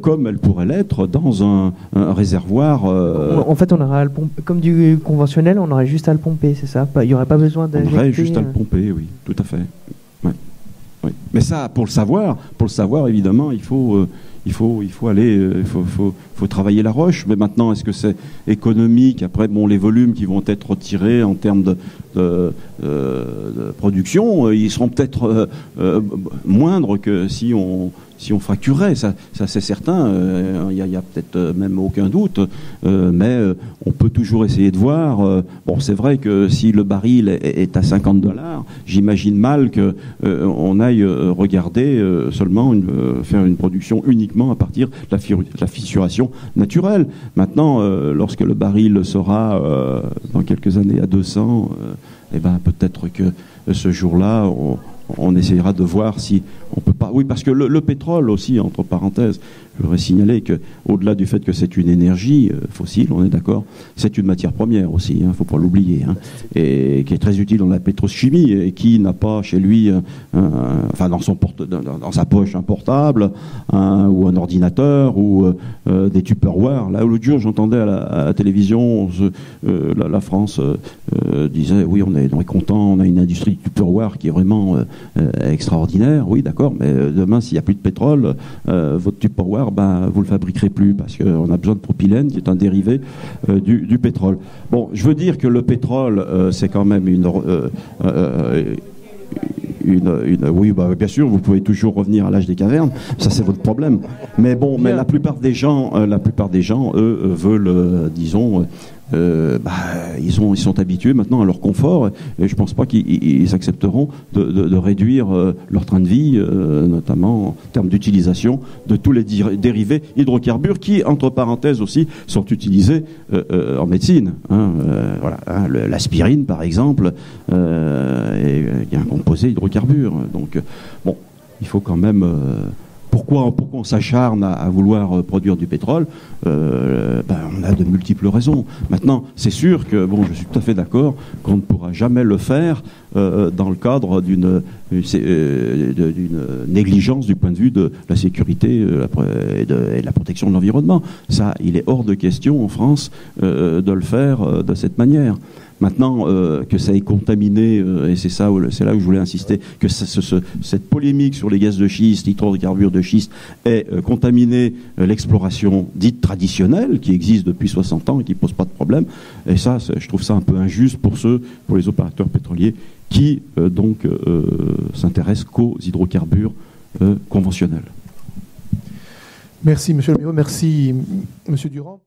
comme elle pourrait l'être dans un réservoir. En fait, on aurait comme du conventionnel, on aurait juste à le pomper, c'est ça ? Il n'y aurait pas besoin d'injecter. On aurait juste à le pomper, oui, tout à fait. Ouais. Oui. Mais ça, pour le savoir, évidemment, il faut aller, faut travailler la roche. Mais maintenant, est-ce que c'est économique ? Après, les volumes qui vont être retirés en termes de production, ils seront peut-être moindres que si on fracturait, ça c'est certain, il y a peut-être même aucun doute, mais on peut toujours essayer de voir. C'est vrai que si le baril est à $50, j'imagine mal qu'on aille regarder seulement faire une production uniquement à partir de la fissuration naturelle. Maintenant, lorsque le baril sera dans quelques années à 200, peut-être que ce jour-là, on essayera de voir si on peut pas. Oui, parce que le pétrole aussi, entre parenthèses, je voudrais signaler que, au-delà du fait que c'est une énergie fossile, on est d'accord, c'est une matière première aussi, faut pas l'oublier, et qui est très utile dans la pétrochimie, et qui n'a pas chez lui, dans sa poche un portable, ou un ordinateur, ou des Tupperware. Là, l'autre jour, j'entendais à la télévision, la France disait, oui, on est content, on a une industrie de Tupperware qui est vraiment extraordinaire. Oui, d'accord, mais demain, s'il n'y a plus de pétrole, votre Tupperware, vous le fabriquerez plus, parce qu'on a besoin de propylène, qui est un dérivé du pétrole. Bon, je veux dire que le pétrole, c'est quand même oui, bien sûr, vous pouvez toujours revenir à l'âge des cavernes, ça c'est votre problème. Mais bon, la plupart des gens, eux, veulent, disons, ils sont habitués maintenant à leur confort, et je pense pas qu'ils accepteront de réduire leur train de vie, notamment en termes d'utilisation de tous les dérivés hydrocarbures qui, entre parenthèses aussi, sont utilisés en médecine. L'aspirine, par exemple, est un composé hydrocarbure. Donc, il faut quand même. Pourquoi on s'acharne à vouloir produire du pétrole ? On a de multiples raisons. Maintenant, c'est sûr que, je suis tout à fait d'accord qu'on ne pourra jamais le faire dans le cadre d'une négligence du point de vue de la sécurité et de la protection de l'environnement. Ça, il est hors de question en France de le faire de cette manière. Maintenant, que ça ait contaminé, et c'est là où je voulais insister, que cette polémique sur les gaz de schiste, hydrocarbures de schiste, ait contaminé l'exploration dite traditionnelle, qui existe depuis 60 ans et qui pose pas de problème. Et ça, je trouve ça un peu injuste pour les opérateurs pétroliers qui, s'intéressent qu'aux hydrocarbures conventionnels. Merci, Monsieur le Maire. Merci, Monsieur Durand.